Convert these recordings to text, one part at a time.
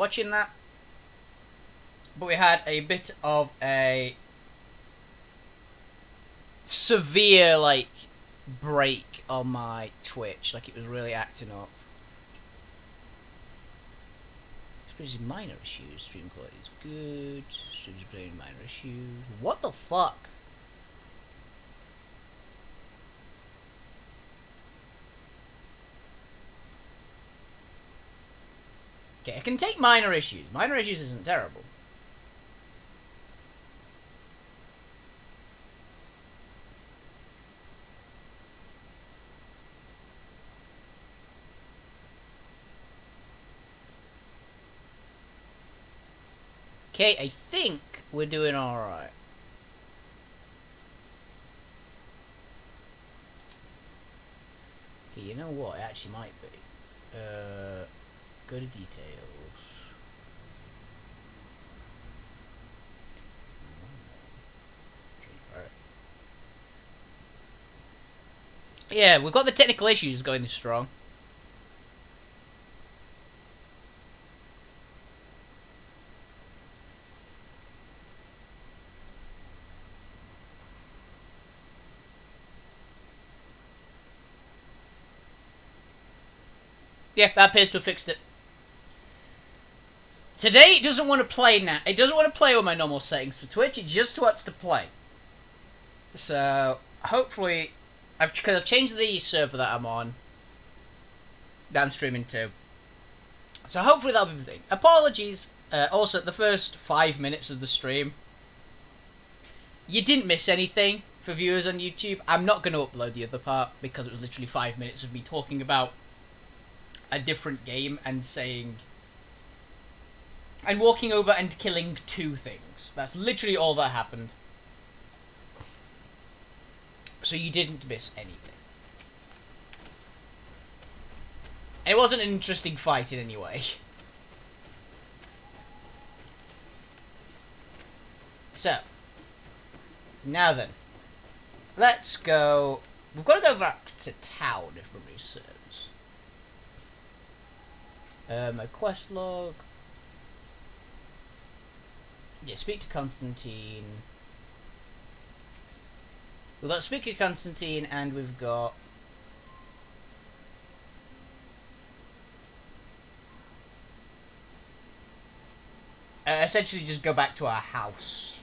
watching that. But we had a bit of a severe, like, break on my Twitch. Like, it was really acting up. Experiencing minor issues. Stream quality is good. Stream's playing minor issues. What the fuck? Okay, I can take minor issues. Minor issues isn't terrible. Okay, I think we're doing alright. Okay, you know what? It actually might be. Go to details. Yeah, we've got the technical issues going strong. Yeah, that appears to have fixed it. Today it doesn't want to play now. It doesn't want to play with my normal settings for Twitch. It just wants to play. So hopefully, because I've changed the server that I'm on, that I'm streaming to. So hopefully that'll be the thing. Apologies. Also, the first 5 minutes of the stream, you didn't miss anything for viewers on YouTube. I'm not going to upload the other part because it was literally 5 minutes of me talking about a different game and saying. And walking over and killing 2 things. That's literally all that happened. So you didn't miss anything. It wasn't an interesting fight in any way. So, now then. Let's go. We've got to go back to town if memory serves. My quest log. Yeah, speak to Constantine. We've got speak to Constantine and we've got... essentially just go back to our house.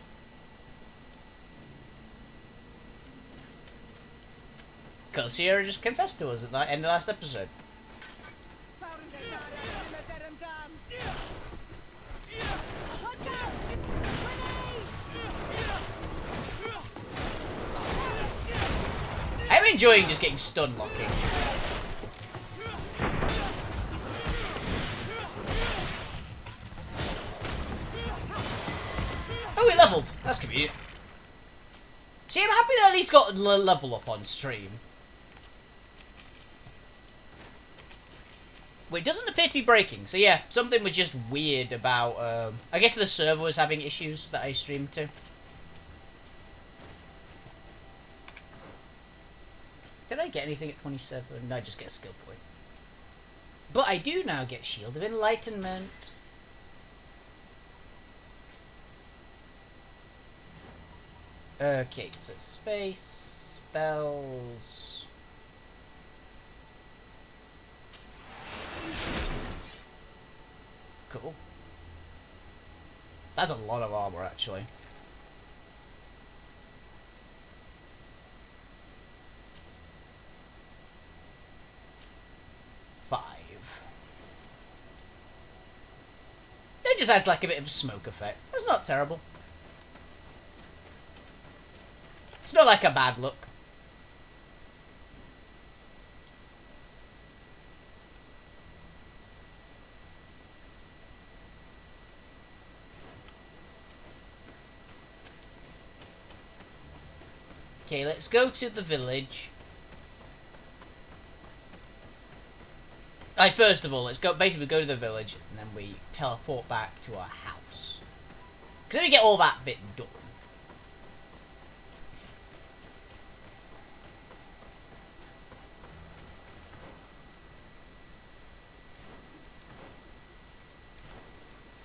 Because Sierra just confessed to us at the end of last episode. I'm enjoying just getting stun locking. Oh, we leveled. That's convenient. See, I'm happy that at least got a level up on stream. Well, it doesn't appear to be breaking, so yeah, something was just weird about, I guess the server was having issues that I streamed to. Did I get anything at 27? No, I just get a skill point. But I do now get Shield of Enlightenment. Okay, so space, spells... Cool. That's a lot of armor, actually. It just adds like a bit of a smoke effect. That's not terrible. It's not like a bad look. Okay, let's go to the village. First of all, let's go. Basically, go to the village and then we teleport back to our house. Because then we get all that bit done.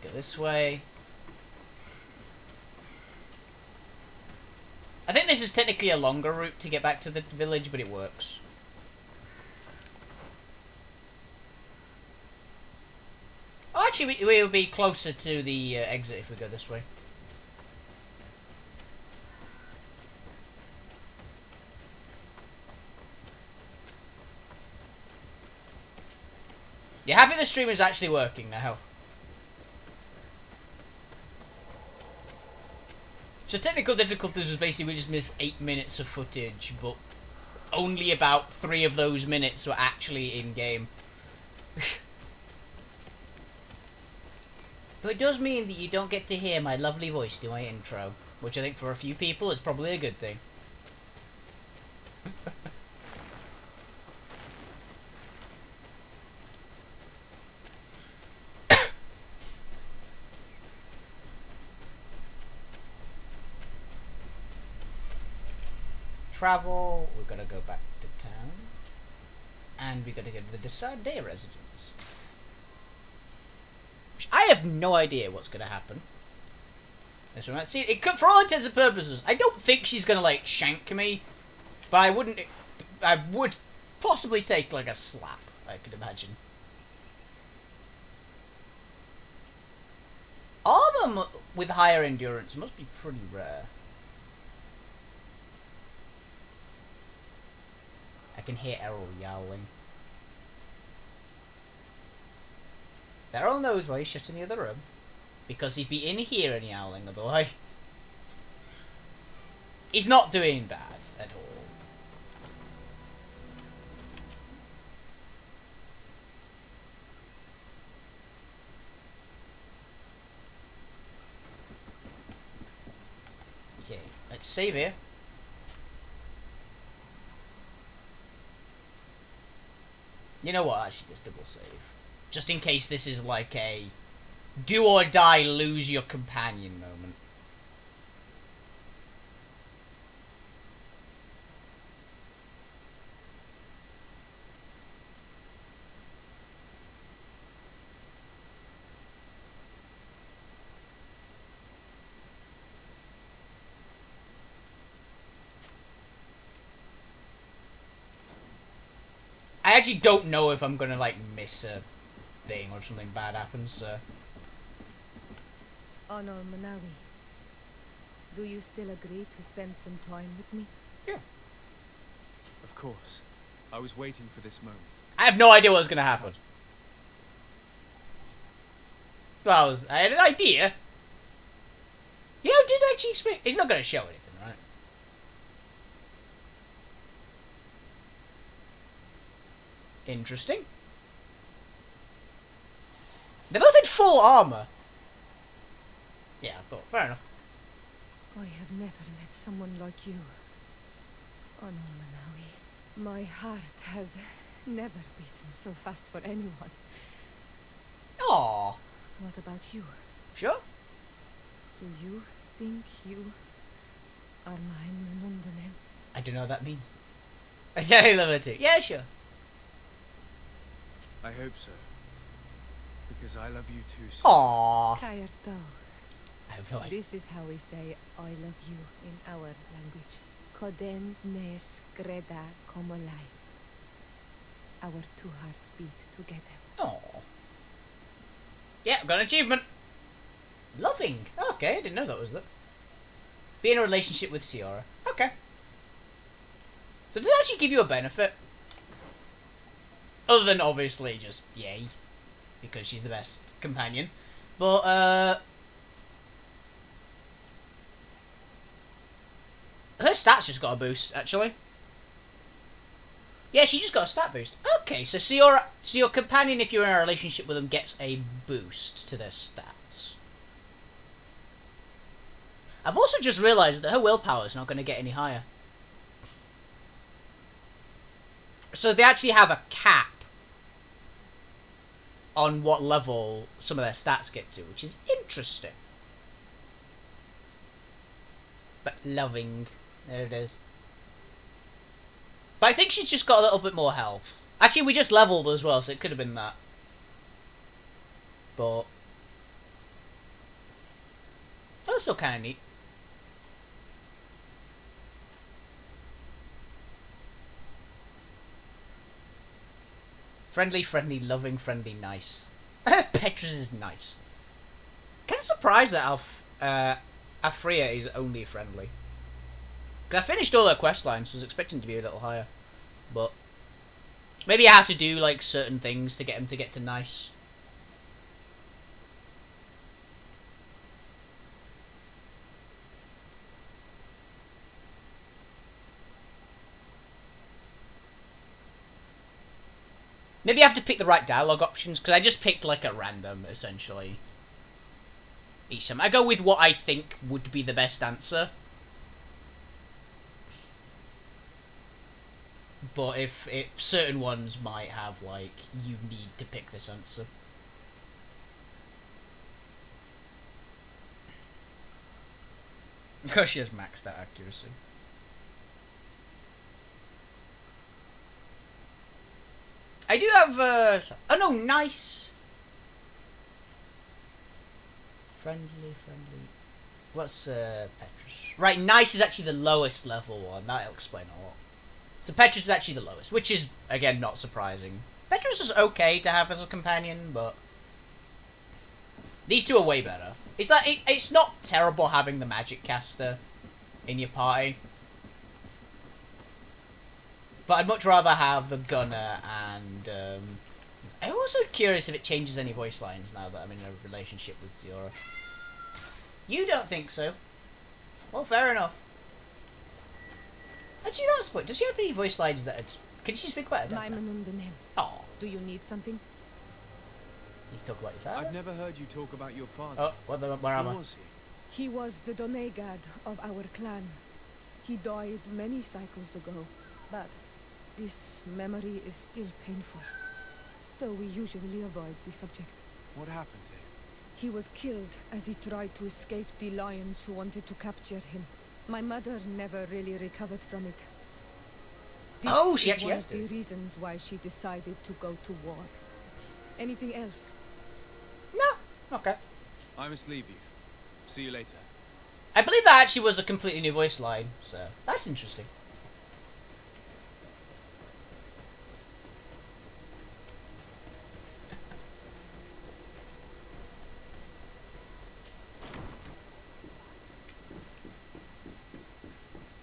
Go this way. I think this is technically a longer route to get back to the village, but it works. Oh, actually, we'll be closer to the exit if we go this way. You happy the stream is actually working now? So technical difficulties was basically we just missed 8 minutes of footage, but only about 3 of those minutes were actually in-game. But it does mean that you don't get to hear my lovely voice do my intro, which I think for a few people is probably a good thing. Travel, we're gonna go back to town, and we're gonna go to the Desardet residence. I have no idea what's gonna happen. This one, see, it could, for all intents and purposes, I don't think she's gonna like shank me, but I would possibly take like a slap, I could imagine. Armor with higher endurance must be pretty rare. I can hear Errol yowling. Errol knows why he's shut in the other room. Because he'd be in here and yowling otherwise. He's not doing bad at all. Okay, let's save here. You know what, actually, just double save. Just in case this is like a do or die, lose your companion moment. I actually don't know if I'm gonna like miss a thing or something bad happens, so. Honor Manawi, do you still agree to spend some time with me? Yeah. Of course. I was waiting for this moment. I have no idea what's gonna happen. Well, I had an idea. You know, did actually expect. He's not gonna show anything, right? Interesting. They're both in full armor. Yeah, I thought. Fair enough. I have never met someone like you. Honor Manawi, my heart has never beaten so fast for anyone. Aww. What about you? Sure. Do you think you are my Menundanem? I don't know what that means. I totally love it too. Yeah, sure. I hope so. Because I love you too, sir. Aww. Kayarto. I have no idea. This is how we say I love you in our language. Koden nes greda komolai. Our two hearts beat together. Aww. Yeah, got an achievement. Loving. Okay, I didn't know that was that. Be in a relationship with Ciara. Okay. So does it actually give you a benefit? Other than obviously just yay. Because she's the best companion. But, her stats just got a boost, actually. Yeah, she just got a stat boost. Okay, so your companion, if you're in a relationship with them, gets a boost to their stats. I've also just realised that her willpower is not going to get any higher. So they actually have a cap on what level some of their stats get to, which is interesting. But loving. There it is. But I think she's just got a little bit more health. Actually, we just leveled as well, so it could have been that. But was still kind of neat. Friendly, friendly, loving, friendly, nice. Petrus is nice. Kind of surprised that Afria is only friendly. Cause I finished all their quest lines, so I was expecting to be a little higher. But maybe I have to do like certain things to get him to get to nice. Maybe I have to pick the right dialogue options, because I just picked like a random, essentially. Each time. I go with what I think would be the best answer. But if certain ones might have, like, you need to pick this answer. Because she has maxed out accuracy. I do have, oh no, nice! Friendly. What's, Petrus? Right, nice is actually the lowest level one. That'll explain a lot. So Petrus is actually the lowest, which is, again, not surprising. Petrus is okay to have as a companion, but these two are way better. It's like, it's not terrible having the magic caster in your party. But I'd much rather have the gunner and, I'm also curious if it changes any voice lines now that I'm in a relationship with Ziora. You don't think so? Well, fair enough. Actually, that's the point. Does she have any voice lines that can she speak better? Oh. Do you need something? You talk about your father? I've never heard you talk about your father. Oh, where am I? Who was he? He was the Donegad of our clan. He died many cycles ago, but this memory is still painful. So we usually avoid the subject. What happened to him? He was killed as he tried to escape the lions who wanted to capture him. My mother never really recovered from it. Oh, she is actually one has of the to. reasons why she decided to go to war. Anything else? No. Okay. I must leave you. See you later. I believe that actually was a completely new voice line, so that's interesting.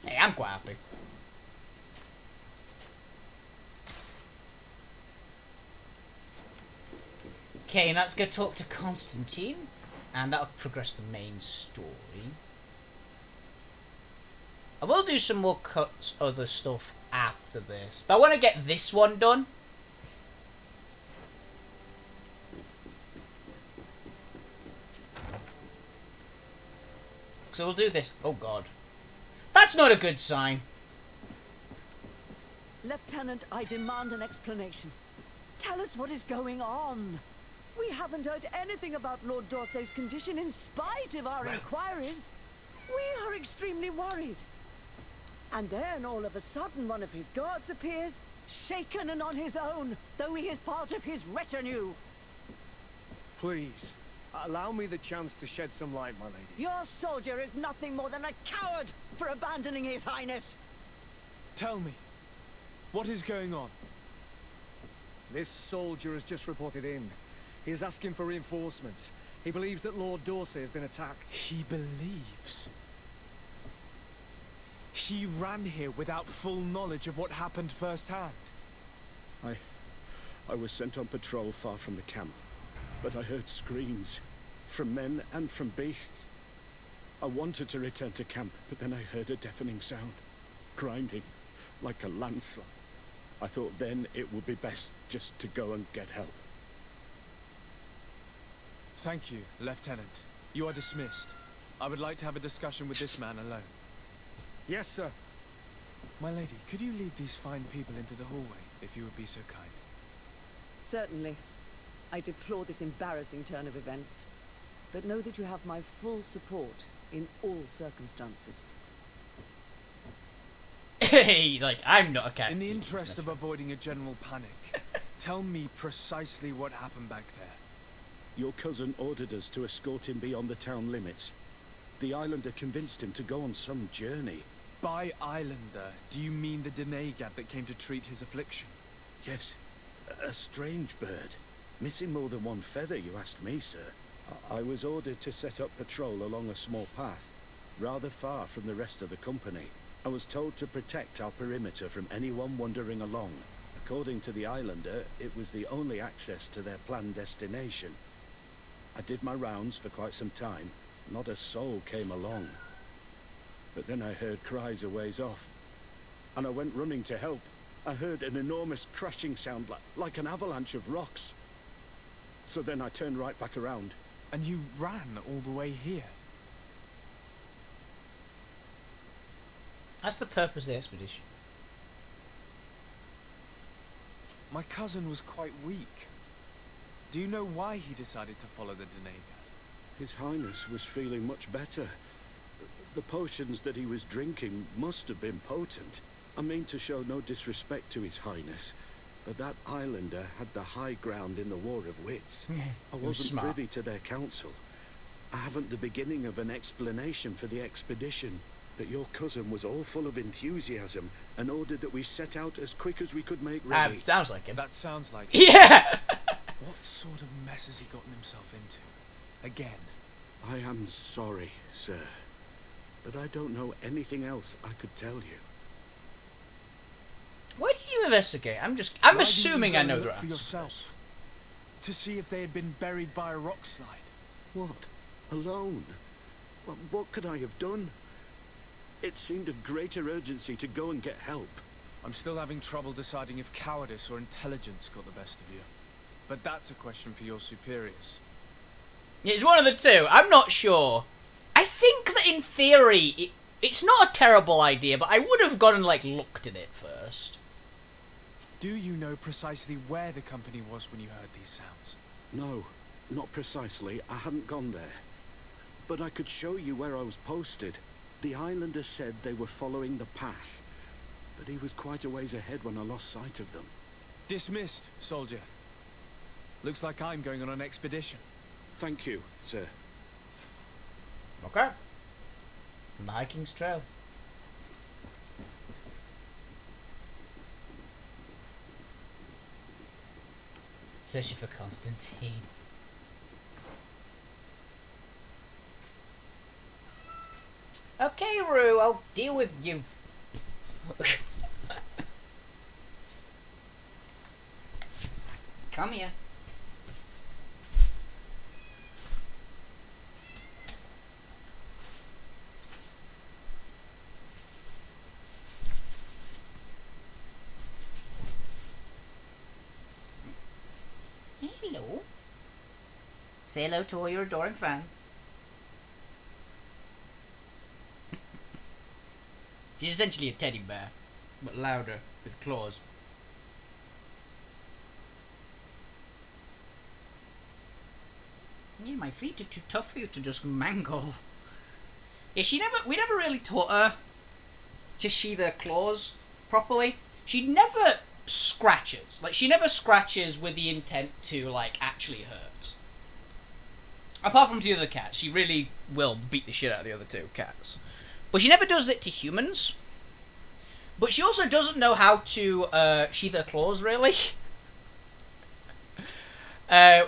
Hey, I'm quite happy. Okay, now let's go talk to Constantine, and that'll progress the main story. I will do some more cuts, other stuff after this, but I want to get this one done. So we'll do this. Oh god. That's not a good sign. Lieutenant, I demand an explanation. Tell us what is going on. We haven't heard anything about Lord D'Orsay's condition in spite of our inquiries. We are extremely worried. And then all of a sudden one of his guards appears, shaken and on his own, though he is part of his retinue. Please, allow me the chance to shed some light, my lady. Your soldier is nothing more than a coward for abandoning his highness. Tell me, what is going on? This soldier has just reported in. He is asking for reinforcements. He believes that Lord D'Orsay has been attacked. He believes. He ran here without full knowledge of what happened firsthand. I was sent on patrol far from the camp, but I heard screams from men and from beasts. I wanted to return to camp, but then I heard a deafening sound, grinding like a landslide. I thought then it would be best just to go and get help. Thank you, Lieutenant. You are dismissed. I would like to have a discussion with this man alone. Yes, sir. My lady, could you lead these fine people into the hallway, if you would be so kind? Certainly. I deplore this embarrassing turn of events, but know that you have my full support in all circumstances. Hey, like, I'm not a cat. In the interest of avoiding a general panic, tell me precisely what happened back there. Your cousin ordered us to escort him beyond the town limits. The islander convinced him to go on some journey. By islander, do you mean the Denegad that came to treat his affliction? Yes, a strange bird. Missing more than one feather, you asked me, sir. I was ordered to set up patrol along a small path, rather far from the rest of the company. I was told to protect our perimeter from anyone wandering along. According to the islander, it was the only access to their planned destination. I did my rounds for quite some time. Not a soul came along. But then I heard cries a ways off, and I went running to help. I heard an enormous crashing sound like an avalanche of rocks. So then I turned right back around. And you ran all the way here? That's the purpose of the expedition. My cousin was quite weak. Do you know why he decided to follow the Denegad? His Highness was feeling much better. The potions that he was drinking must have been potent. I mean to show no disrespect to His Highness, but that islander had the high ground in the War of Wits. I wasn't privy to their counsel. I haven't the beginning of an explanation for the expedition. That your cousin was all full of enthusiasm and ordered that we set out as quick as we could make ready. Sounds like him. That sounds like it. Yeah! What sort of mess has he gotten himself into? Again? I am sorry, sir, but I don't know anything else I could tell you. Why did you investigate? I'm Why assuming I didn't you know go the look for answers. yourself? To see if they had been buried by a rock slide? What? Alone? What could I have done? It seemed of greater urgency to go and get help. I'm still having trouble deciding if cowardice or intelligence got the best of you. But that's a question for your superiors. It's one of the two. I'm not sure. I think that in theory, it's not a terrible idea, but I would have gone and looked at it first. Do you know precisely where the company was when you heard these sounds? No, not precisely. I hadn't gone there. But I could show you where I was posted. The islander said they were following the path, but he was quite a ways ahead when I lost sight of them. Dismissed, soldier. Looks like I'm going on an expedition. Thank you, sir. Okay. On the hiking's trail. Especially for Constantine. Okay, Rue, I'll deal with you. Come here. Hello. Say hello to all your adoring fans. She's essentially a teddy bear, but louder, with claws. Yeah, my feet are too tough for you to just mangle. Yeah, we never really taught her to sheathe her claws properly. She never scratches. She never scratches with the intent to, actually hurt. Apart from the other cats, she really will beat the shit out of the other two cats. But she never does it to humans. But she also doesn't know how to sheathe her claws, really.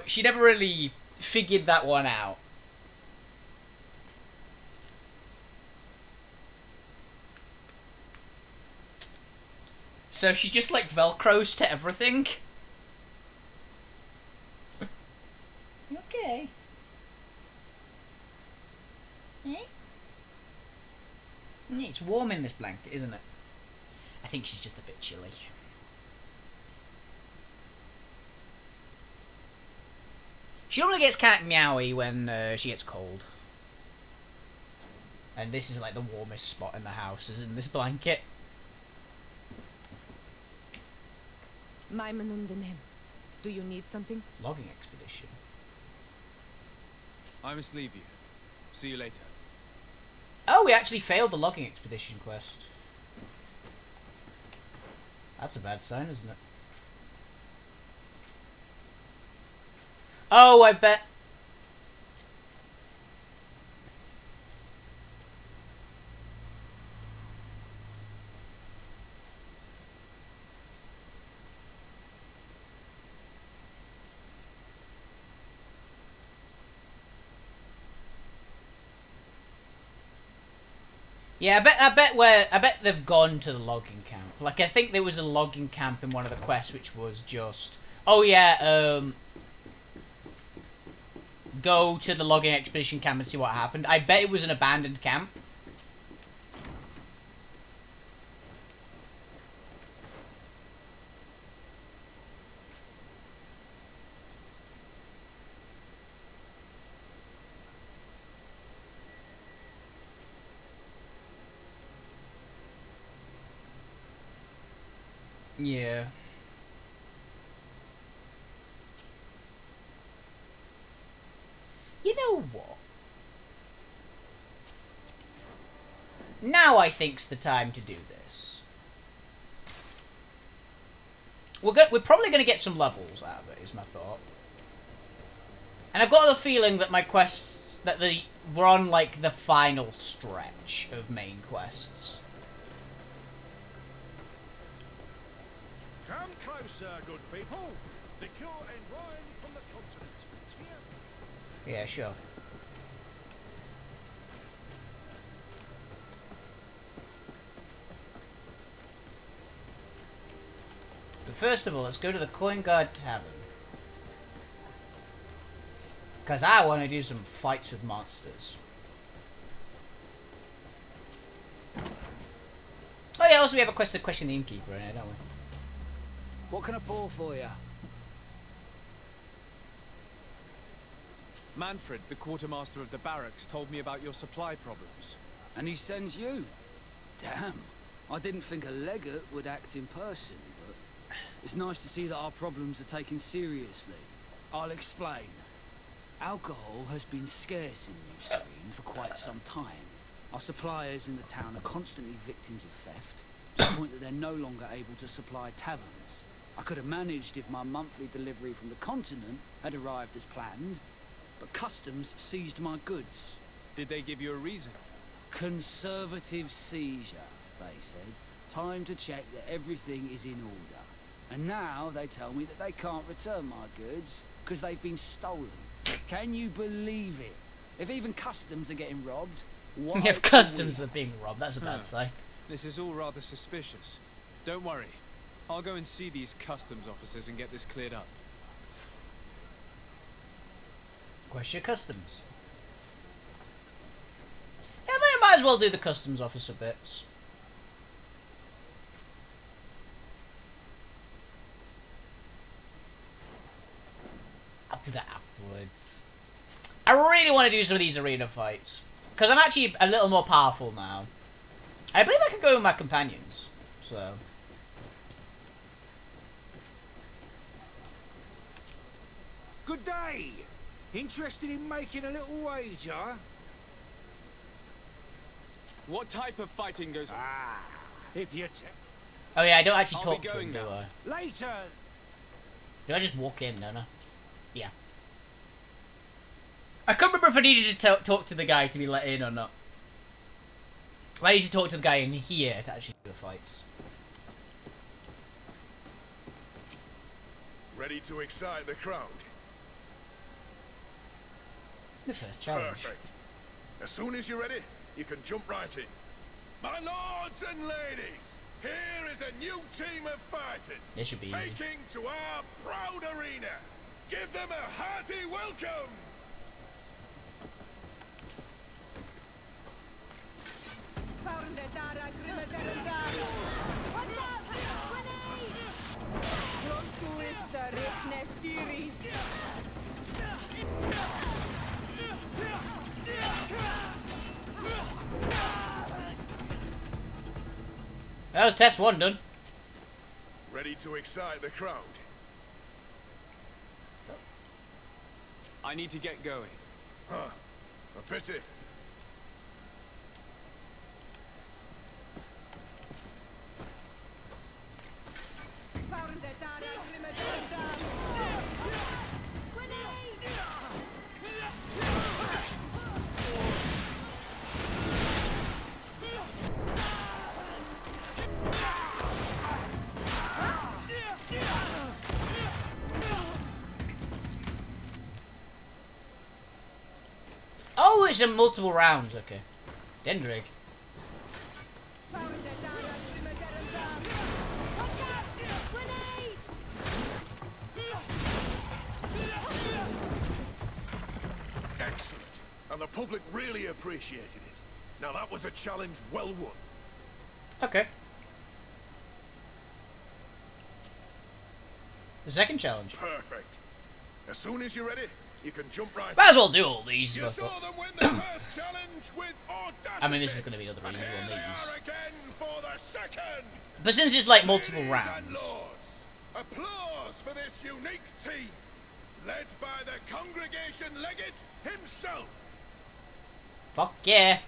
She never really figured that one out. So she just velcros to everything. Okay. Eh? It's warm in this blanket, isn't it? I think she's just a bit chilly. She only gets kind of meowy when she gets cold. And this is the warmest spot in the house, is in this blanket. Maimanundanem, do you need something? Logging expedition. I must leave you. See you later. Oh, we actually failed the logging expedition quest. That's a bad sign, isn't it? Oh, I bet... Yeah, I bet they've gone to the logging camp. Like, I think there was a logging camp in one of the quests, which was just, oh yeah, go to the logging expedition camp and see what happened. I bet it was an abandoned camp. Yeah. You know what? Now I think's the time to do this. We're probably gonna get some levels out of it, is my thought. And I've got the feeling that my quests, we're on like the final stretch of main quests. Come closer, good people. Liqueur and wine from the continent. Yeah, sure. But first of all, let's go to the Coin Guard Tavern. Because I want to do some fights with monsters. Oh yeah, also we have a quest to question the innkeeper in here, don't we? What can I pour for you? Manfred, the quartermaster of the barracks, told me about your supply problems. And he sends you? Damn. I didn't think a legate would act in person, but it's nice to see that our problems are taken seriously. I'll explain. Alcohol has been scarce in New Serene for quite some time. Our suppliers in the town are constantly victims of theft, to the point that they're no longer able to supply taverns. I could have managed if my monthly delivery from the continent had arrived as planned, but customs seized my goods. Did they give you a reason? Conservative seizure, they said. Time to check that everything is in order. And now they tell me that they can't return my goods because they've been stolen. Can you believe it? If even customs are getting robbed, why If customs are being robbed, that's a bad sight. This is all rather suspicious. Don't worry. I'll go and see these customs officers and get this cleared up. Question customs. Yeah, they might as well do the customs officer bits. I'll do that afterwards. I really want to do some of these arena fights. Because I'm actually a little more powerful now. I believe I can go with my companions. So... Good day. Interested in making a little wager? What type of fighting goes on? Ah, if you Oh yeah, I don't actually I'll talk be to them, going do now. I? later. Do I just walk in, don't I? Yeah. I can't remember if I needed to talk to the guy to be let in or not. I need to talk to the guy in here to actually do the fights. Ready to excite the crowd? The first challenge. Perfect. As soon as you're ready, you can jump right in. My lords and ladies, here is a new team of fighters. This should be easy. Taking to our proud arena. Give them a hearty welcome. That was test one done. Ready to excite the crowd? I need to get going. Huh. A pity. Oh, it's in multiple rounds. Okay. Dendrick. and the public really appreciated it. Now that was a challenge well won. Okay. The second challenge. Perfect. As soon as you're ready, you can jump right Might as in. well do all these. You saw them win the first challenge with audacity. I mean, this is going to be another And easy here one. they These. are again for the second. But since it's like multiple Ladies rounds. and lords, applause for this unique team, led by the congregation legate himself. Fuck yeah.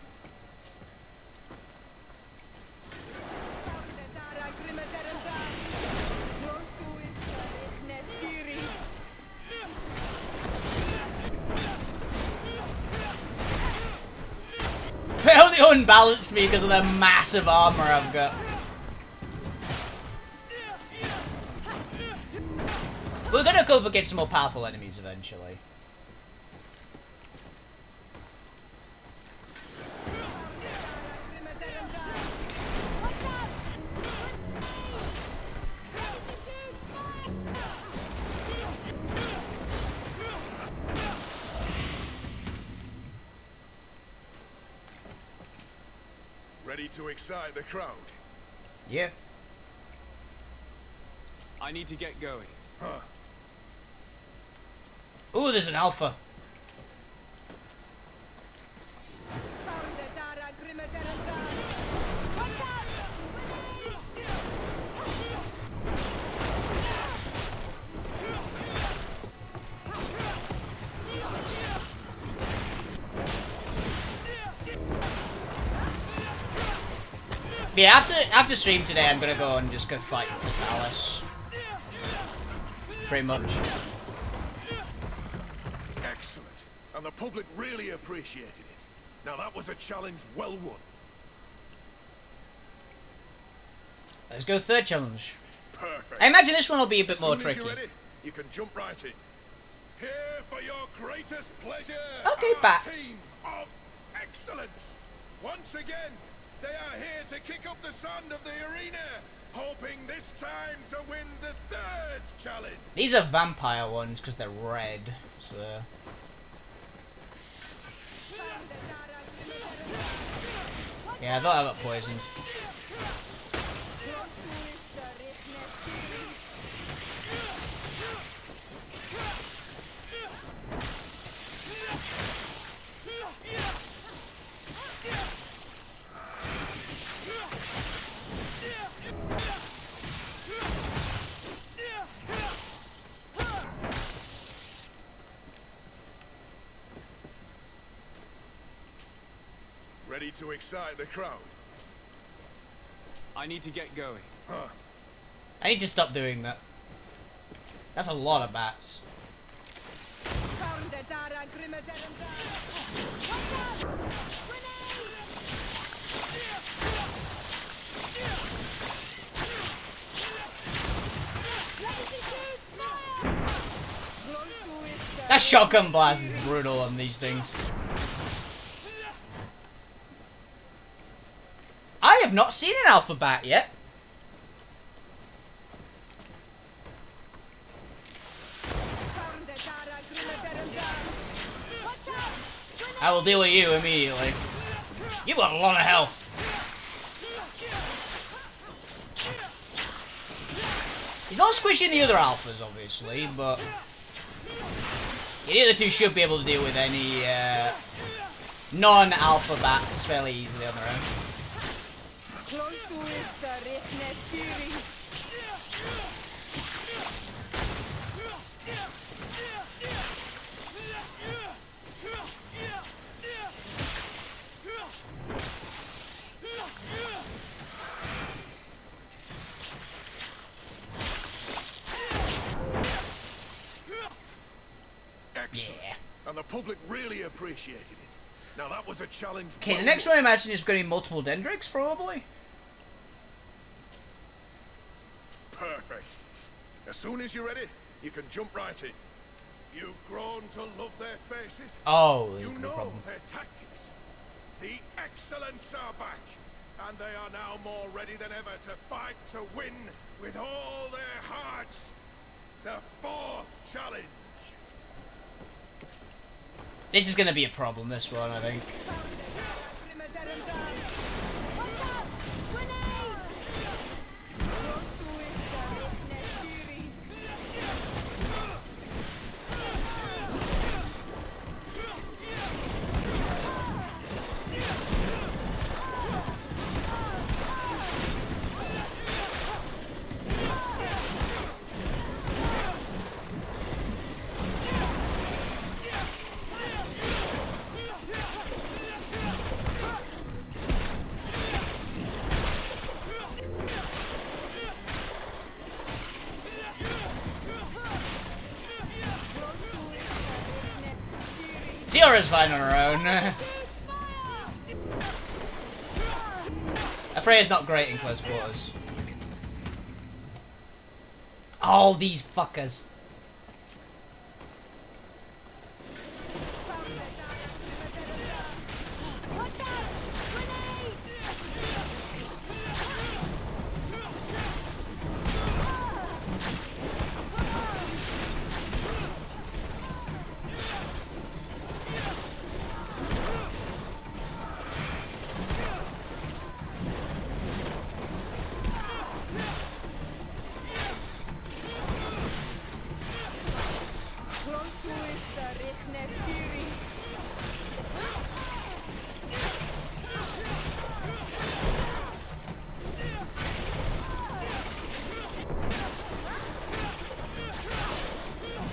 They only unbalanced me because of the massive armor I've got. We're gonna go up against some more powerful enemies eventually. Ready to excite the crowd? Yeah. I need to get going. Huh. Ooh, there's an alpha. Yeah, after stream today, I'm gonna go and just go fight with Alice. Pretty much. Excellent. And the public really appreciated it. Now that was a challenge well won. Let's go third challenge. Perfect. I imagine this one will be a bit more As soon as tricky. you're ready, you can jump right in. Here for your greatest pleasure, Okay, our Bat. team of excellence. Once again, they are here to kick up the sand of the arena, hoping this time to win the third challenge. These are vampire ones because they're red. So. Yeah, I thought I got poisoned. Ready to excite the crowd? I need to get going. Huh. I need to stop doing that. That's a lot of bats. That shotgun blast is brutal on these things. I have not seen an alpha bat yet. I will deal with you immediately. You've got a lot of health. He's not squishing the other alphas, obviously, but the other two should be able to deal with any non-alpha bats fairly easily on their own. Excellent. Yeah. And the public really appreciated it. Now that was a challenge. Okay, the well next won. one I imagine is going to be multiple dendrics, probably. Perfect. As soon as you're ready, you can jump right in. You've grown to love their faces. Oh, You no know problem. their tactics. The excellents are back, and they are now more ready than ever to fight to win with all their hearts. The fourth challenge. This is going to be a problem, this one, I think. Tiara's fine on her own. Freya's not great in close quarters. Oh, these fuckers.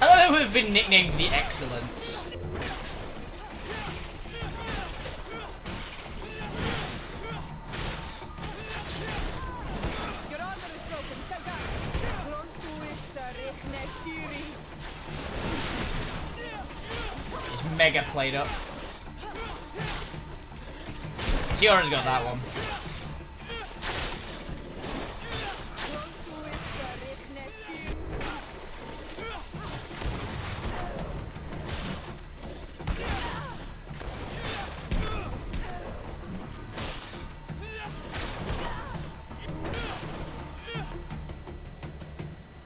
I don't know who have been nicknamed the Excellence. Your armor is broken. Soldat. Close to is Rechnestiri. It's mega played up. Tiara's got that one. Close to is Rechnestiri.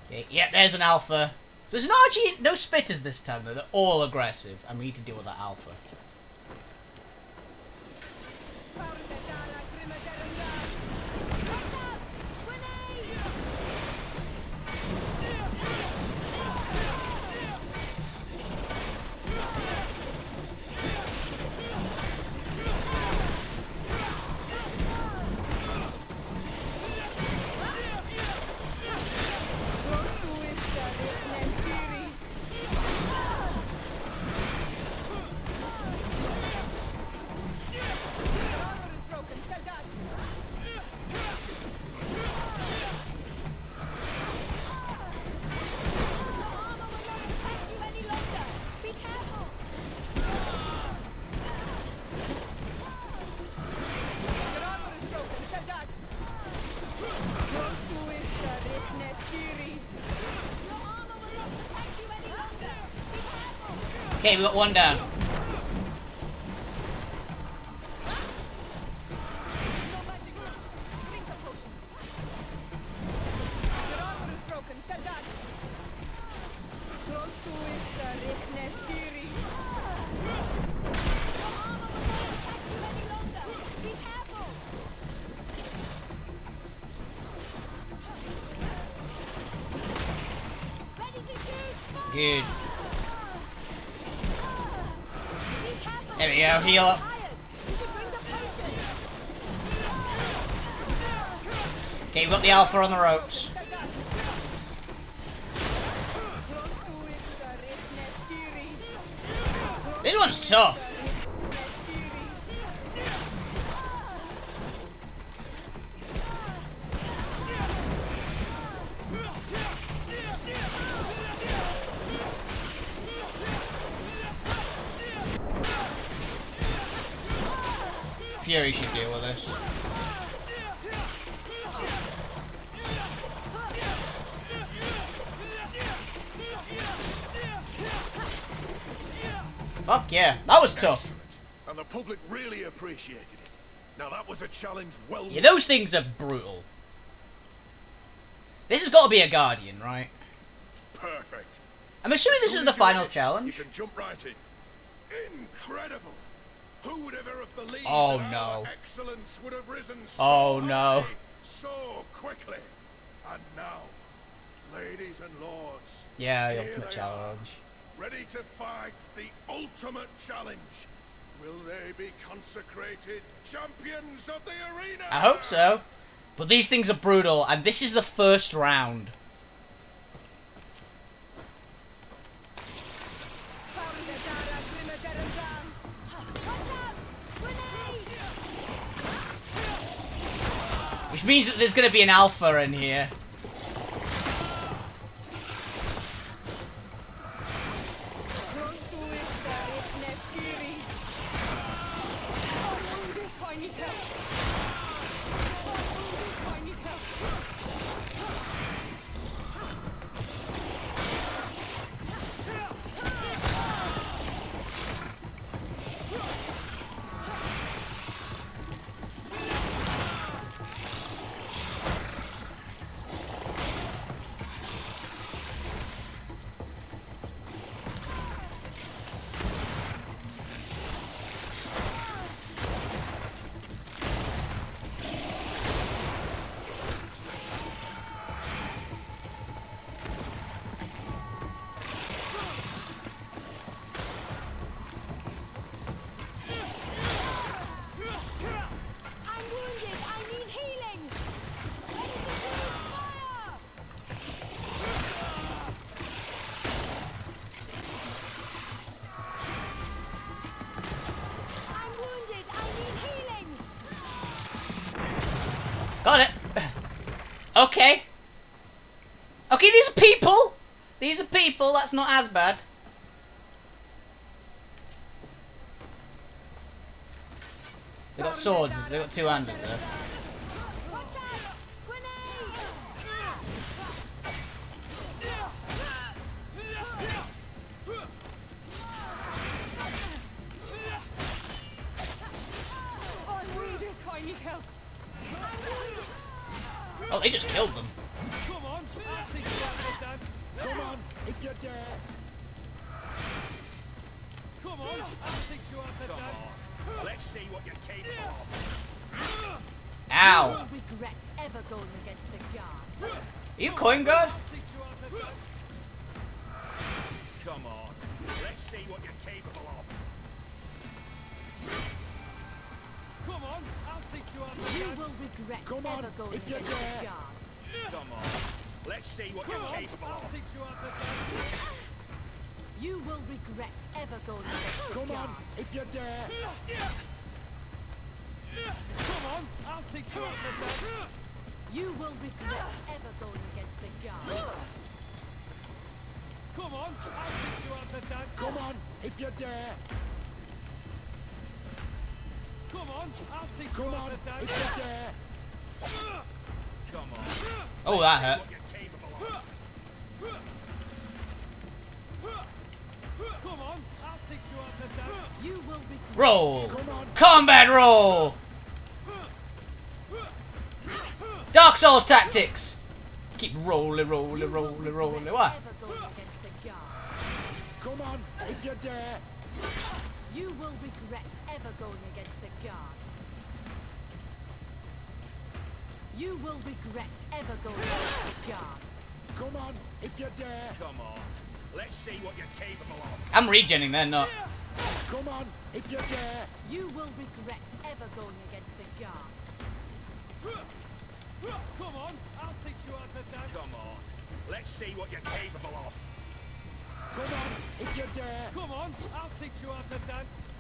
Okay, yep, there's an alpha. There's no actually no spitters this time though. They're all aggressive, and we need to deal with that alpha. Okay, we got one down. Good. There we go, heal up. Okay, we've got the alpha on the ropes. This one's tough. Fury should deal with this. Fuck yeah, that was tough. Excellent. And the public really appreciated it. Now that was a challenge well. Yeah, those things are brutal. This has got to be a Guardian, right? Perfect. I'm assuming this is the final challenge. You can jump right in. Incredible! Who would ever have believed Oh, that no. our excellence would have risen so Oh, no. high, so quickly? And now, ladies and lords, Yeah, the here ultimate they challenge. are, ready to fight the ultimate challenge. Will they be consecrated champions of the arena? I hope so. But these things are brutal, and this is the first round. Which means that there's going to be an alpha in here. Got it. Okay. Okay, these are people. These are people. That's not as bad. They got swords. They got two-handed though. Oh, they just killed them. Come on, I think you want to dance. Come on, if you're dead. Come on, I'll teach you how to dance. Let's see what you're capable of. Ow. You will regret ever going against the guard. Are you coin god? I'll teach you how to dance. Come on, let's see what you're capable of. Come on, I'll teach you how to dance. You will regret ever going against the guard. Come on, let's see what you're capable of. I'll teach you how to dance. You will regret ever going against the Come guard. on, if you dare. Come on, I'll teach you how to dance. You will regret ever going against the guard. Come on, I'll teach you how to dance. Come on, if you dare. Come on, I'll teach you how to dance. If you dare. Come on. Oh, that hurt. What you're capable of. Come on, I'll teach you how to dance. You will regret. Roll. Come on. Combat roll. Dark Souls tactics. Keep rolling, rolling, rolling, rolling. What? Ever going against the guard. Come on, if you dare. You will regret ever going against the guard. You will regret ever going against the guard. Come on, if you dare. Come on, let's see what you're capable of. I'm regenning, they're not. Come on, if you dare. You will regret ever going against the guard. Come on, I'll teach you how to dance. Come on, let's see what you're capable of. Come on, if you dare. Come on, I'll teach you how to dance.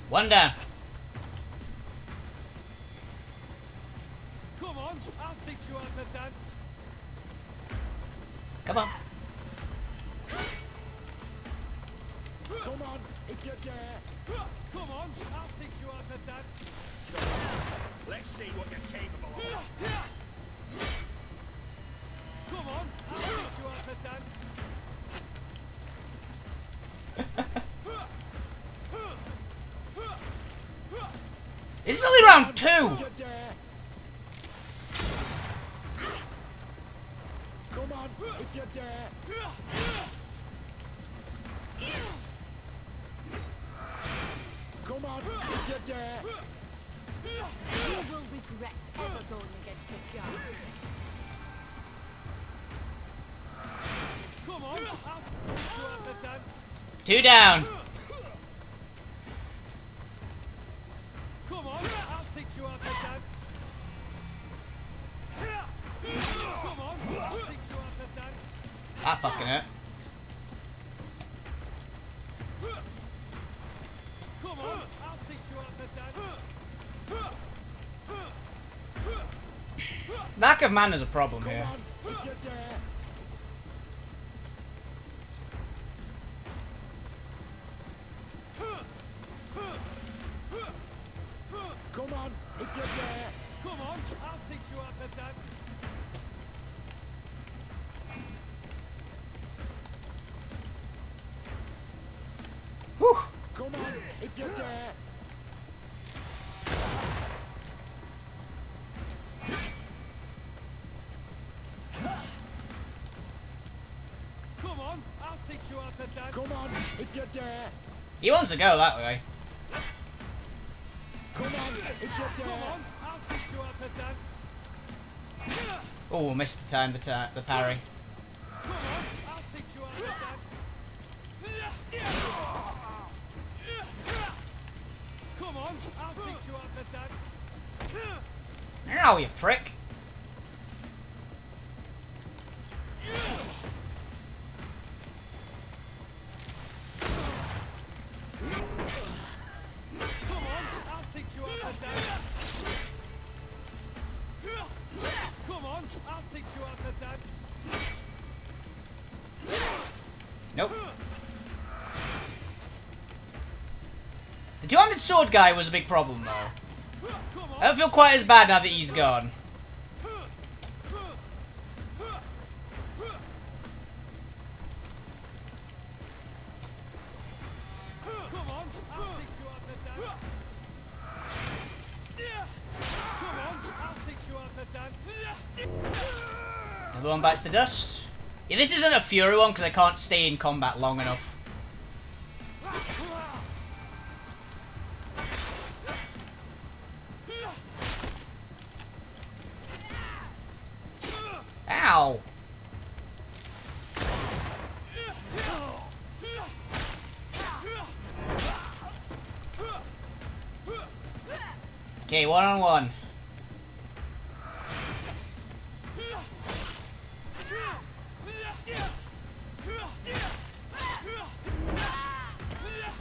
One down. Come on, I'll teach you how to dance. Come on. Come on, if you dare. Come on, I'll teach you how to dance. Come on, let's see what you're capable of. Come on, I'll teach you how to dance. This is only round 2. If you dare. Come on, if you dare. on, if you dare. You will regret ever going against the guard. Come on, I'll teach you how to dance. 2 down. Come on, I'll teach you how to dance. Come on, I'll teach you how to dance. That fucking hurt. Come on, I'll teach you how to dance. Lack of mana's a problem Come here. on, if you dare. Come on, if you dare. Come on, I'll teach you how to dance. Whew. Come on, if you dare. Come on, I'll teach you how to dance. Come on, if you dare. He wants to go that way. Come on, if you Come dare. on, I'll teach you how to dance. Oh, missed the time, the parry. Come on, I'll teach you how to dance. Come on, I'll teach you how to dance. Ow, you prick. Come on, I'll teach you how to dance. Come on, I'll teach you how to dance. Nope. The two-handed sword guy was a big problem, though. Come on. I don't feel quite as bad now that he's gone. Come on, I'll teach you how to dance. Come on, I'll teach you how to dance. Another one bites the dust. Yeah, this isn't a Fury one because I can't stay in combat long enough. Ow! Okay, 1-on-1.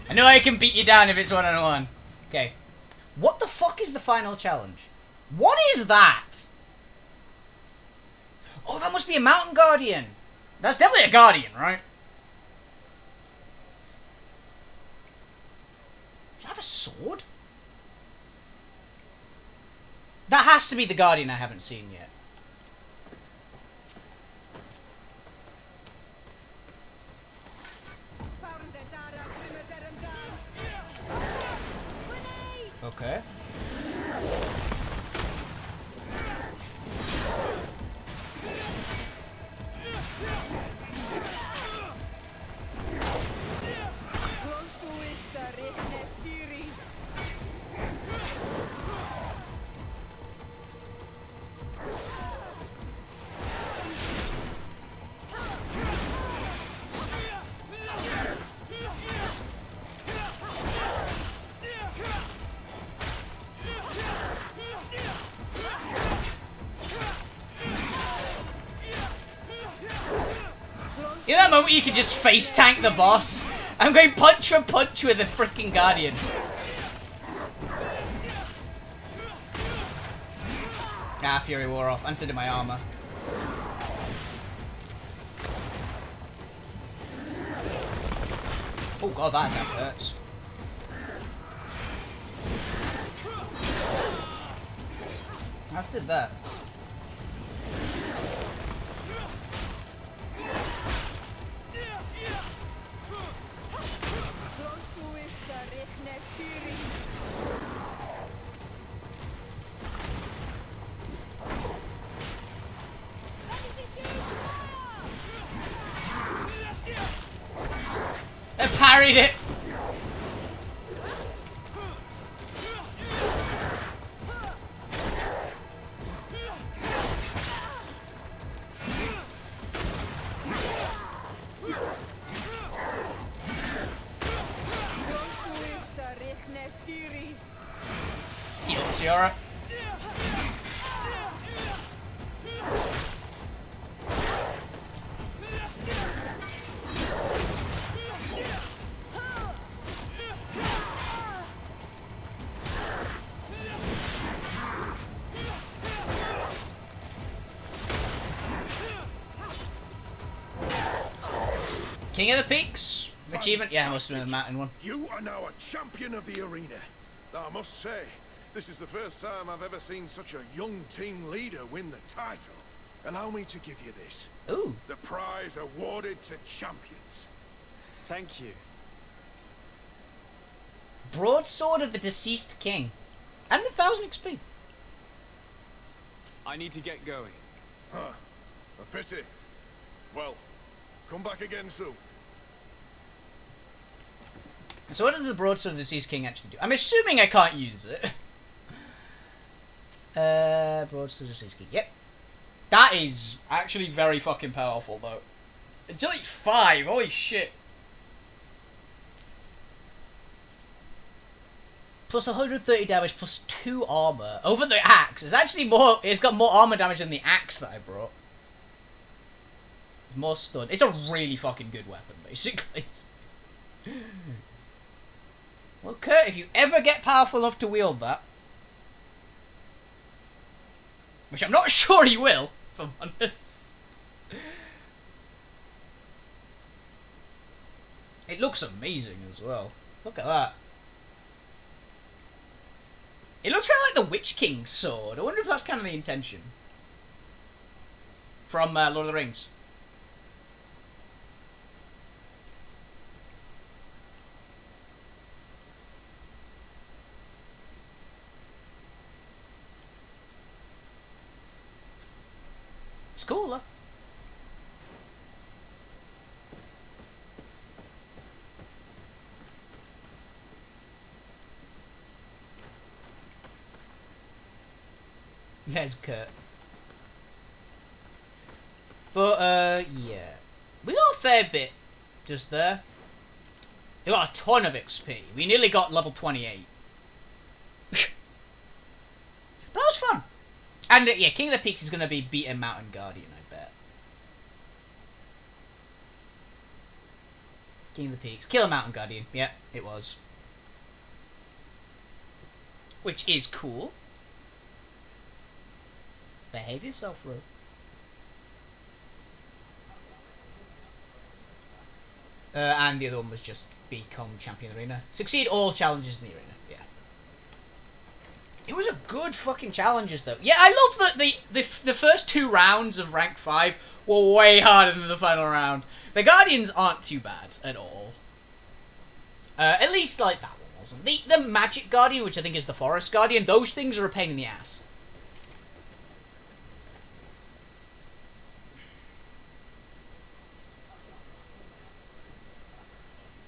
I know I can beat you down if it's 1-on-1. Okay. What the fuck is the final challenge? What is that? Oh, that must be a mountain guardian. That's definitely a guardian, right? Is that a sword? That has to be the guardian I haven't seen yet. Okay. In that moment you can just face tank the boss. I'm going punch for punch with the freaking guardian. Ah, Fury wore off. Answered in my armor. Oh god, that attack hurts. Let's did that. I parried it. Estiri. Ciora. King of the Peaks. Achievement? Yeah, it must have been the mountain one. You are now a champion of the arena. I must say, this is the first time I've ever seen such a young team leader win the title. Allow me to give you this. Ooh. The prize awarded to champions. Thank you. Broadsword of the Deceased King. And 1,000 XP. I need to get going. Huh. A pity. Well, come back again soon. So what does the Broadsword of the Deceased King actually do? I'm assuming I can't use it. Broadsword of the Deceased King. Yep. That is actually very fucking powerful, though. It's only 5. Holy shit. Plus 130 damage, plus 2 armor. Over the axe. It's actually more... It's got more armor damage than the axe that I brought. More stun. It's a really fucking good weapon, basically. Well, Kurt, if you ever get powerful enough to wield that... Which I'm not sure he will, if I'm honest. It looks amazing as well. Look at that. It looks kind of like the Witch King's sword. I wonder if that's kind of the intention. From Lord of the Rings. It's cool, though. There's Kurt. But, yeah. We got a fair bit just there. We got a ton of XP. We nearly got level 28. That was fun. And, yeah, King of the Peaks is going to be beating Mountain Guardian, I bet. King of the Peaks. Kill a Mountain Guardian. Yeah, it was. Which is cool. Behave yourself, Ro. And the other one was just become champion of the arena. Succeed all challenges in the arena. Yeah. It was a good fucking challenges though. Yeah, I love that the first 2 rounds of rank 5 were way harder than the final round. The Guardians aren't too bad at all. At least like that one wasn't. The Magic Guardian, which I think is the Forest Guardian, those things are a pain in the ass.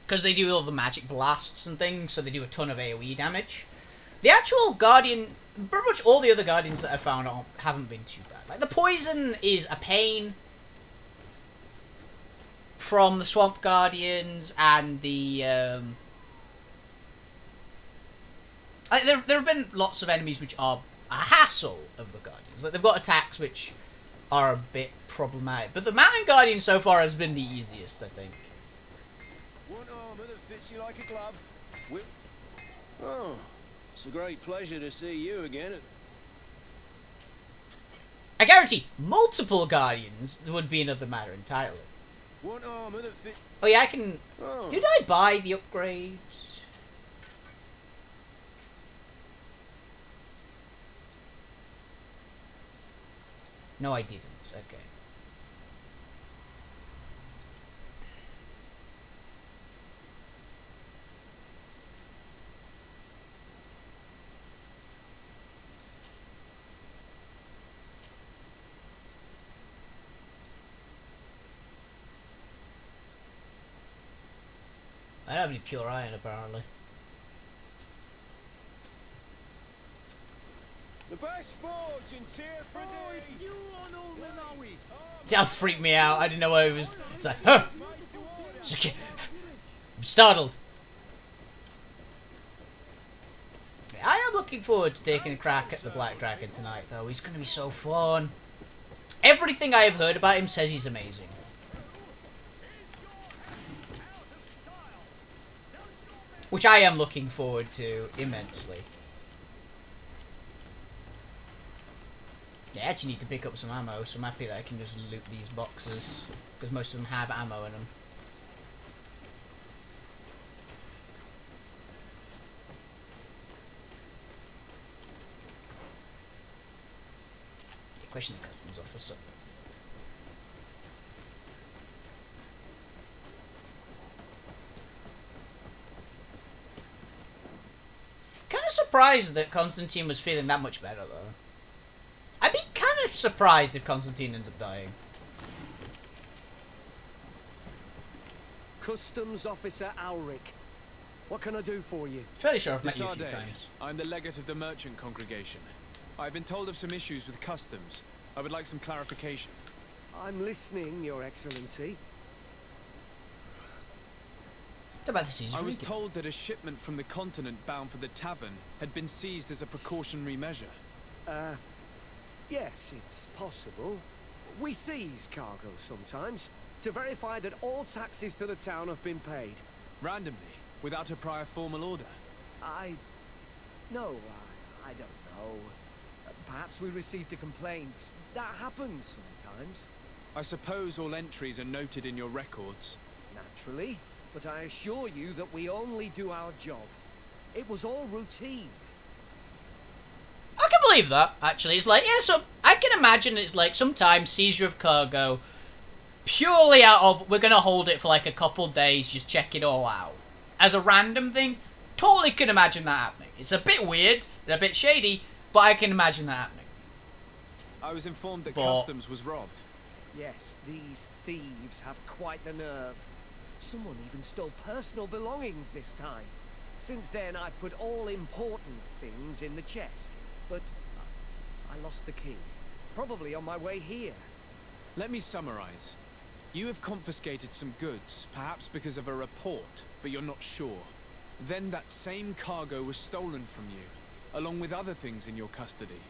Because they do all the magic blasts and things, so they do a ton of AoE damage. The actual Guardian, pretty much all the other Guardians that I found haven't been too bad. Like, the Poison is a pain from the Swamp Guardians, and the, there have been lots of enemies which are a hassle of the Guardians. Like, they've got attacks which are a bit problematic. But the Mountain Guardian so far has been the easiest, I think. One armor that fits you like a glove. Oh, it's a great pleasure to see you again. I guarantee multiple Guardians would be another matter entirely. One armor that fits. Oh yeah, I can. Oh. Did I buy the upgrades? No, I didn't. Okay. I don't have any pure iron, apparently. The best forge in tier 3. Oh, it's you on all Manawi. That freaked me out. I didn't know what it was. It's like, huh! I'm startled. looking forward to taking a crack at the Black Dragon tonight, though. He's going to be so fun. Everything I have heard about him says he's amazing. Which I am looking forward to immensely. Yeah, I actually need to pick up some ammo, so I'm happy that I can just loot these boxes. Because most of them have ammo in them. Question the customs officer. Kind of surprised that Constantine was feeling that much better, though. I'd be kind of surprised if Constantine ends up dying. Customs Officer Ulrich. What can I do for you? Fairly sure I've met you a few times. I'm the legate of the merchant congregation. I've been told of some issues with customs. I would like some clarification. I'm listening, Your Excellency. I was told that a shipment from the continent bound for the tavern had been seized as a precautionary measure. Yes, it's possible. We seize cargo sometimes to verify that all taxes to the town have been paid. Randomly, without a prior formal order? No, I don't know. Perhaps we received a complaint. That happens sometimes. I suppose all entries are noted in your records. Naturally, but I assure you that we only do our job. It was all routine. I can believe that, actually. It's like, yeah, so I can imagine it's like sometimes seizure of cargo purely out of, we're going to hold it for like a couple days, just check it all out. As a random thing, totally can imagine that happening. It's a bit weird and a bit shady, but I can imagine that happening. I was informed that customs was robbed. Yes, these thieves have quite the nerve. Someone even stole personal belongings this time. Since then, I've put all important things in the chest. But I lost the key. Probably on my way here. Let me summarize. You have confiscated some goods, perhaps because of a report, but you're not sure. Then that same cargo was stolen from you, along with other things in your custody.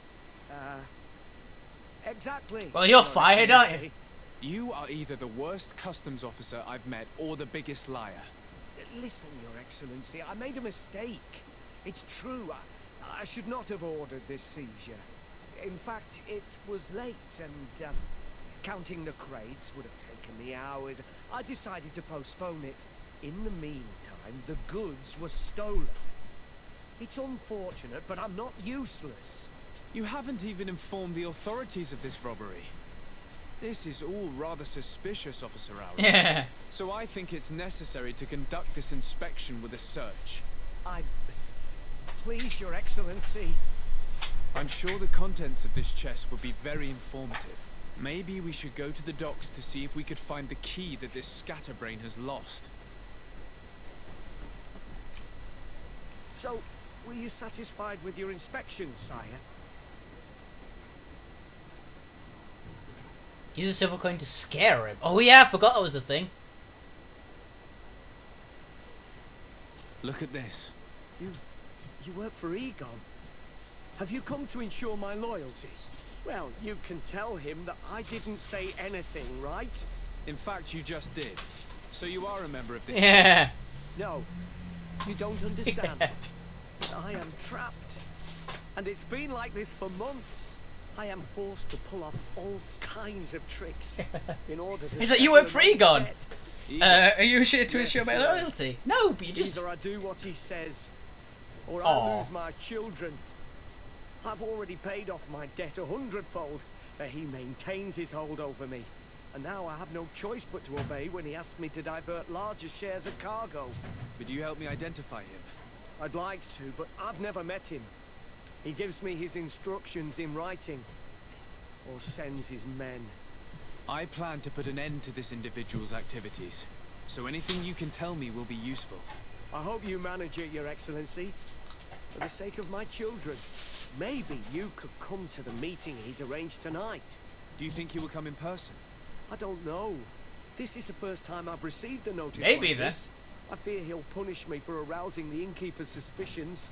Exactly. Well, you're fired, aren't you? You are either the worst customs officer I've met or the biggest liar. Listen, Your Excellency, I made a mistake. It's true. I should not have ordered this seizure. In fact, it was late and counting the crates would have taken me hours. I decided to postpone it. In the meantime, the goods were stolen. It's unfortunate, but I'm not useless. You haven't even informed the authorities of this robbery. This is all rather suspicious, Officer Aura. Yeah. So I think it's necessary to conduct this inspection with a search. Please, Your Excellency. I'm sure the contents of this chest will be very informative. Maybe we should go to the docks to see if we could find the key that this scatterbrain has lost. So, were you satisfied with your inspection, sire? Use a silver coin to scare him. Oh yeah, I forgot that was a thing. Look at this. You work for Egon. Have you come to ensure my loyalty? Well, you can tell him that I didn't say anything, right? In fact, you just did. So you are a member of this... Yeah. No, you don't understand. I am trapped. And it's been like this for months. I am forced to pull off all kinds of tricks in order to... Is that you work for Egon? Debt. Are you sure to Yes, ensure my sir. loyalty? No, but you just... Either I do what he says, or Aw. I lose my children. I've already paid off my debt 100-fold, but he maintains his hold over me. And now I have no choice but to obey when he asks me to divert larger shares of cargo. Would you help me identify him? I'd like to, but I've never met him. He gives me his instructions in writing, or sends his men. I plan to put an end to this individual's activities, so anything you can tell me will be useful. I hope you manage it, Your Excellency. For the sake of my children, maybe you could come to the meeting he's arranged tonight. Do you think he will come in person? I don't know. This is the first time I've received a notice Maybe like then. this. I fear he'll punish me for arousing the innkeeper's suspicions.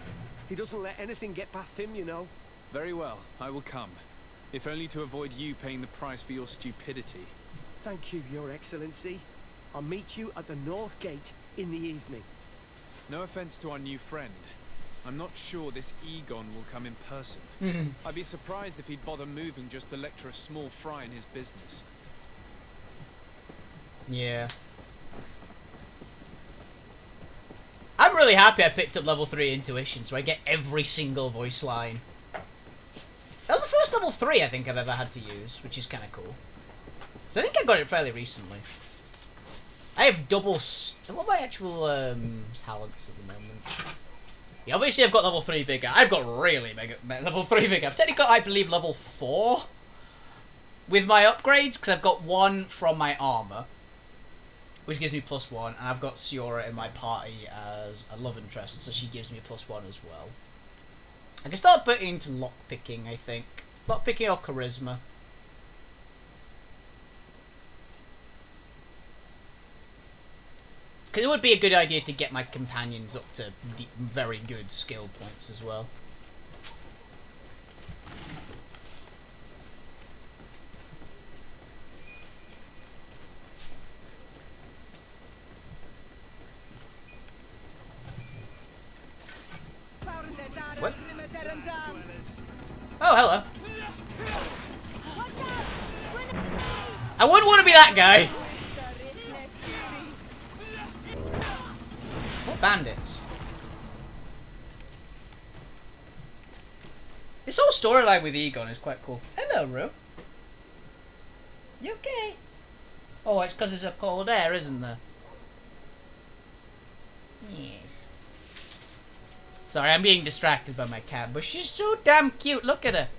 He doesn't let anything get past him, you know. Very well, I will come. If only to avoid you paying the price for your stupidity. Thank you, Your Excellency. I'll meet you at the North Gate in the evening. No offense to our new friend. I'm not sure this Egon will come in person. I'd be surprised if he'd bother moving just to lecture a small fry in his business. Yeah. I'm really happy I picked up level 3 intuition, so I get every single voice line. That was the first level 3 I think I've ever had to use, which is kind of cool. So I think I got it fairly recently. I have double... What are my actual talents at the moment? Yeah, obviously I've got level 3 vigor. I've got really mega level 3 vigor. I've technically got, I believe, level 4 with my upgrades, because I've got 1 from my armor, which gives me +1, and I've got Siora in my party as a love interest, so she gives me +1 as well. I can start putting into lockpicking, I think. Lockpicking or charisma. Because it would be a good idea to get my companions up to very good skill points as well. What? Oh, hello. I wouldn't want to be that guy. What bandits? This whole storyline with Egon is quite cool. Hello, Rue. You okay? Oh, it's because there's a cold air, isn't there? Yes. Sorry, I'm being distracted by my cat, but she's so damn cute. Look at her.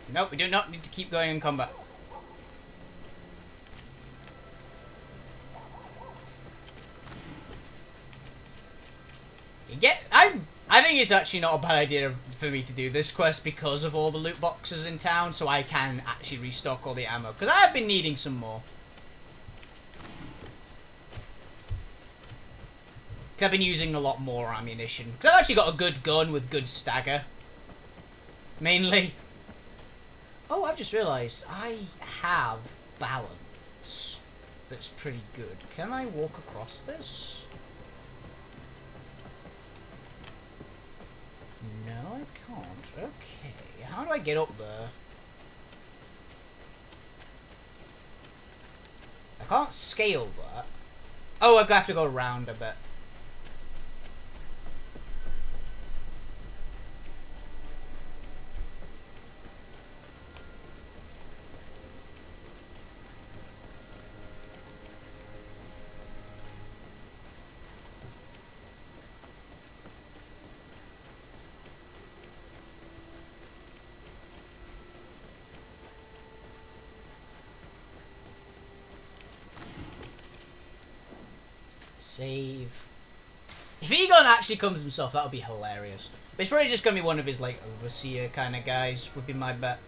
Nope, we do not need to keep going in combat. I think it's actually not a bad idea for me to do this quest because of all the loot boxes in town, so I can actually restock all the ammo, because I have been needing some more. Because I've been using a lot more ammunition. Because I've actually got a good gun with good stagger. Mainly. Oh, I've just realised I have balance that's pretty good. Can I walk across this? No, I can't. Okay, how do I get up there? I can't scale that. Oh, I have to go around a bit. save. If Egon actually comes himself, that would be hilarious. But it's probably just going to be one of his, like, overseer kind of guys, would be my bet.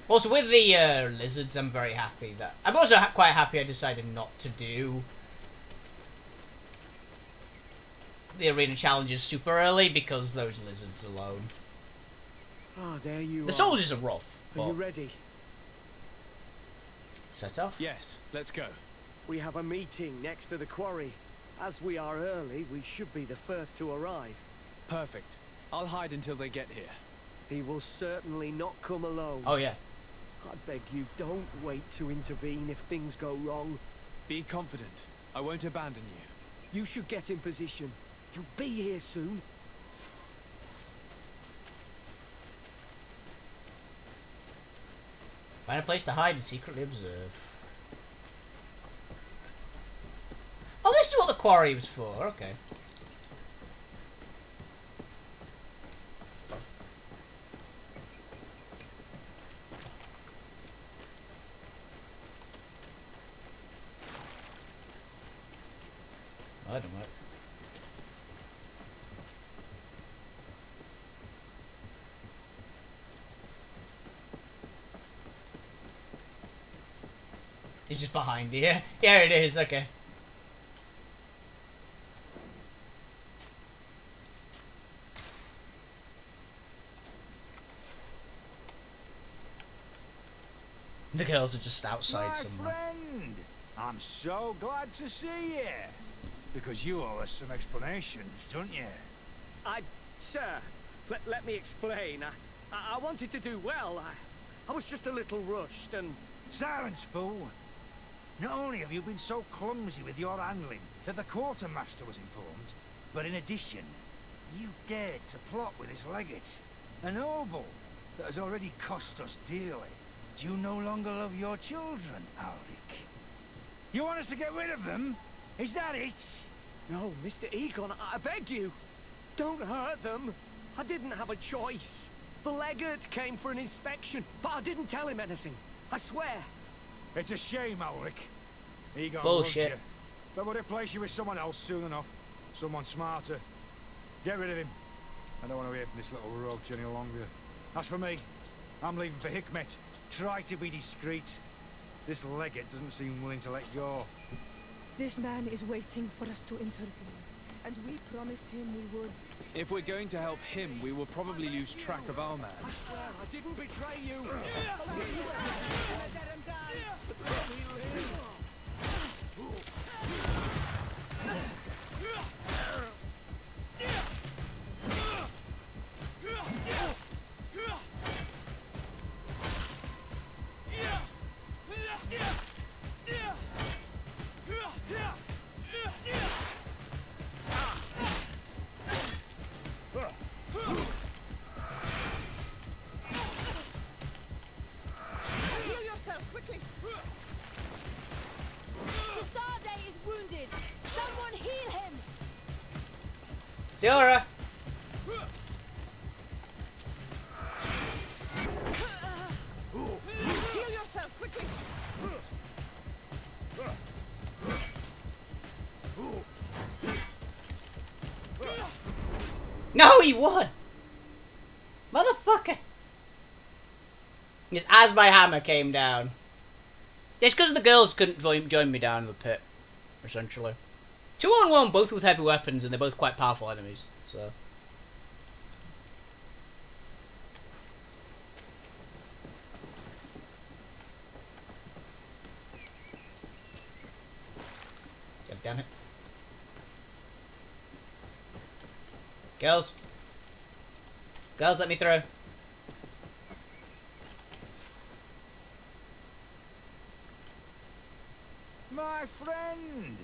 Also, with the lizards, I'm very happy that... I'm also quite happy I decided not to do the arena challenges super early because those lizards alone. Ah, there you are. The soldiers are rough. Are you ready? Set off? Yes, let's go. We have a meeting next to the quarry. As we are early, we should be the first to arrive. Perfect. I'll hide until they get here. He will certainly not come alone. Oh, yeah. I beg you, don't wait to intervene if things go wrong. Be confident. I won't abandon you. You should get in position. He'll be here soon. Find a place to hide and secretly observe. Oh, this is what the quarry was for. Okay. I don't know. It's just behind you. Yeah, it is. Okay. The girls are just outside somewhere. Friend, I'm so glad to see you. Because you owe us some explanations, don't you? Sir, let me explain. I wanted to do well. I was just a little rushed and... Silence, fool. Not only have you been so clumsy with your handling that the quartermaster was informed, but in addition, you dared to plot with this legate, a noble that has already cost us dearly. Do you no longer love your children, Alric? You want us to get rid of them? Is that it? No, Mr. Egon, I beg you. Don't hurt them. I didn't have a choice. The legate came for an inspection, but I didn't tell him anything. I swear. It's a shame, Alric. Egon Bullshit. loves you, but would replace you with someone else soon enough. Someone smarter. Get rid of him. I don't want to hear from this little roach any longer. As for me, I'm leaving for Hikmet. Try to be discreet. This legate doesn't seem willing to let go. This man is waiting for us to intervene, and we promised him we would. If we're going to help him, we will probably lose track of our man. I swear I didn't betray you. Heal yourself, quickly! Tisade is wounded! Someone heal him! Ciara! Heal yourself, quickly! No, he won! Motherfucker! Just as my hammer came down. It's because the girls couldn't join me down in the pit, essentially. 2-on-1, both with heavy weapons, and they're both quite powerful enemies, so... God damn it. Girls. Girls, let me through. My friend!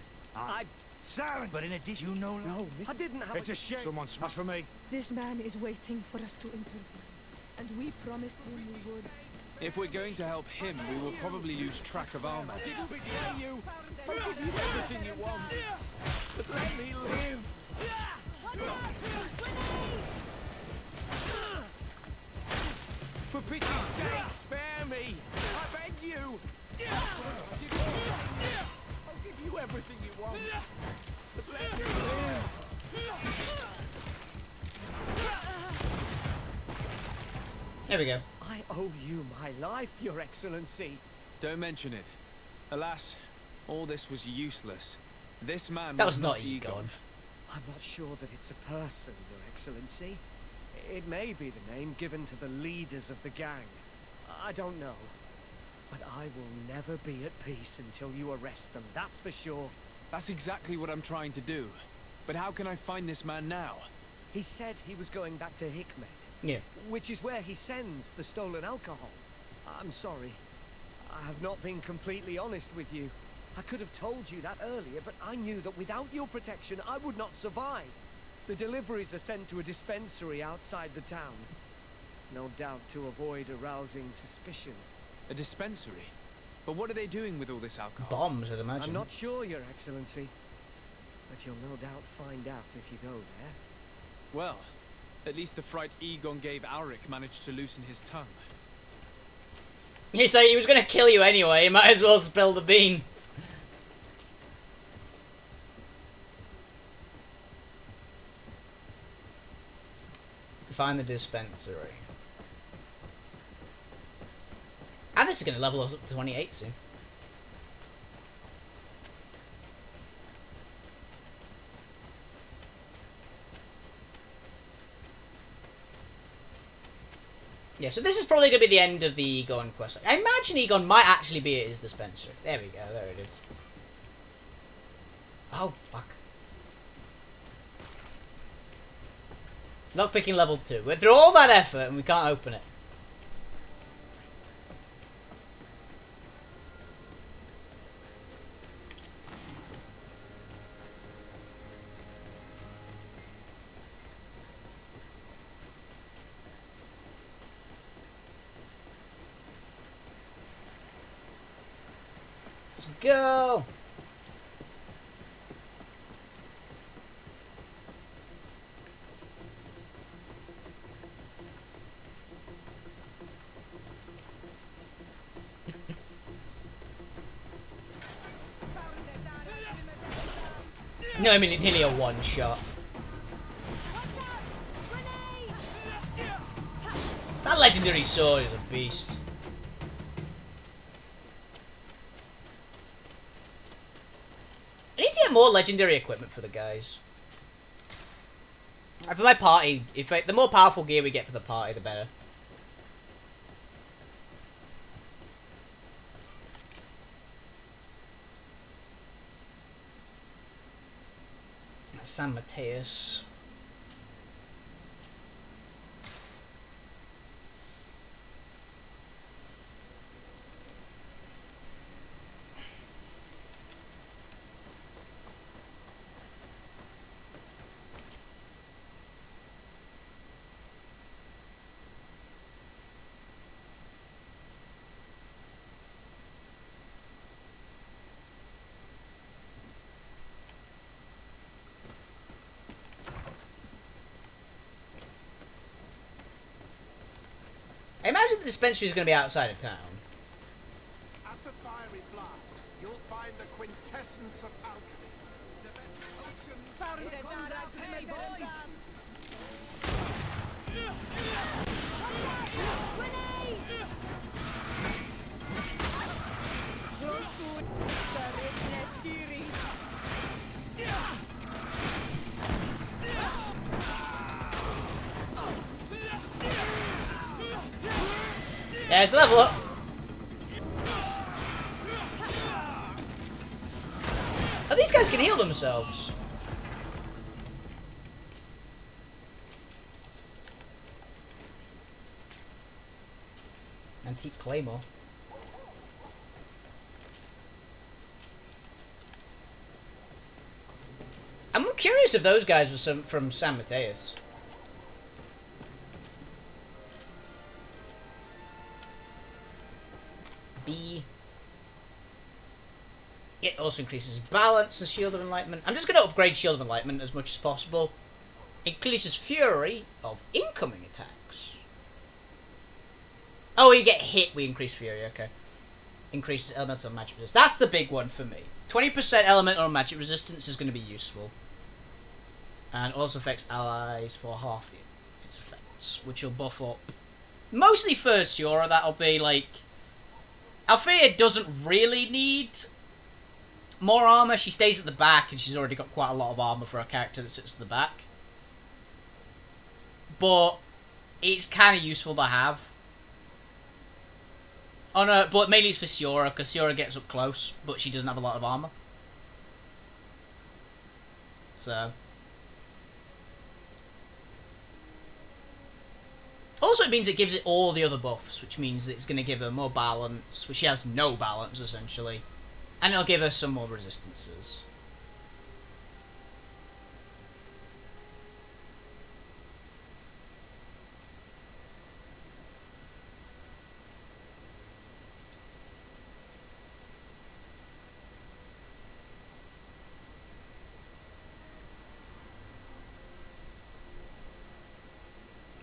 Silence! But in addition, you know... No, Mr. I didn't have It's a shame. Someone smash for me. This man is waiting for us to intervene, and we promised him we would. If we're going to help him, we will probably lose track of our man. I didn't betray you. I'll give you everything you want. But let me live. For pity's sake, spare me! There we go. I owe you my life, Your Excellency. Don't mention it. Alas, all this was useless. This man That was not Egon. Egon. I'm not sure that it's a person, Your Excellency. It may be the name given to the leaders of the gang. I don't know. But I will never be at peace until you arrest them, that's for sure. That's exactly what I'm trying to do. But how can I find this man now? He said he was going back to Hikmet. Yeah. Which is where he sends the stolen alcohol. I'm sorry. I have not been completely honest with you. I could have told you that earlier, but I knew that without your protection, I would not survive. The deliveries are sent to a dispensary outside the town. No doubt to avoid arousing suspicion. A dispensary? But what are they doing with all this alcohol? Bombs, I'd imagine. I'm not sure, Your Excellency. But you'll no doubt find out if you go there. Well, at least the fright Egon gave Auric managed to loosen his tongue. He said he was going to kill you anyway, you might as well spill the beans. Find the dispensary. And this is going to level us up to 28 soon. Yeah, so this is probably going to be the end of the Egon quest. I imagine Egon might actually be at his dispensary. There we go, there it is. Oh, fuck. Lockpicking level 2. We're through all that effort and we can't open it. Let's go! No, I mean it's nearly a one-shot. That legendary sword is a beast. I need to get more legendary equipment for the guys. For my party, the more powerful gear we get for the party, the better. San Mateus. I imagine the dispensary is going to be outside of town. At the fiery blasts, you'll find the quintessence of alchemy. The best potions. Here comes our penny, boys! Yeah, it's level up. Oh, these guys can heal themselves. Antique Claymore. I'm curious if those guys were from San Mateus. B. It also increases balance and Shield of Enlightenment. I'm just going to upgrade Shield of Enlightenment as much as possible. Increases Fury of incoming attacks. Oh, you get hit, we increase Fury, okay. Increases elemental and magic resistance. That's the big one for me. 20% elemental and magic resistance is going to be useful. And also affects allies for half its effects, which will buff up Mostly for Siora, that'll be like... Althea doesn't really need more armor. She stays at the back, and she's already got quite a lot of armor for a character that sits at the back. But it's kind of useful to have. Oh no, but mainly it's for Siora, because Siora gets up close, but she doesn't have a lot of armor. So... Also, it means it gives it all the other buffs, which means it's going to give her more balance, which she has no balance, essentially. And it'll give her some more resistances.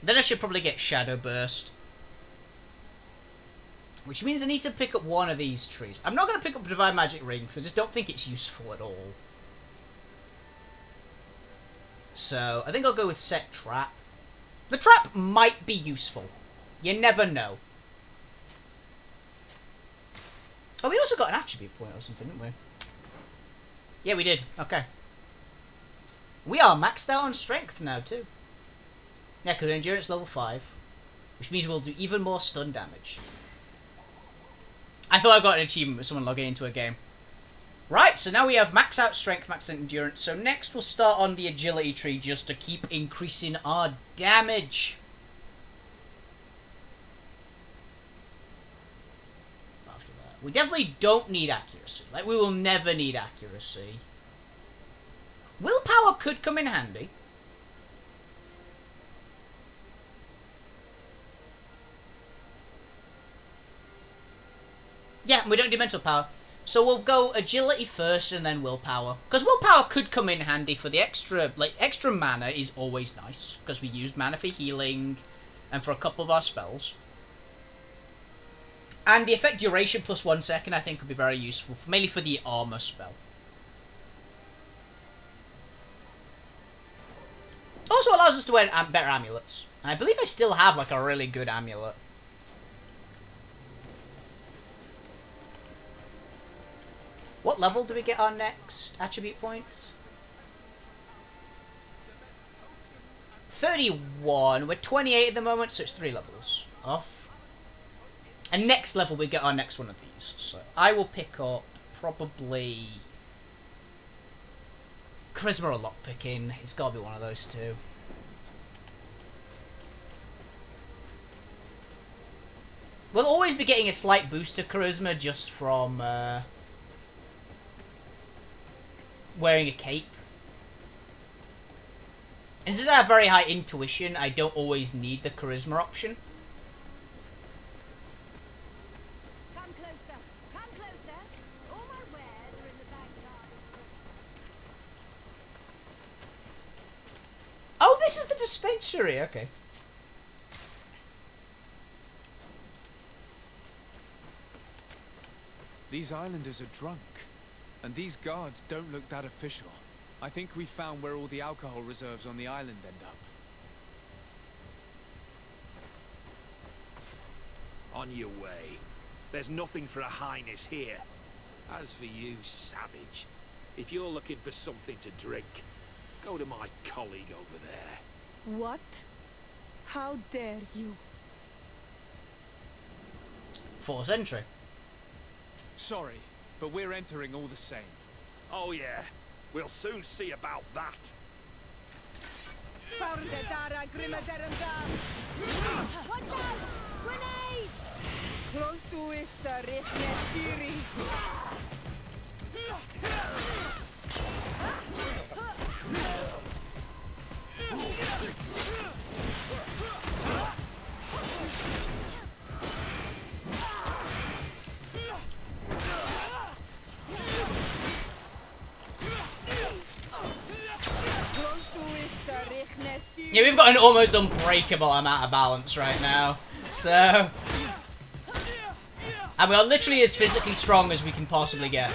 Then I should probably get Shadow Burst. Which means I need to pick up one of these trees. I'm not going to pick up Divine Magic Ring, because I just don't think it's useful at all. So, I think I'll go with Set Trap. The trap might be useful. You never know. Oh, we also got an attribute point or something, didn't we? Yeah, we did. Okay. We are maxed out on strength now, too. Yeah, because endurance level 5. Which means we'll do even more stun damage. I thought I got an achievement with someone logging into a game. Right, so now we have max out strength, max out endurance. So next we'll start on the agility tree just to keep increasing our damage. After that, we definitely don't need accuracy. Like, we will never need accuracy. Willpower could come in handy. Yeah, we don't do mental power. So we'll go agility first and then willpower. Because willpower could come in handy for the extra, like, extra mana is always nice. Because we use mana for healing and for a couple of our spells. And the effect duration plus 1 second I think would be very useful, mainly for the armor spell. Also allows us to wear better amulets. And I believe I still have, like, a really good amulet. What level do we get our next attribute points? 31. We're 28 at the moment, so it's 3 levels off. And next level we get our next one of these. So I will pick up probably Charisma or Lockpicking. It's got to be one of those two. We'll always be getting a slight boost to Charisma just from wearing a cape. And since I have very high intuition, I don't always need the charisma option. Come closer. Come closer. All my wares are in the back garden. Oh, this is the dispensary. Okay. These islanders are drunk. And these guards don't look that official. I think we found where all the alcohol reserves on the island end up. On your way. There's nothing for a highness here. As for you, savage, if you're looking for something to drink, go to my colleague over there. What? How dare you? Force entry. Sorry, but we're entering all the same. Oh yeah, we'll soon see about that. Watch out! Grenade! Close to is Richnestiri. Yeah, we've got an almost unbreakable amount of balance right now. So... and we are literally as physically strong as we can possibly get.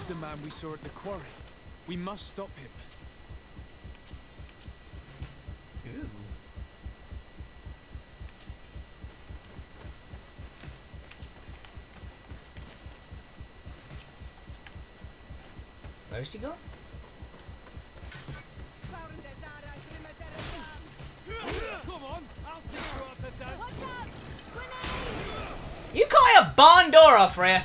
He's the man we saw at the quarry. We must stop him. Ooh. Where's he going? Come on, I'll teach you how to dance. Watch out! Grenade! You call a barn door off, Freya?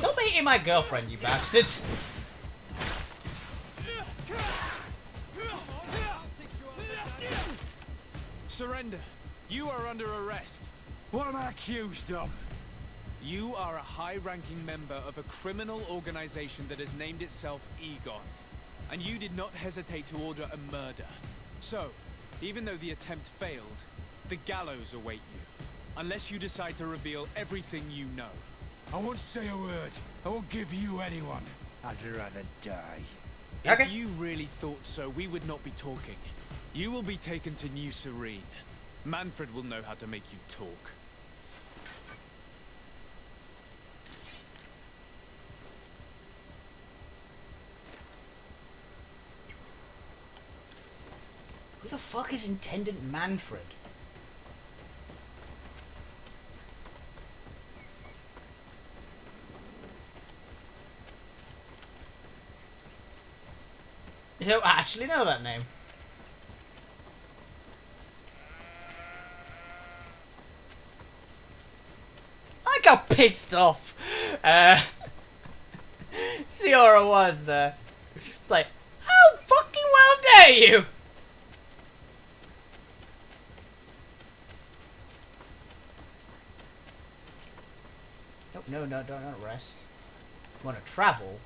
Don't be eating my girlfriend, you bastards. Surrender. You are under arrest. What am I accused of? You are a high-ranking member of a criminal organization that has named itself Egon. And you did not hesitate to order a murder. So, even though the attempt failed, the gallows await you. Unless you decide to reveal everything you know. I won't say a word. I won't give you anyone. I'd rather die. Okay. If you really thought so, we would not be talking. You will be taken to New Serene. Manfred will know how to make you talk. Who the fuck is Intendant Manfred? You don't actually know that name. I got pissed off. Ciora was there. It's like, how fucking well dare you? No, don't rest. Want to travel?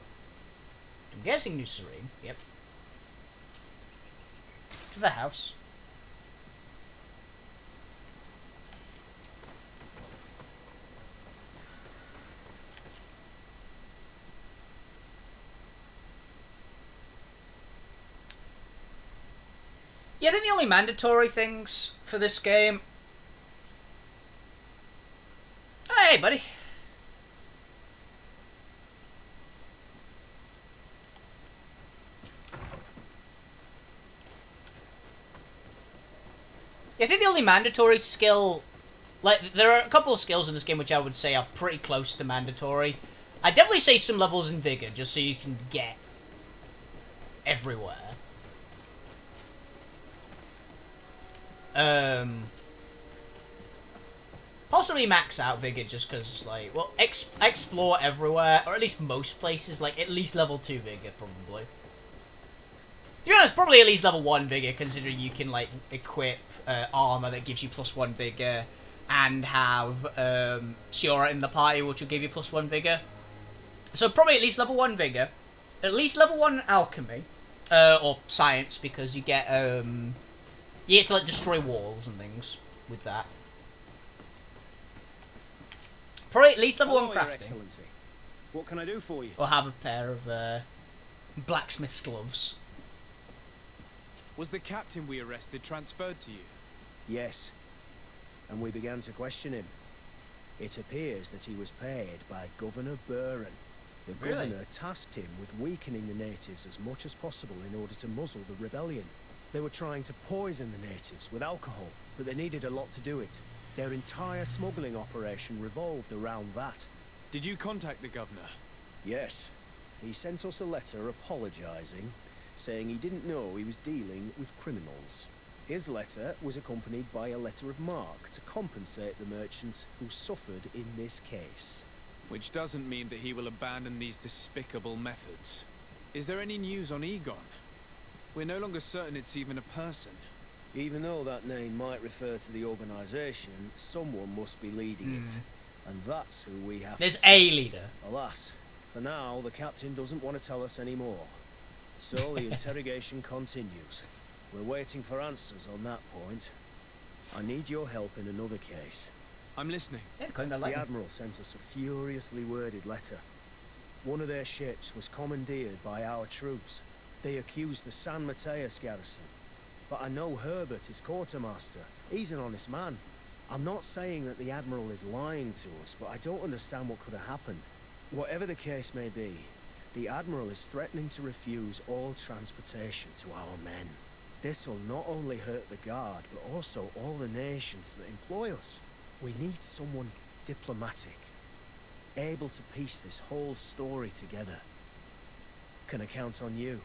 I'm guessing New Serene. Yep. To the house. Yeah, I think the only mandatory things for this game. Hey, buddy. I think the only mandatory skill, like, there are a couple of skills in this game which I would say are pretty close to mandatory. I'd definitely say some levels in Vigor, just so you can get everywhere. Possibly max out Vigor, just because it's like, well, explore everywhere, or at least most places, like, at least level 2 Vigor, probably. To be honest, probably at least level 1 Vigor, considering you can, like, equip armor that gives you +1 Vigor, and have Ciora in the party, which will give you +1 Vigor. So probably at least level 1 Vigor, at least level 1 Alchemy, or Science, because you get, you get to, like, destroy walls and things with that. Probably at least level 1 Your crafting. Excellency. What can I do for you? Or have a pair of blacksmith's gloves. Was the captain we arrested transferred to you? Yes. And we began to question him. It appears that he was paid by Governor Buren. The Really? governor tasked him with weakening the natives as much as possible in order to muzzle the rebellion. They were trying to poison the natives with alcohol, but they needed a lot to do it. Their entire smuggling operation revolved around that. Did you contact the governor? Yes. He sent us a letter apologizing, saying he didn't know he was dealing with criminals. His letter was accompanied by a letter of marque to compensate the merchants who suffered in this case. Which doesn't mean that he will abandon these despicable methods. Is there any news on Egon? We're no longer certain it's even a person. Even though that name might refer to the organization, someone must be leading it. And that's who we have There's to... a leader. Alas, for now, the captain doesn't want to tell us any more. So the interrogation continues. We're waiting for answers on that point. I need your help in another case. I'm listening. Yeah, kind of The like Admiral sent us a furiously worded letter. One of their ships was commandeered by our troops. They accused the San Mateus garrison. But I know Herbert is quartermaster. He's an honest man. I'm not saying that the Admiral is lying to us, but I don't understand what could have happened. Whatever the case may be, the Admiral is threatening to refuse all transportation to our men. This will not only hurt the Guard, but also all the nations that employ us. We need someone diplomatic, able to piece this whole story together. Can I count on you?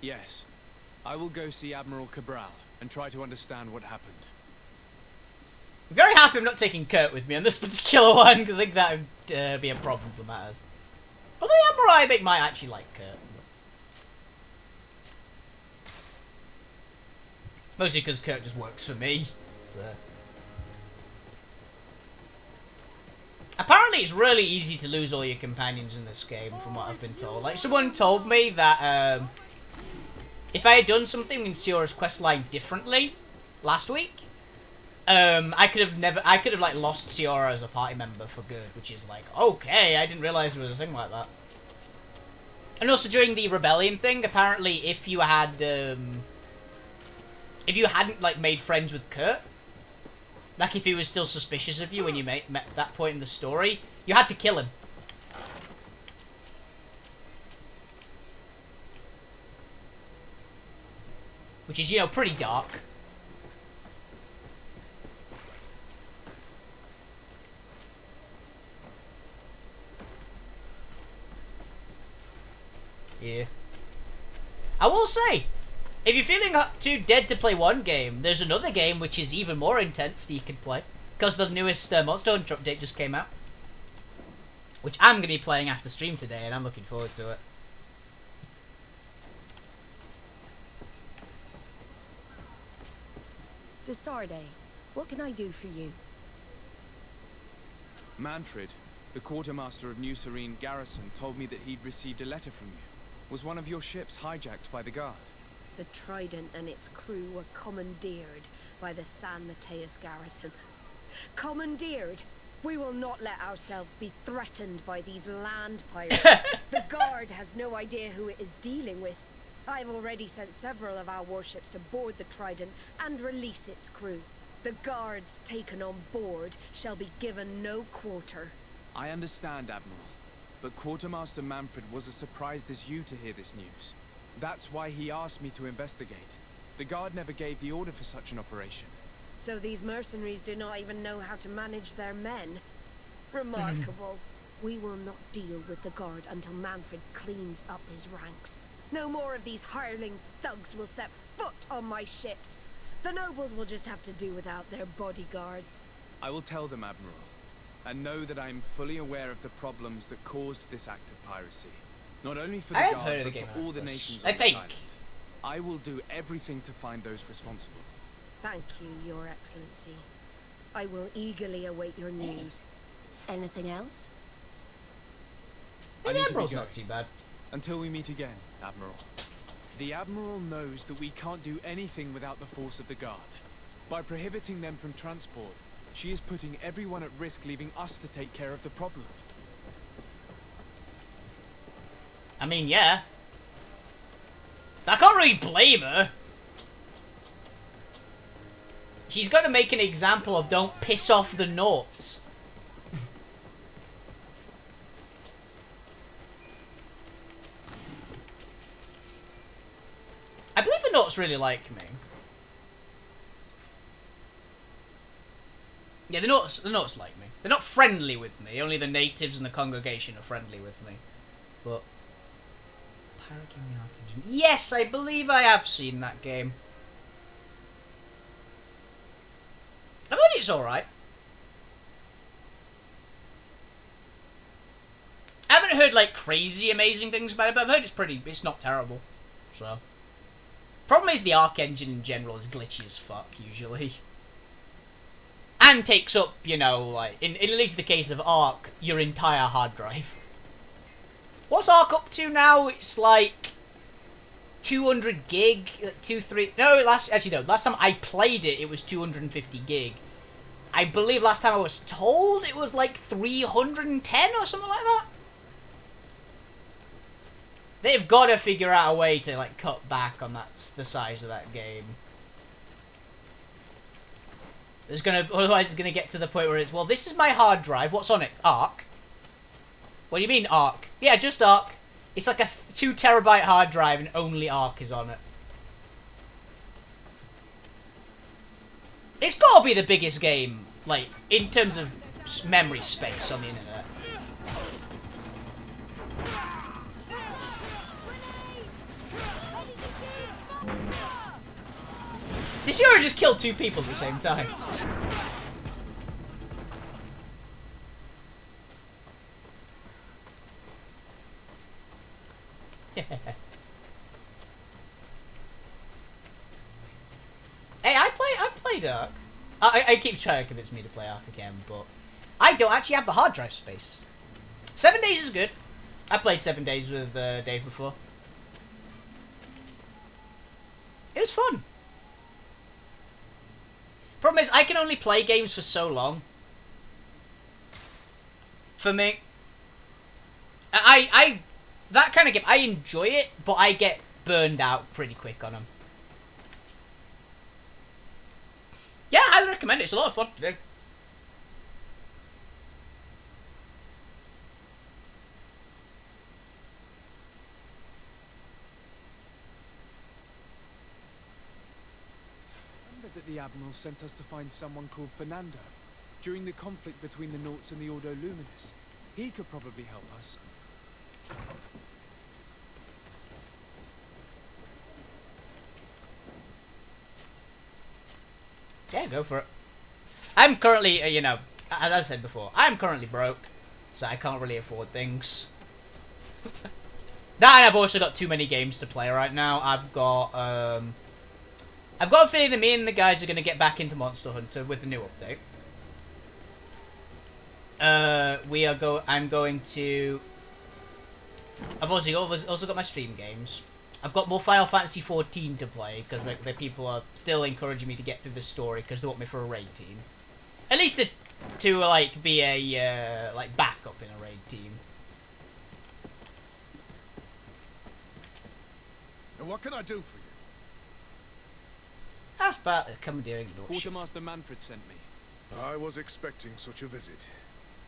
Yes. I will go see Admiral Cabral and try to understand what happened. I'm very happy I'm not taking Kurt with me on this particular one, because I think that would be a problem for matters. Although Admiral I might actually like Kurt. Mostly because Kurt just works for me. So. Apparently it's really easy to lose all your companions in this game, from what I've been told. Like, someone told me that if I had done something in Siora's questline differently last week, I could have like lost Siora as a party member for good, which is like, okay, I didn't realize there was a thing like that. And also during the rebellion thing, apparently if you hadn't like made friends with Kurt, like if he was still suspicious of you when you met that point in the story, you had to kill him. Which is, you know, pretty dark. Yeah. I will say, if you're feeling too dead to play one game, there's another game which is even more intense that you can play. Because the newest Monster Hunter update just came out. Which I'm going to be playing after stream today, and I'm looking forward to it. Desarde, what can I do for you? Manfred, the quartermaster of New Serene Garrison, told me that he'd received a letter from you. Was one of your ships hijacked by the Guard? The Trident and its crew were commandeered by the San Mateus garrison. Commandeered? We will not let ourselves be threatened by these land pirates. The Guard has no idea who it is dealing with. I've already sent several of our warships to board the Trident and release its crew. The Guards taken on board shall be given no quarter. I understand, Admiral. But Quartermaster Manfred was as surprised as you to hear this news. That's why he asked me to investigate. The Guard never gave the order for such an operation. So these mercenaries do not even know how to manage their men? Remarkable. We will not deal with the Guard until Manfred cleans up his ranks. No more of these hireling thugs will set foot on my ships. The nobles will just have to do without their bodyguards. I will tell them, Admiral, and know that I am fully aware of the problems that caused this act of piracy. Not only for the Guard, but for all the nations on this island. I will do everything to find those responsible. Thank you, Your Excellency. I will eagerly await your news. Anything else? I need to be going. Not too bad. Until we meet again, Admiral. The Admiral knows that we can't do anything without the force of the Guard. By prohibiting them from transport, she is putting everyone at risk, leaving us to take care of the problem. I mean, yeah. I can't really blame her. She's got to make an example of don't piss off the Nauts. I believe the Nauts really like me. Yeah, the Nauts like me. They're not friendly with me. Only the natives and the congregation are friendly with me. But yes, I believe I have seen that game. I mean, it's alright. I haven't heard, like, crazy amazing things about it, but I've heard it's not terrible. So. Problem is the Arc engine in general is glitchy as fuck, usually. And takes up, you know, like, in at least the case of Arc, your entire hard drive. What's Arc up to now? It's like 200 gig, last time I played it, it was 250 gig. I believe last time I was told it was like 310 or something like that. They've got to figure out a way to like cut back on the size of that game. Otherwise it's gonna get to the point where it's, well, this is my hard drive. What's on it? Arc. What do you mean Arc? Yeah, just Arc. It's like a 2 terabyte hard drive and only Arc is on it. It's got to be the biggest game, like, in terms of memory space on the internet. This Euro just killed 2 people at the same time. Hey, I played Ark. I keep trying to convince me to play Ark again, but I don't actually have the hard drive space. 7 Days is good. I played 7 Days with Dave before. It was fun. Problem is, I can only play games for so long. For me, that kind of game, I enjoy it, but I get burned out pretty quick on them. Yeah, I highly recommend it. It's a lot of fun to do. Remember that the Admiral sent us to find someone called Fernando during the conflict between the Nauts and the Ordo Luminis. He could probably help us. Yeah, go for it. I'm currently, you know, as I said before, I'm currently broke, so I can't really afford things. That, and I've also got too many games to play right now. I've got a feeling that me and the guys are going to get back into Monster Hunter with the new update. I'm going to... I've also got my stream games. I've got more Final Fantasy 14 to play, because the people are still encouraging me to get through the story, because they want me for a raid team. At least to like, be a, like, backup in a raid team. And what can I do for you? That's about the commandeering bullshit. Quartermaster Manfred sent me. I was expecting such a visit,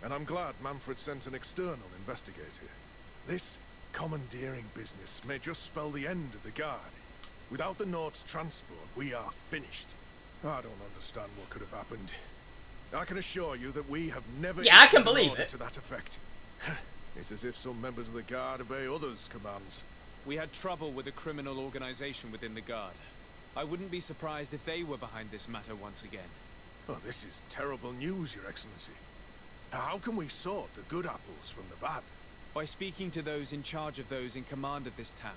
and I'm glad Manfred sent an external investigator. This commandeering business may just spell the end of the Guard. Without the Nord's transport, we are finished. I don't understand what could have happened. I can assure you that we have never I can issued an believe order it. to that effect. It's as if some members of the Guard obey others' commands. We had trouble with a criminal organization within the Guard. I wouldn't be surprised if they were behind this matter once again. Oh, this is terrible news, Your Excellency. How can we sort the good apples from the bad? By speaking to those in charge of those in command of this town,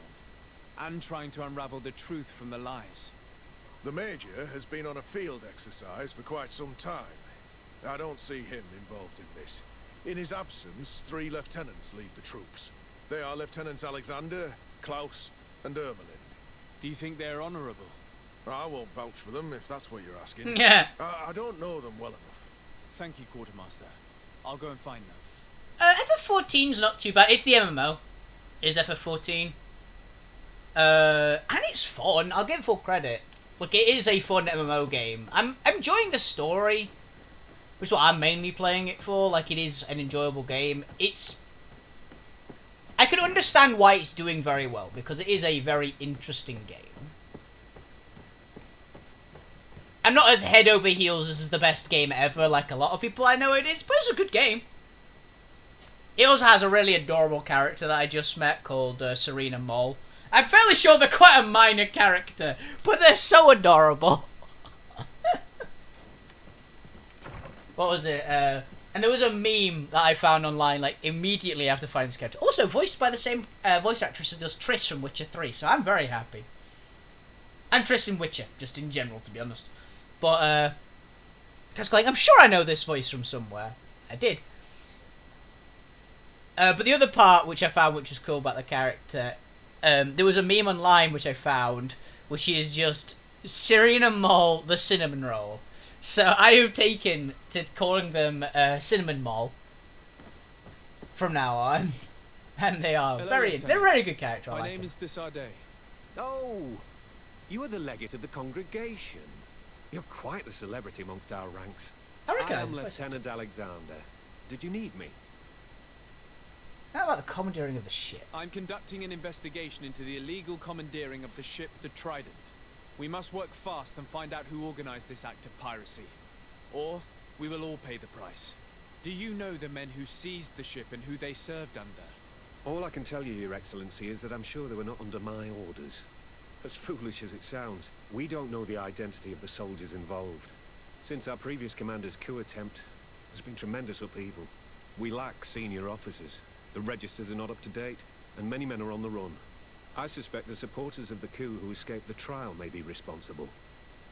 and trying to unravel the truth from the lies. The Major has been on a field exercise for quite some time. I don't see him involved in this. In his absence, 3 lieutenants lead the troops. They are Lieutenants Alexander, Klaus, and Ermelind. Do you think they're honorable? I won't vouch for them, if that's what you're asking. Yeah. I don't know them well enough. Thank you, Quartermaster. I'll go and find them. FF14's not too bad. It's the MMO. Is FF14. And it's fun. I'll give it full credit. Look, it is a fun MMO game. I'm enjoying the story, which is what I'm mainly playing it for. Like, it is an enjoyable game. I can understand why it's doing very well, because it is a very interesting game. I'm not as head over heels as the best game ever, like a lot of people I know it is, but it's a good game. It also has a really adorable character that I just met called Serena Mole. I'm fairly sure they're quite a minor character, but they're so adorable. What was it? And there was a meme that I found online, like, immediately after finding this character. Also voiced by the same voice actress that does Triss from Witcher 3, so I'm very happy. And Triss in Witcher, just in general, to be honest. But, I was going, I'm sure I know this voice from somewhere. I did. But the other part which I found which was cool about the character, there was a meme online which I found, which is just Serena Mole, the cinnamon roll. So I have taken to calling them Cinnamon Mall from now on, and they are Hello, they're a Lieutenant. very good character. I My like name them. is Desarde. Oh, you are the legate of the congregation. You're quite the celebrity amongst our ranks. I I recognise am this place. Lieutenant Alexander. Did you need me? How about the commandeering of the ship? I'm conducting an investigation into the illegal commandeering of the ship the Trident. We must work fast and find out who organized this act of piracy. Or we will all pay the price. Do you know the men who seized the ship and who they served under? All I can tell you, Your Excellency, is that I'm sure they were not under my orders. As foolish as it sounds, we don't know the identity of the soldiers involved. Since our previous commander's coup attempt, there's been tremendous upheaval. We lack senior officers. The registers are not up to date, and many men are on the run. I suspect the supporters of the coup who escaped the trial may be responsible.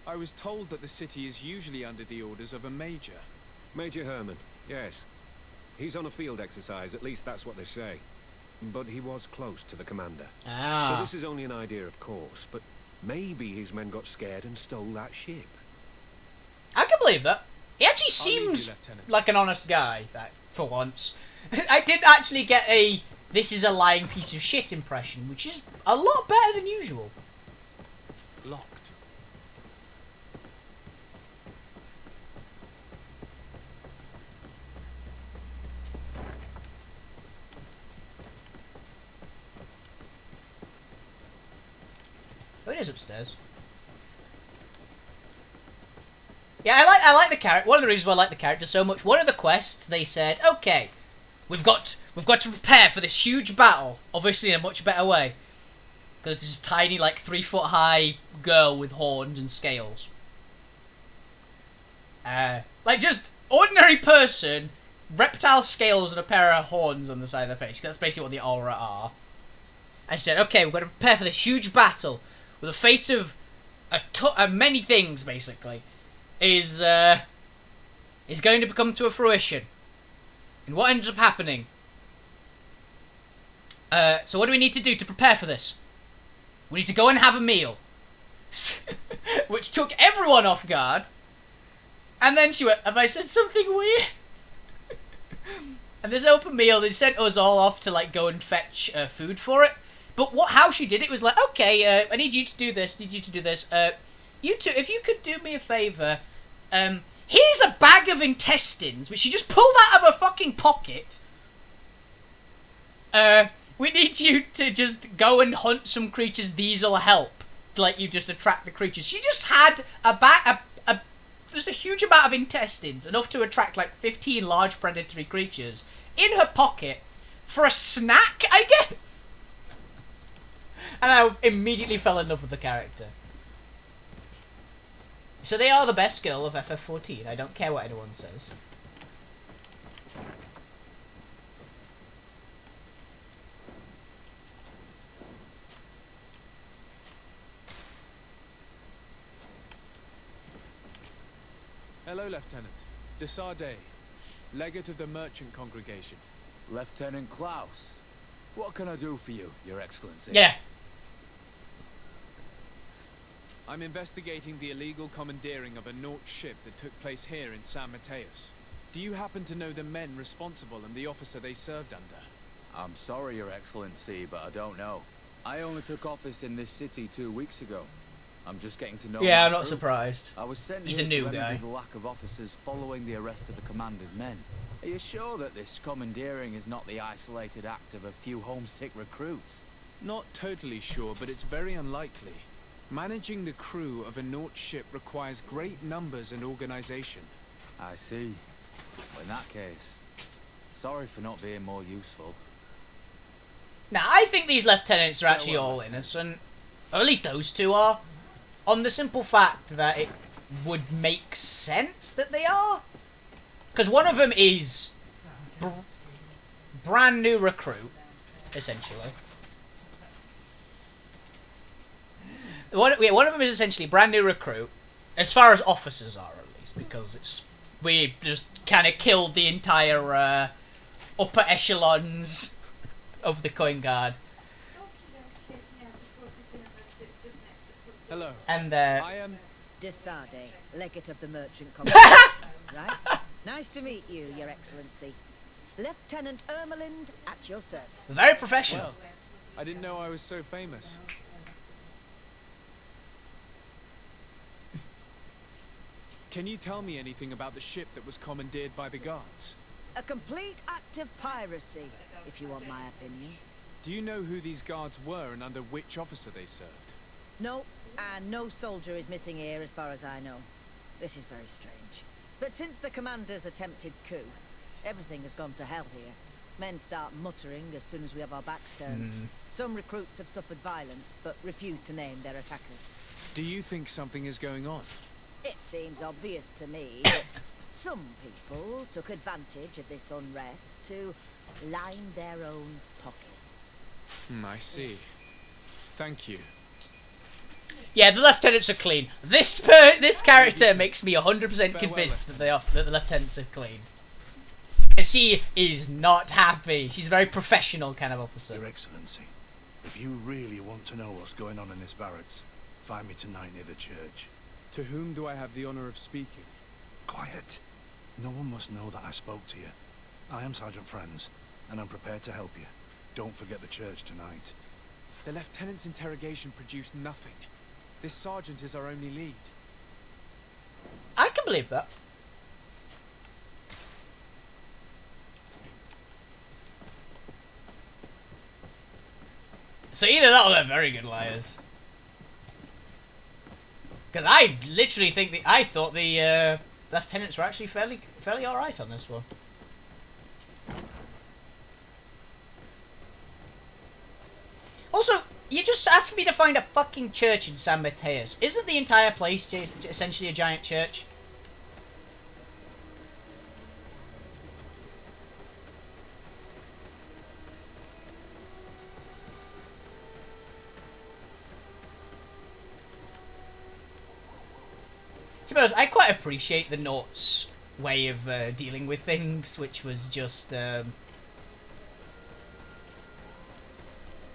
I was told that the city is usually under the orders of a major. Major Herman, yes. He's on a field exercise, at least that's what they say. But he was close to the commander. Ah. So this is only an idea, of course, but maybe his men got scared and stole that ship. I can believe that. He actually I'll leave you, seems Lieutenant. like an honest guy, that, for once. I did actually get a "this is a lying piece of shit" impression, which is a lot better than usual. Locked. Oh, it is upstairs. Yeah, I like the character. One of the reasons why I like the character so much. One of the quests, they said, okay, we've got to prepare for this huge battle, obviously in a much better way, because this tiny, like 3-foot high girl with horns and scales. Like just ordinary person, reptile scales and a pair of horns on the side of their face. That's basically what the aura are. I said, okay, we've got to prepare for this huge battle, with the fate of many things, basically, is going to come to a fruition. And what ends up happening? So what do we need to do to prepare for this? We need to go and have a meal. Which took everyone off guard. And then she went, have I said something weird? And this open meal, they sent us all off to like go and fetch food for it. But how she did it was like, okay, I need you to do this, you two, if you could do me a favour, here's a bag of intestines, which she just pulled out of her fucking pocket. We need you to just go and hunt some creatures, these'll help. To let you just attract the creatures. She just had just a huge amount of intestines, enough to attract like 15 large predatory creatures, in her pocket, for a snack, I guess? And I immediately fell in love with the character. So they are the best girl of FF14. I don't care what anyone says. Hello, Lieutenant. Desarde, legate of the merchant congregation. Lieutenant Klaus, what can I do for you, Your Excellency? Yeah. I'm investigating the illegal commandeering of a Naut ship that took place here in San Mateus. Do you happen to know the men responsible and the officer they served under? I'm sorry, Your Excellency, but I don't know. I only took office in this city 2 weeks ago. I'm just getting to know Yeah, my I'm not troops. surprised. I was sent He's here a new to remedy guy. the lack of officers following the arrest of the commander's men. Are you sure that this commandeering is not the isolated act of a few homesick recruits? Not totally sure, but it's very unlikely. Managing the crew of a Naut ship requires great numbers and organization. I see. Well, in that case, sorry for not being more useful. Now, I think these lieutenants are actually all innocent. Or at least those two are. On the simple fact that it would make sense that they are. Because one of them is brand new recruit, essentially. One of them is essentially brand new recruit, as far as officers are at least, because we just kind of killed the entire upper echelons of the Coin Guard. Hello. And I am Desade, legate of the merchant congregation, right? Nice to meet you, Your Excellency. Lieutenant Ermelind at your service. Very professional. Well, I didn't know I was so famous. Can you tell me anything about the ship that was commandeered by the guards? A complete act of piracy, if you want my opinion. Do you know who these guards were and under which officer they served? No, and no soldier is missing here as far as I know. This is very strange. But since the commander's attempted coup, everything has gone to hell here. Men start muttering as soon as we have our backs turned. Some recruits have suffered violence, but refuse to name their attackers. Do you think something is going on? It seems obvious to me that some people took advantage of this unrest to line their own pockets. I see. Thank you. Yeah, the lieutenants are clean. This character makes me 100% convinced that the lieutenants are clean. She is not happy. She's a very professional kind of officer. Your Excellency, if you really want to know what's going on in this barracks, find me tonight near the church. To whom do I have the honor of speaking? Quiet. No one must know that I spoke to you. I am Sergeant Franz, and I'm prepared to help you. Don't forget the church tonight. The lieutenant's interrogation produced nothing. This sergeant is our only lead. I can believe that. So either that or they're very good liars. Because I literally think I thought the lieutenants were actually fairly alright on this one. Also, you just asked me to find a fucking church in San Mateus. Isn't the entire place essentially a giant church? To be honest, I quite appreciate the Nort's way of dealing with things, which was just...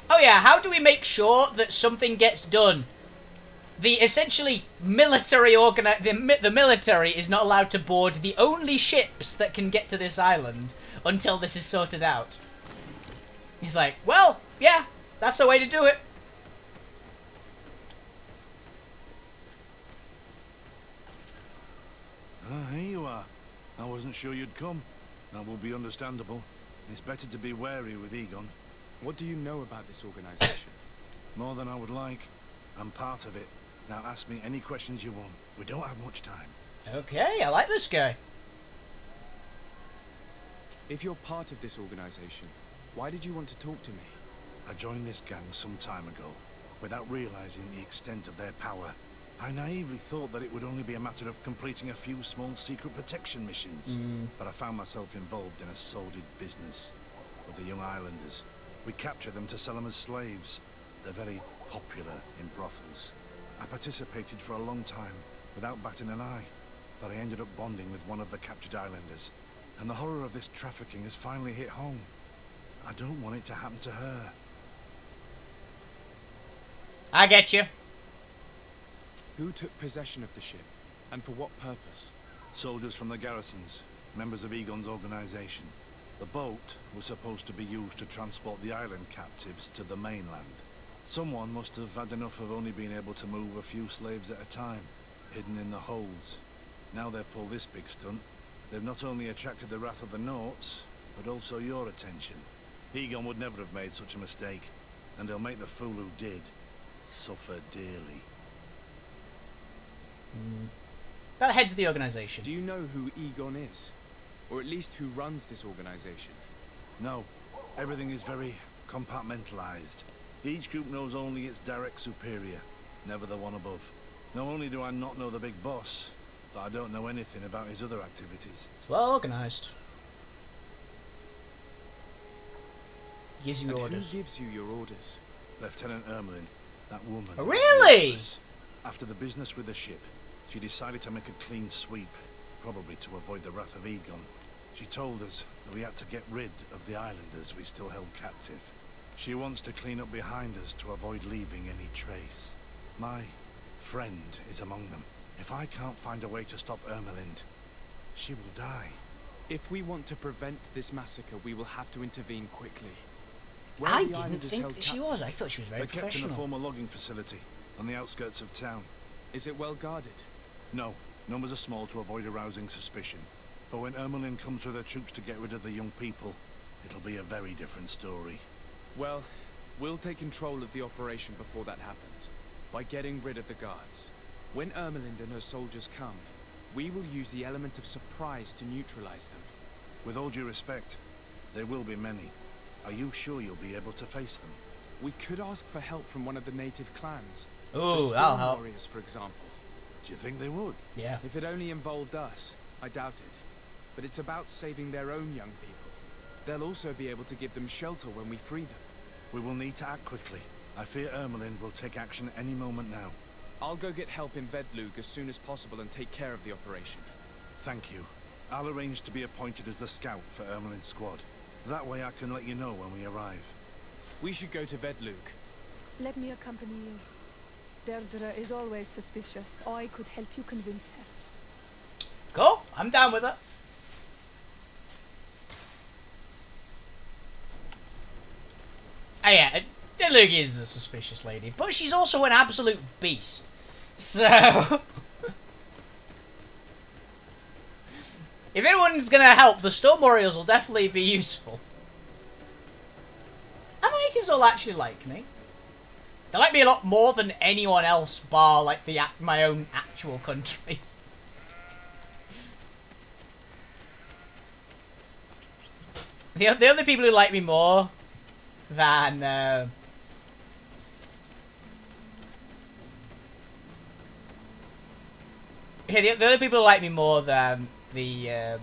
Oh yeah, how do we make sure that something gets done? The essentially military the military is not allowed to board the only ships that can get to this island until this is sorted out. He's like, well, yeah, that's the way to do it. Here you are. I wasn't sure you'd come. That will be understandable. It's better to be wary with Egon. What do you know about this organization? More than I would like. I'm part of it. Now ask me any questions you want. We don't have much time. Okay, I like this guy. If you're part of this organization, why did you want to talk to me? I joined this gang some time ago, without realizing the extent of their power. I naively thought that it would only be a matter of completing a few small secret protection missions. But I found myself involved in a sordid business with the young islanders. We capture them to sell them as slaves. They're very popular in brothels. I participated for a long time, without batting an eye, but I ended up bonding with one of the captured islanders. And the horror of this trafficking has finally hit home. I don't want it to happen to her. I get you. Who took possession of the ship, and for what purpose? Soldiers from the garrisons, members of Egon's organization. The boat was supposed to be used to transport the island captives to the mainland. Someone must have had enough of only being able to move a few slaves at a time, hidden in the holds. Now they've pulled this big stunt. They've not only attracted the wrath of the Norts, but also your attention. Egon would never have made such a mistake, and they'll make the fool who did suffer dearly. That heads of the organization. Do you know who Egon is? Or at least who runs this organization? No. Everything is very compartmentalized. Each group knows only its direct superior, never the one above. Not only do I not know the big boss, but I don't know anything about his other activities. It's well organized. Gives you orders. Who gives you your orders? Lieutenant Ermelin, that woman. Oh, really? After the business with the ship, she decided to make a clean sweep, probably to avoid the wrath of Egon. She told us that we had to get rid of the islanders we still held captive. She wants to clean up behind us to avoid leaving any trace. My friend is among them. If I can't find a way to stop Ermelind, she will die. If we want to prevent this massacre, we will have to intervene quickly. I didn't think she was. I thought she was very They're kept in professional. a former logging facility on the outskirts of town. Is it well guarded? No, numbers are small to avoid arousing suspicion. But when Ermelin comes with her troops to get rid of the young people, it'll be a very different story. Well, we'll take control of the operation before that happens, by getting rid of the guards. When Ermelind and her soldiers come, we will use the element of surprise to neutralize them. With all due respect, there will be many. Are you sure you'll be able to face them? We could ask for help from one of the native clans. Ooh, the that'll Storm help. Warriors, for example. Do you think they would? Yeah. If it only involved us, I doubt it. But it's about saving their own young people. They'll also be able to give them shelter when we free them. We will need to act quickly. I fear Ermelin will take action any moment now. I'll go get help in Vedlug as soon as possible and take care of the operation. Thank you. I'll arrange to be appointed as the scout for Ermelin's squad. That way I can let you know when we arrive. We should go to Vedlug. Let me accompany you. Deirdre is always suspicious. I could help you convince her. Cool. I'm down with it. Oh yeah, Vedlug is a suspicious lady, but she's also an absolute beast. So... if anyone's gonna help, the Storm Warriors will definitely be useful. And the natives all actually like me. They like me a lot more than anyone else, bar like my own actual country. The only people who like me more than the only people who like me more than the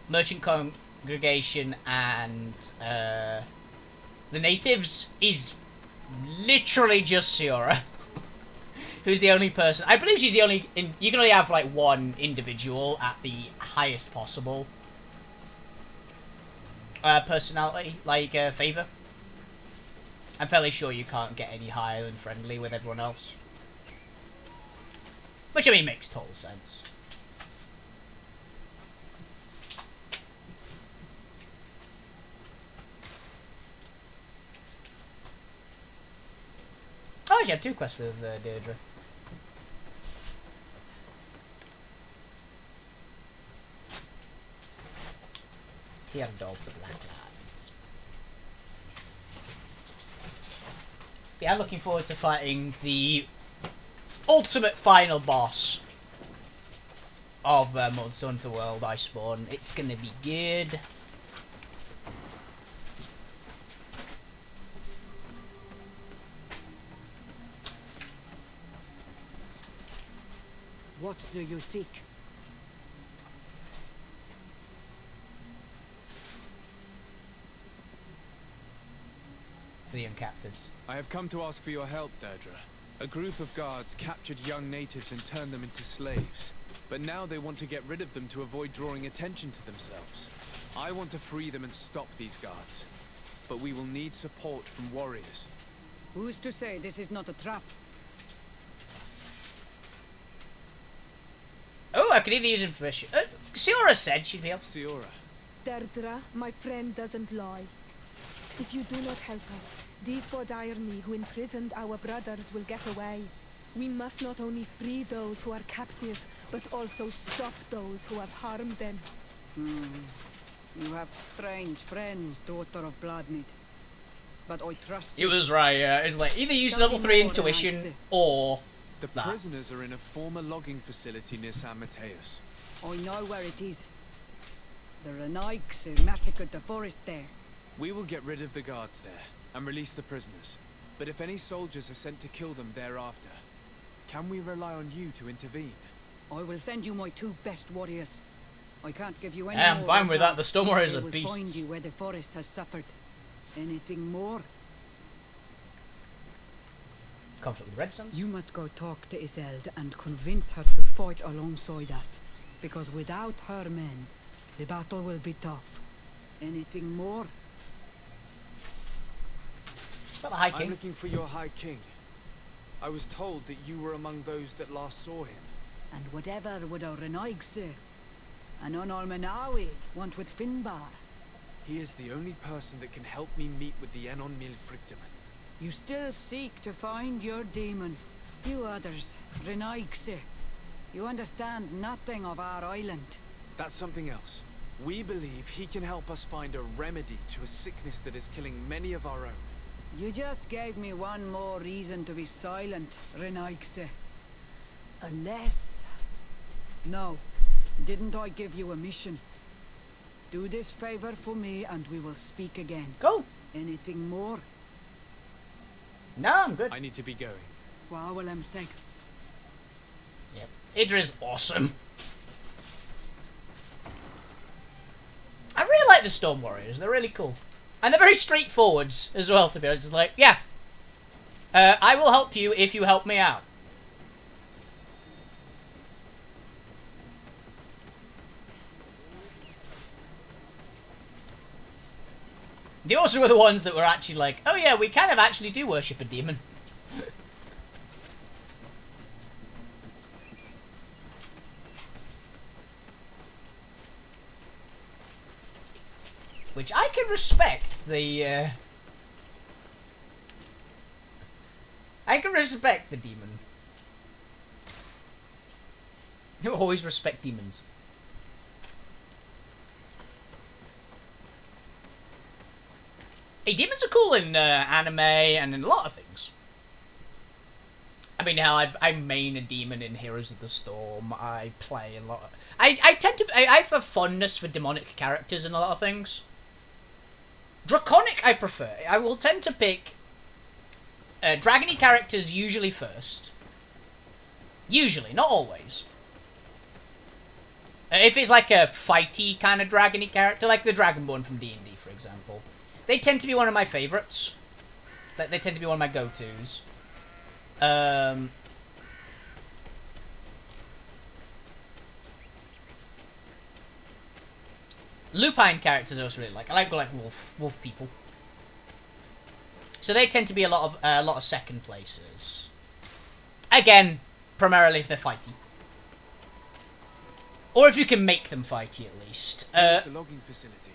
merchant congregation and the natives is literally just Siora, who's the only person. I believe she's the only. You can only have like one individual at the highest possible personality, like favor. I'm fairly sure you can't get any higher than friendly with everyone else, which I mean makes total sense. Oh, you have 2 quests with Deirdre. Theodore of the Blacklands. Yeah, I'm looking forward to fighting the ultimate final boss of Monster Hunter World, Iceborne. It's gonna be good. What do you seek? The young captives. I have come to ask for your help, Deirdre. A group of guards captured young natives and turned them into slaves. But now they want to get rid of them to avoid drawing attention to themselves. I want to free them and stop these guards. But we will need support from warriors. Who's to say this is not a trap? Oh, I could either use information. Siora said she'd be able. Siora. Deirdre, my friend doesn't lie. If you do not help us, these Bodairni who imprisoned our brothers will get away. We must not only free those who are captive, but also stop those who have harmed them. You have strange friends, daughter of Bloodmead. But I trust It you. was right, yeah. It's like either use Tell level me 3 more than I intuition say. or The that. prisoners are in a former logging facility near San Mateus. I know where it is. The Renaiks who massacred the forest there. We will get rid of the guards there and release the prisoners. But if any soldiers are sent to kill them thereafter, can we rely on you to intervene? I will send you my 2 best warriors. I can't give you any I'm more fine right with now. that. The Storm Warriors They are will beasts. find you where the forest has suffered. Anything more? Conflict with Redstones. You must go talk to Isolde and convince her to fight alongside us. Because without her men, the battle will be tough. Anything more? Not the High I'm King. looking for your High King. I was told that you were among those that last saw him. And whatever would our Renaigse, and on Almenawi want with Finbar. He is the only person that can help me meet with the Enon Mil Frictamen. You still seek to find your demon. You others, Renaigse, you understand nothing of our island. That's something else. We believe he can help us find a remedy to a sickness that is killing many of our own. You just gave me one more reason to be silent, Renaigse. Unless... No, didn't I give you a mission? Do this favor for me and we will speak again. Go. Anything more? No, I'm good. I need to be going. Wow, well, I'm saying. Yep. Idra's awesome. I really like the Storm Warriors. They're really cool. And they're very straightforward as well, to be honest. It's like, yeah. I will help you if you help me out. They also were the ones that were actually like, oh yeah, we kind of actually do worship a demon. Which I can respect the, I can respect the demon. You always respect demons. Hey, demons are cool in anime and in a lot of things. I mean, hell, I main a demon in Heroes of the Storm. I play a lot of... I have a fondness for demonic characters in a lot of things. Draconic I prefer. I will tend to pick dragony characters usually first. Usually, not always. If it's like a fighty kind of dragony character, like the Dragonborn from D&D, for example, they tend to be one of my favourites. They tend to be one of my go-tos. Lupine characters I also really like. I like wolf people. So they tend to be a lot of second places. Again, primarily if they're fighty. Or if you can make them fighty at least. Here's the logging facility.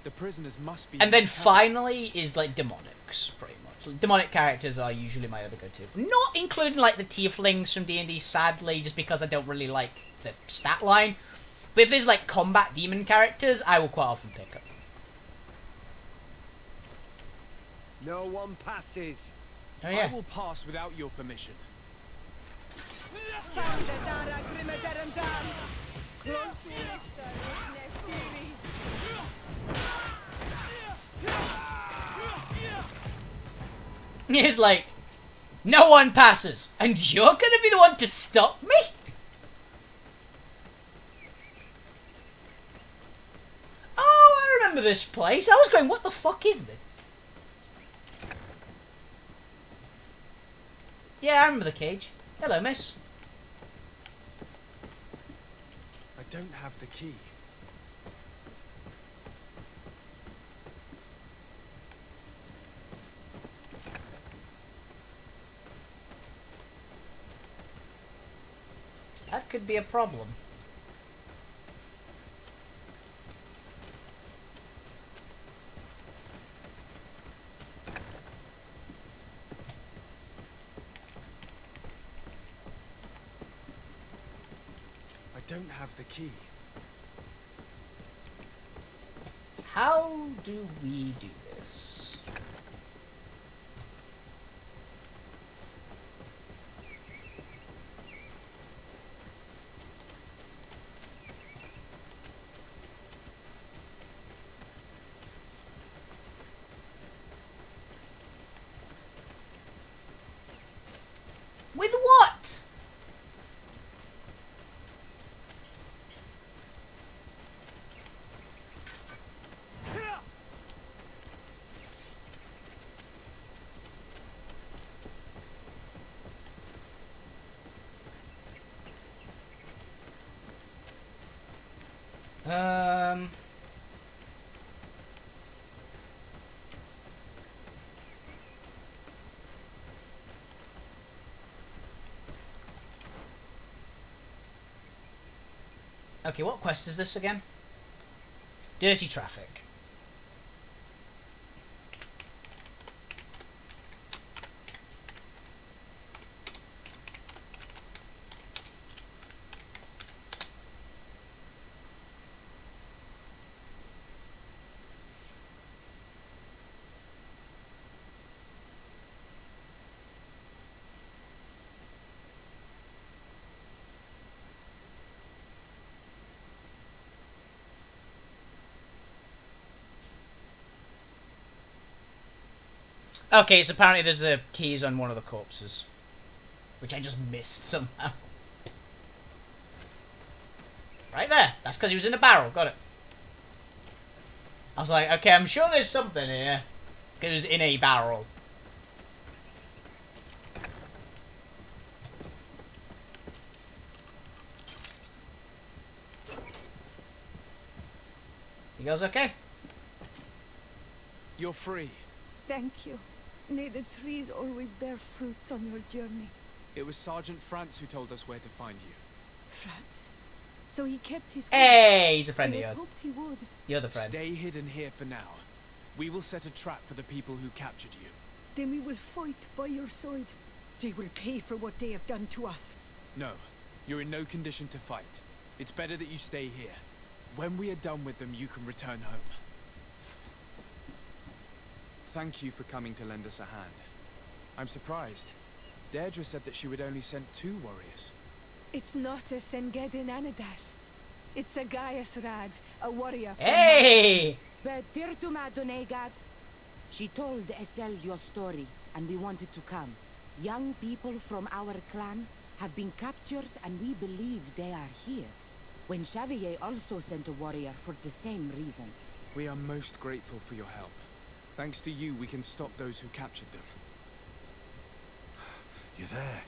The prisoners must be. And then finally is like demonics, pretty much. Demonic characters are usually my other go-to. Not including like the tieflings from D&D, sadly, just because I don't really like the stat line. But if there's like combat demon characters, I will quite often pick up. No one passes. Oh yeah. I will pass without your permission. He's like, no one passes, and you're gonna be the one to stop me? Oh, I remember this place. I was going, what the fuck is this? Yeah, I remember the cage. Hello, miss. I don't have the key. That could be a problem. I don't have the key. How do we do this? With what? Okay, what quest is this again? Dirty traffic. Okay, so apparently there's a keys on one of the corpses. Which I just missed somehow. Right there. That's because he was in a barrel. Got it. I was like, okay, I'm sure there's something here. Because he was in a barrel. You guys okay? You're free. Thank you. May the trees always bear fruits on your journey. It was Sergeant France who told us where to find you. France. So he kept his word. Hey, he's a friend I of had yours. hoped he would. You're the friend. Stay hidden here for now. We will set a trap for the people who captured you. Then we will fight by your side. They will pay for what they have done to us. No, you're in no condition to fight. It's better that you stay here. When we are done with them, you can return home. Thank you for coming to lend us a hand. I'm surprised. Deirdre said that she would only send 2 warriors. It's not a Sengedin Anadas. It's a Gaius Rad, a warrior. Hey! Betirtuma Donegad. She told Essel your story, and we wanted to come. Young people from our clan have been captured, and we believe they are here. When Xavier also sent a warrior for the same reason. We are most grateful for your help. Thanks to you, we can stop those who captured them. You're there.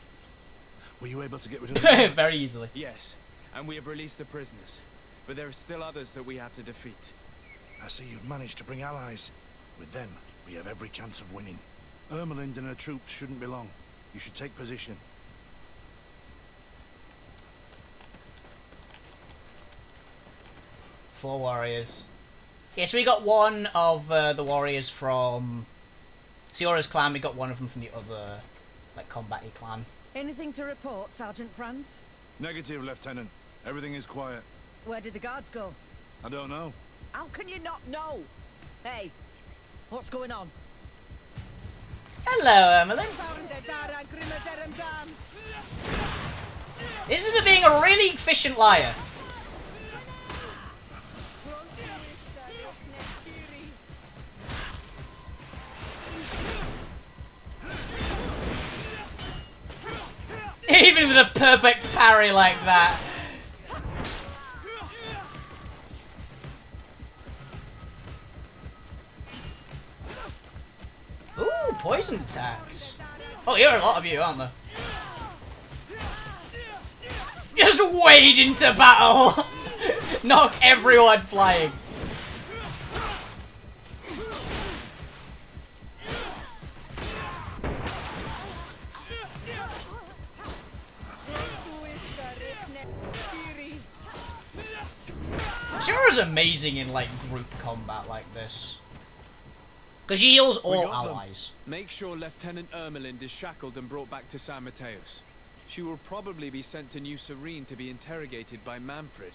Were you able to get rid of them? Very easily. Yes, and we have released the prisoners. But there are still others that we have to defeat. I see you've managed to bring allies. With them, we have every chance of winning. Ermelind and her troops shouldn't be long. You should take position. Four warriors. Yeah, so we got one of the warriors from Siora's clan. We got one of them from the other, like, combat-y clan. Anything to report, Sergeant Franz? Negative, Lieutenant. Everything is quiet. Where did the guards go? I don't know. How can you not know? Hey, what's going on? Hello, Emily. This is for being a really efficient liar. Even with a perfect parry like that. Ooh, poison attacks. Oh, you're a lot of you, aren't there? Just wade into battle! Knock everyone flying. Shura's amazing in, like, group combat like this. Because she heals all allies. Make sure Lieutenant Ermelind is shackled and brought back to San Mateos. She will probably be sent to New Serene to be interrogated by Manfred.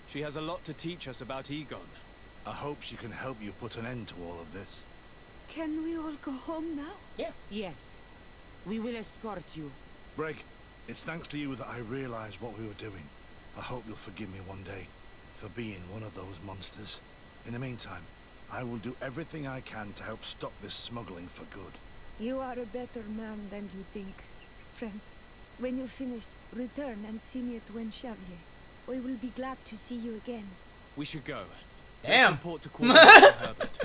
She has a lot to teach us about Egon. I hope she can help you put an end to all of this. Can we all go home now? Yeah. Yes. We will escort you. Breg, it's thanks to you that I realized what we were doing. I hope you'll forgive me one day for being one of those monsters. In the meantime, I will do everything I can to help stop this smuggling for good. You are a better man than you think. Friends, when you're finished, return and see me at Xavier. We will be glad to see you again. We should go. Damn. Let's report to Quartermaster Herbert.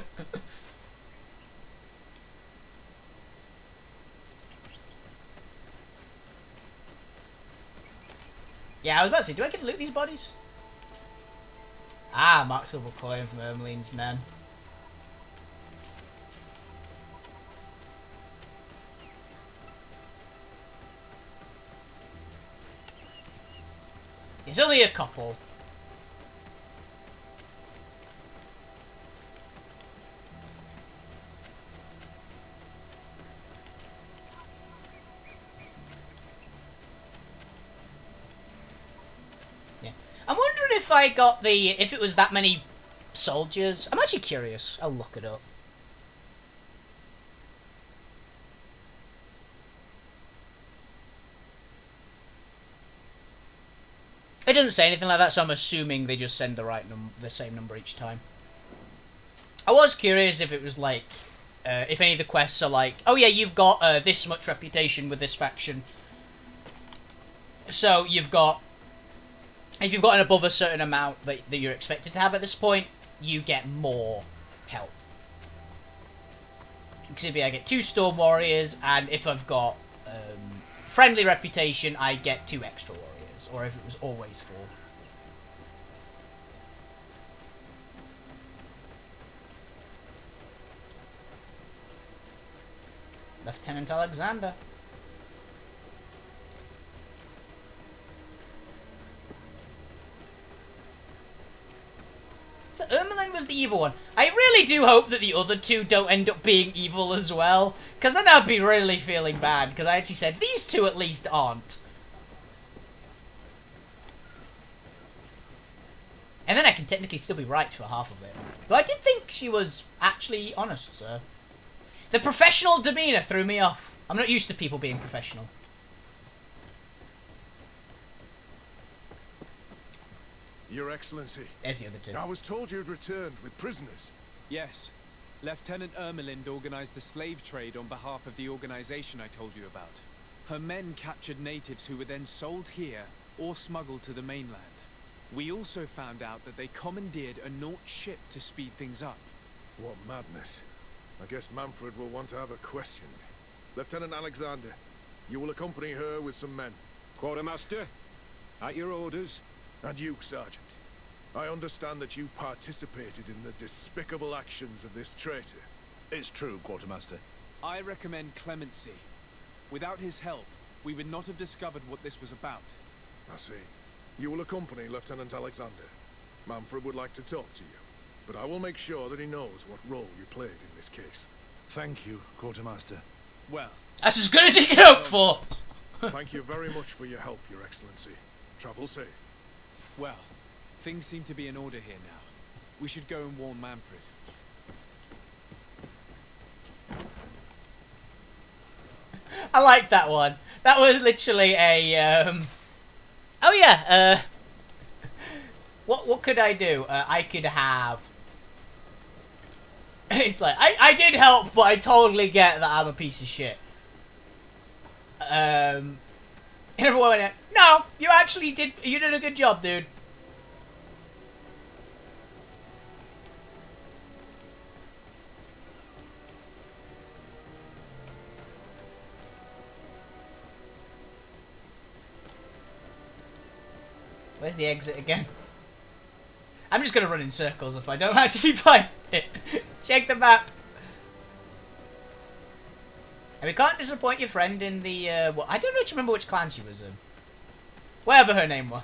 Yeah, I was about to say, do I get to loot these bodies? Ah, Mark Silver coin from Ermeline's men. It's only a couple. if I got the... if it was that many soldiers. I'm actually curious. I'll look it up. It doesn't say anything like that, so I'm assuming they just send the same number each time. I was curious if it was like, if any of the quests are like, oh yeah, you've got this much reputation with this faction, so you've got, if you've gotten above a certain amount that you're expected to have at this point, you get more help. Exhibit, I get 2 Storm Warriors, and if I've got friendly reputation, I get 2 extra warriors. Or if it was always 4. Lieutenant Alexander. So Ermelin was the evil one. I really do hope that the other 2 don't end up being evil as well. Because then I'd be really feeling bad. Because I actually said these 2 at least aren't. And then I can technically still be right for half of it. But I did think she was actually honest, sir. The professional demeanour threw me off. I'm not used to people being professional. Your Excellency. There's the other 2. I was told you'd returned with prisoners. Yes. Lieutenant Ermelind organized the slave trade on behalf of the organization I told you about. Her men captured natives who were then sold here or smuggled to the mainland. We also found out that they commandeered a Naut ship to speed things up. What madness. I guess Manfred will want to have her questioned. Lieutenant Alexander, you will accompany her with some men. Quartermaster, at your orders. And you, Sergeant. I understand that you participated in the despicable actions of this traitor. It's true, Quartermaster. I recommend clemency. Without his help, we would not have discovered what this was about. I see. You will accompany Lieutenant Alexander. Manfred would like to talk to you, but I will make sure that he knows what role you played in this case. Thank you, Quartermaster. Well, that's as good as he can hope for. Thank you very much for your help, Your Excellency. Travel safe. Well, things seem to be in order here now. We should go and warn Manfred. I like that one. That was literally a, oh yeah, what could I do? I could have... It's like, I did help, but I totally get that I'm a piece of shit. And everyone went, no, you actually did, you did a good job, dude. Where's the exit again? I'm just gonna run in circles if I don't actually find it. Check the map. And we can't disappoint your friend in the, well, I don't actually remember which clan she was in. Whatever her name was.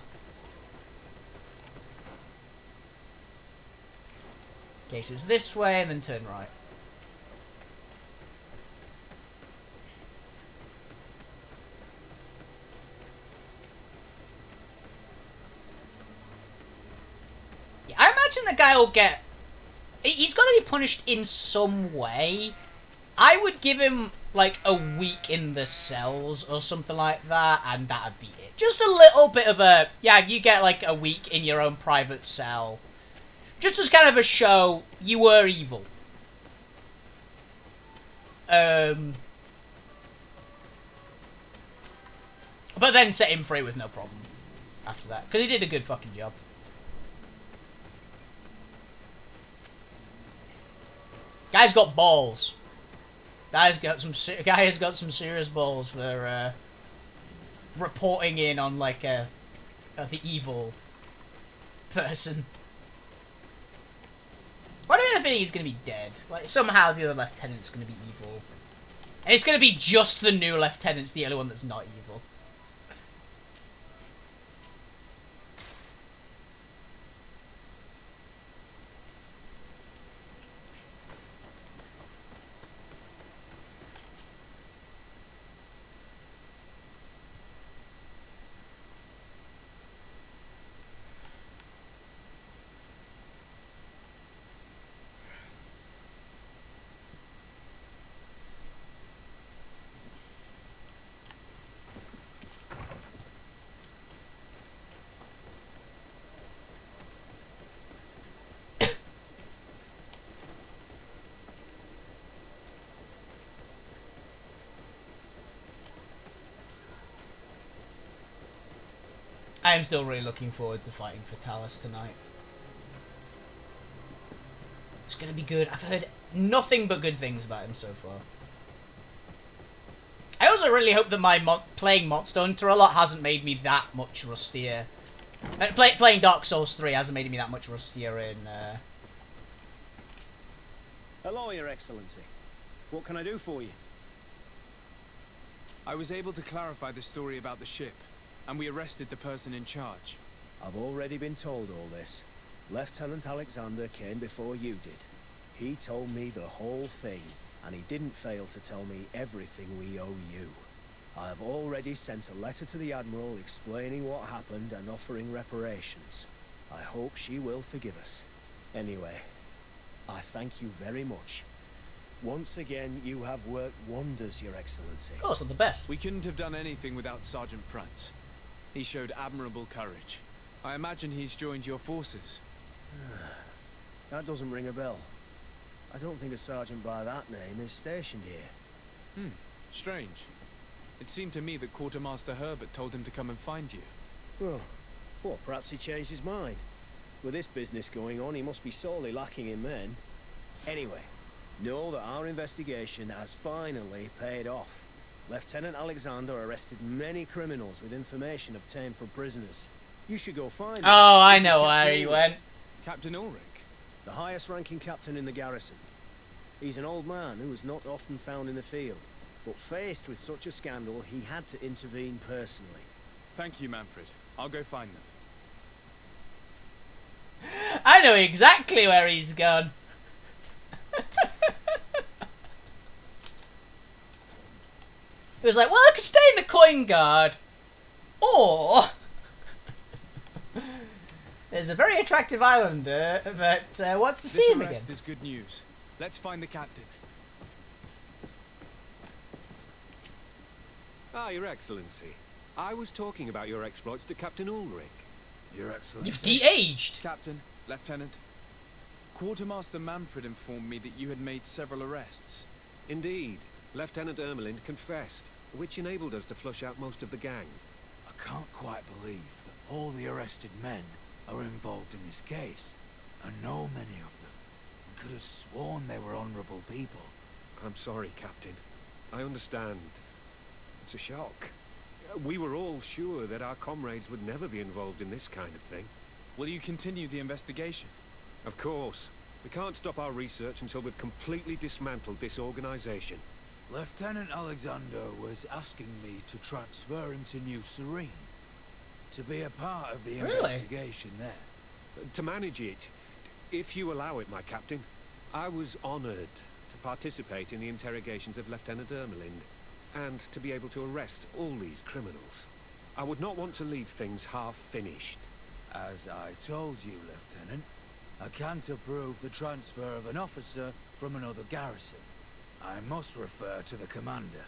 Okay, so it's this way and then turn right. Yeah, I imagine the guy will get... He's got to be punished in some way. I would give him, like, a week in the cells or something like that, and that'd be it. Just a little bit of a... Yeah, you get, like, a week in your own private cell. Just as kind of a show, you were evil. But then set him free with no problem after that. Because he did a good fucking job. Guy's got balls. Guy has got some serious balls for reporting in on like the evil person. Why do I think he's gonna be dead? Like somehow the other lieutenant's gonna be evil, and it's gonna be just the new lieutenant's the only one that's not evil. I am still really looking forward to fighting for Talus tonight. It's gonna be good. I've heard nothing but good things about him so far. I also really hope that my playing Monster Hunter a lot hasn't made me that much rustier. Playing Dark Souls 3 hasn't made me that much rustier in... Hello, Your Excellency. What can I do for you? I was able to clarify the story about the ship, and we arrested the person in charge. I've already been told all this. Lieutenant Alexander came before you did. He told me the whole thing, and he didn't fail to tell me everything we owe you. I have already sent a letter to the Admiral explaining what happened and offering reparations. I hope she will forgive us. Anyway, I thank you very much. Once again, you have worked wonders, Your Excellency. Of course, I'm the best. We couldn't have done anything without Sergeant Frantz. He showed admirable courage. I imagine he's joined your forces. That doesn't ring a bell. I don't think a sergeant by that name is stationed here. Strange. It seemed to me that Quartermaster Herbert told him to come and find you. Well, perhaps he changed his mind. With this business going on, he must be sorely lacking in men. Anyway, know that our investigation has finally paid off. Lieutenant Alexander arrested many criminals with information obtained from prisoners. You should go find him. Oh, I know where he went. Captain Ulrich? The highest-ranking captain in the garrison. He's an old man who is not often found in the field, but faced with such a scandal, he had to intervene personally. Thank you, Manfred. I'll go find them. I know exactly where he's gone. He was like, well, I could stay in the coin guard, or there's a very attractive islander that wants to see him again. This arrest is good news. Let's find the captain. Ah, Your Excellency. I was talking about your exploits to Captain Ulrich. Your Excellency. You've de-aged. Captain, Lieutenant. Quartermaster Manfred informed me that you had made several arrests. Indeed. Lieutenant Ermelind confessed, which enabled us to flush out most of the gang. I can't quite believe that all the arrested men are involved in this case. I know many of them, and could have sworn they were honorable people. I'm sorry, Captain. I understand. It's a shock. We were all sure that our comrades would never be involved in this kind of thing. Will you continue the investigation? Of course. We can't stop our research until we've completely dismantled this organization. Lieutenant Alexander was asking me to transfer him to New Serene, to be a part of the investigation there. To manage it, if you allow it, my captain. I was honored to participate in the interrogations of Lieutenant Ermelind, and to be able to arrest all these criminals. I would not want to leave things half-finished. As I told you, Lieutenant, I can't approve the transfer of an officer from another garrison. I must refer to the commander.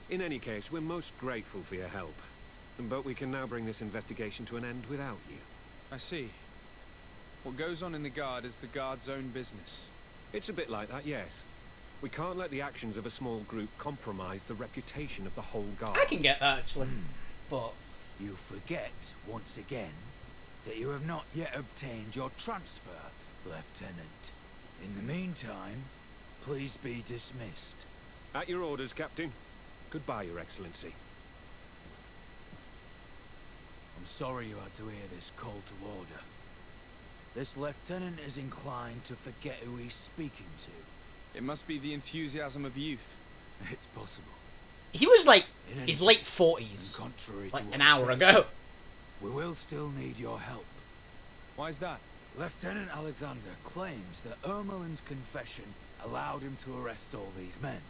In any case, we're most grateful for your help. But we can now bring this investigation to an end without you. I see. What goes on in the Guard is the Guard's own business. It's a bit like that, yes. We can't let the actions of a small group compromise the reputation of the whole Guard. I can get that, actually. But you forget, once again, that you have not yet obtained your transfer, Lieutenant. In the meantime, please be dismissed. At your orders, Captain. Goodbye, Your Excellency. I'm sorry you had to hear this call to order. This lieutenant is inclined to forget who he's speaking to. It must be the enthusiasm of youth. It's possible. he was like his late 40s, contrary like to an what hour you ago. said, we will still need your help. Why is that? Lieutenant Alexander claims that Ermelind's confession allowed him to arrest all these men.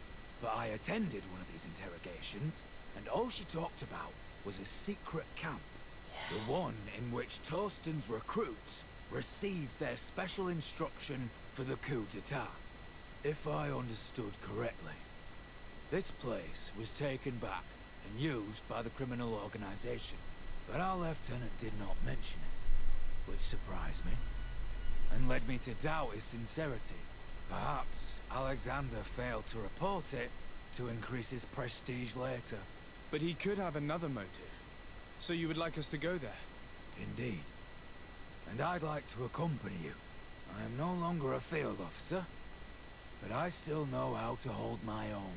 But I attended one of these interrogations, and all she talked about was a secret camp. The one in which Torsten's recruits received their special instruction for the coup d'etat. If I understood correctly, this place was taken back and used by the criminal organization. But our lieutenant did not mention it, which surprised me, and led me to doubt his sincerity. Perhaps Alexander failed to report it to increase his prestige later. But he could have another motive. So you would like us to go there? Indeed. And I'd like to accompany you. I am no longer a field officer, but I still know how to hold my own.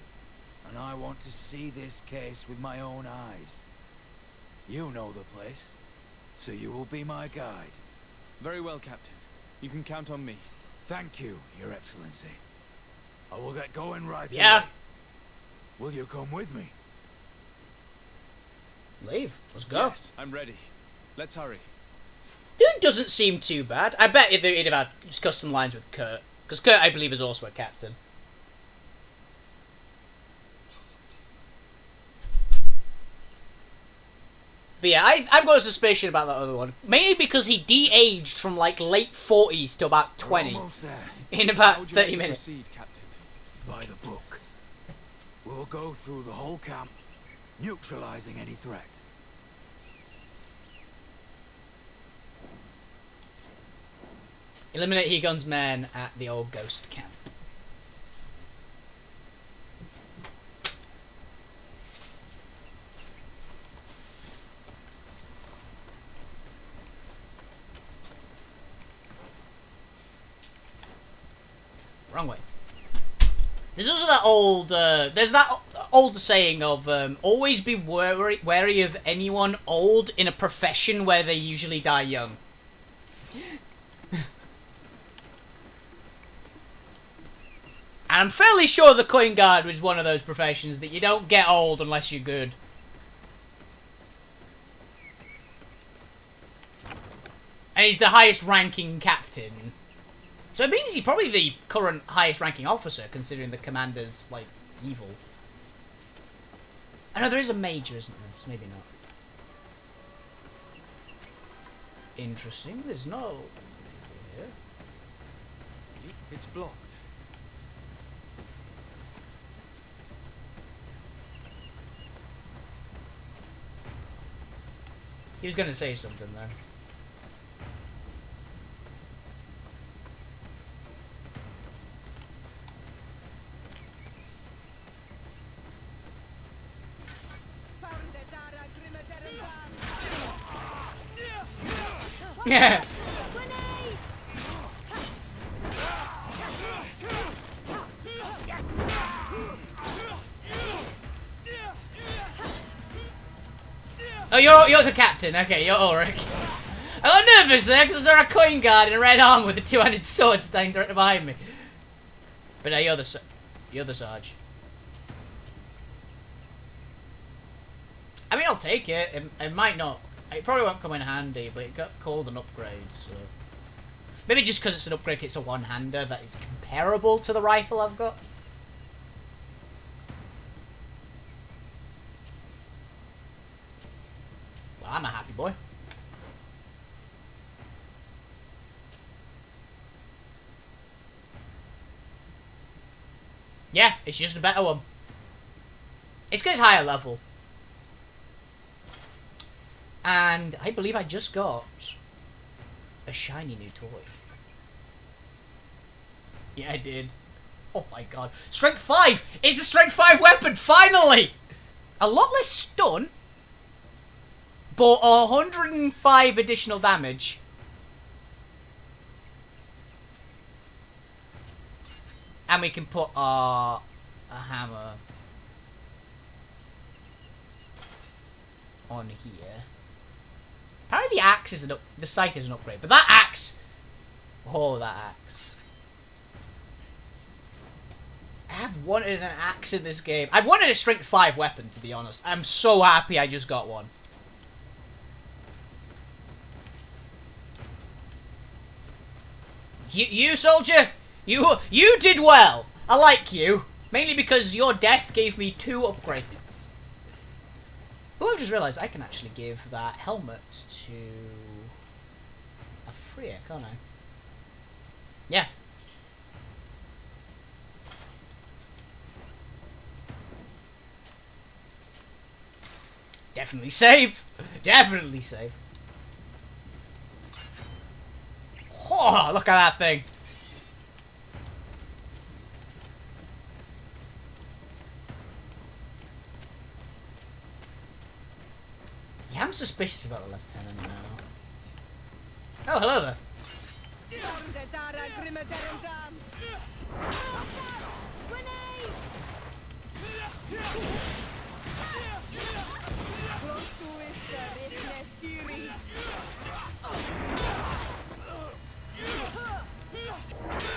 And I want to see this case with my own eyes. You know the place, so you will be my guide. Very well, Captain. You can count on me. Thank you, Your Excellency. I will get going right Yeah. away. Will you come with me? Leave. Let's go. Yes, I'm ready. Let's hurry. Dude doesn't seem too bad. I bet he'd have had custom lines with Kurt. Because Kurt, I believe, is also a captain. But yeah, I've got a suspicion about that other one. Mainly because he de-aged from like late 40s to about 20 in about 30 minutes. Proceed, Captain? By the book. We'll go through the whole camp, neutralizing any threat. Eliminate Hegon's men at the old ghost camp. Wrong way. There's also that old, there's that old saying of, always be wary of anyone old in a profession where they usually die young. And I'm fairly sure the Coin Guard was one of those professions that you don't get old unless you're good. And he's the highest ranking captain. So it means he's probably the current highest ranking officer, considering the commander's, like, evil. I know there is a major, isn't there? So maybe not. Interesting. There's no... Yeah. It's blocked. He was going to say something there. Yeah. Oh, you're the captain. Okay, you're Ulrich. I got nervous there because there's a Coin Guard in a red armor with a two-handed sword standing directly behind me. But no, you're the Sarge. I mean, I'll take it. It might not. It probably won't come in handy, but it got called an upgrade, so... Maybe just because it's an upgrade, it's a one-hander that is comparable to the rifle I've got. Well, I'm a happy boy. Yeah, it's just a better one. It's because it's higher level. And I believe I just got a shiny new toy. Yeah, I did. Oh my god. Strength 5! It's a Strength 5 weapon, finally! A lot less stun, but 105 additional damage. And we can put a hammer on here. Apparently the axe is the scythe is an upgrade, but that axe, oh, that axe. I have wanted an axe in this game. I've wanted a strength 5 weapon, to be honest. I'm so happy I just got one. You soldier, you did well. I like you, mainly because your death gave me 2 upgrades. Oh, I've just realised I can actually give that helmet to a Freya, can't I? Yeah. Definitely save. Definitely save. Oh, look at that thing. Yeah, I'm suspicious about the lieutenant now. Oh, hello there.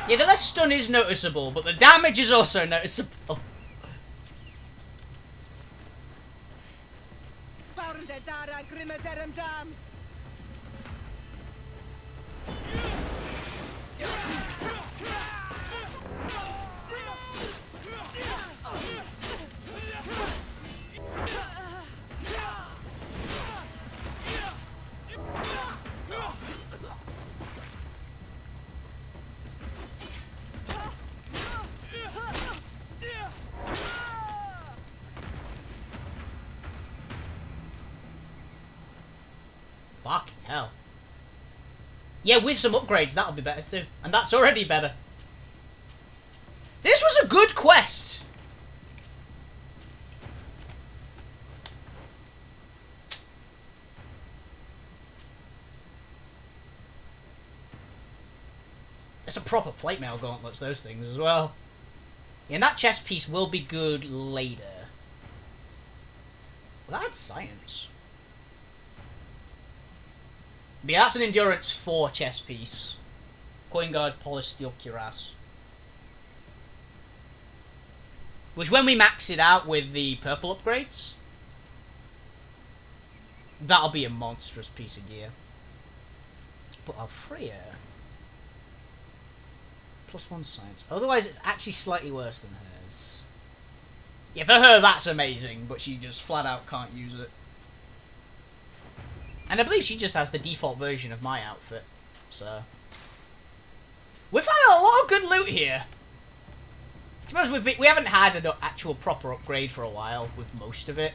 Yeah, the less stun is noticeable, but the damage is also noticeable. Fucking hell. Yeah, with some upgrades, that'll be better too. And that's already better. This was a good quest. It's a proper plate mail gauntlets, those things as well. Yeah, and that chest piece will be good later. Well, that's science. But yeah, that's an endurance 4 chest piece. Coin guard, polished steel cuirass. Which when we max it out with the purple upgrades, that'll be a monstrous piece of gear. Let's put Alfrea. +1 science. Otherwise it's actually slightly worse than hers. Yeah, for her that's amazing, but she just flat out can't use it. And I believe she just has the default version of my outfit, so... We've had a lot of good loot here. To be honest, we haven't had an actual proper upgrade for a while with most of it,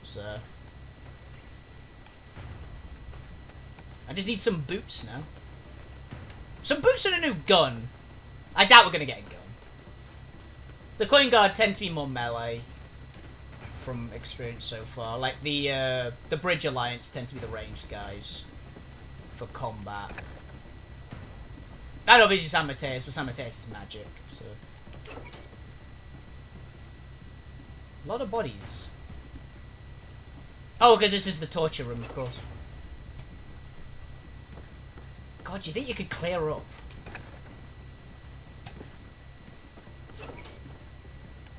so... I just need some boots now. Some boots and a new gun. I doubt we're going to get a gun. The coin guard tend to be more melee. From experience so far, like the Bridge Alliance tend to be the ranged guys for combat. And obviously San Mateus, but San Mateus is magic, so a lot of bodies. Oh, okay, this is the torture room, of course. God, do you think you could clear up?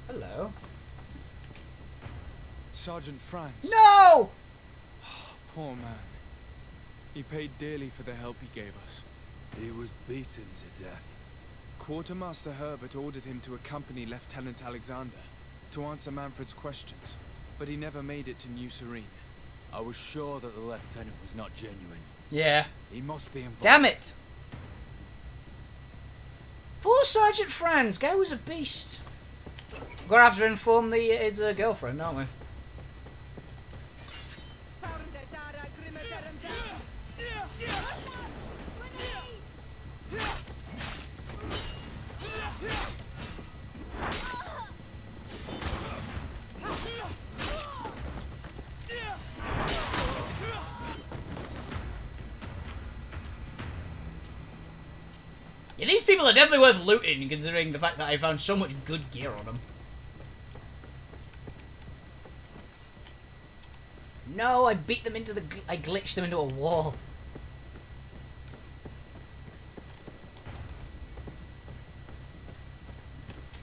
Hello. Sergeant Franz. No! Poor man. He paid dearly for the help he gave us. He was beaten to death. Quartermaster Herbert ordered him to accompany Lieutenant Alexander to answer Manfred's questions, but he never made it to New Serene. I was sure that the lieutenant was not genuine. Yeah. He must be involved. Damn it! Poor Sergeant Franz, guy was a beast. We're gonna have to inform his girlfriend, aren't we? Yeah, these people are definitely worth looting, considering the fact that I found so much good gear on them. No, I beat them into I glitched them into a wall.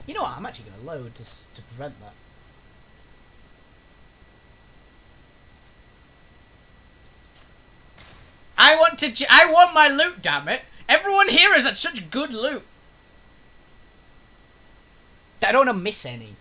You know what? I'm actually going to load to prevent that. I want my loot, damn it! Everyone here has had such good loot. I don't want to miss any.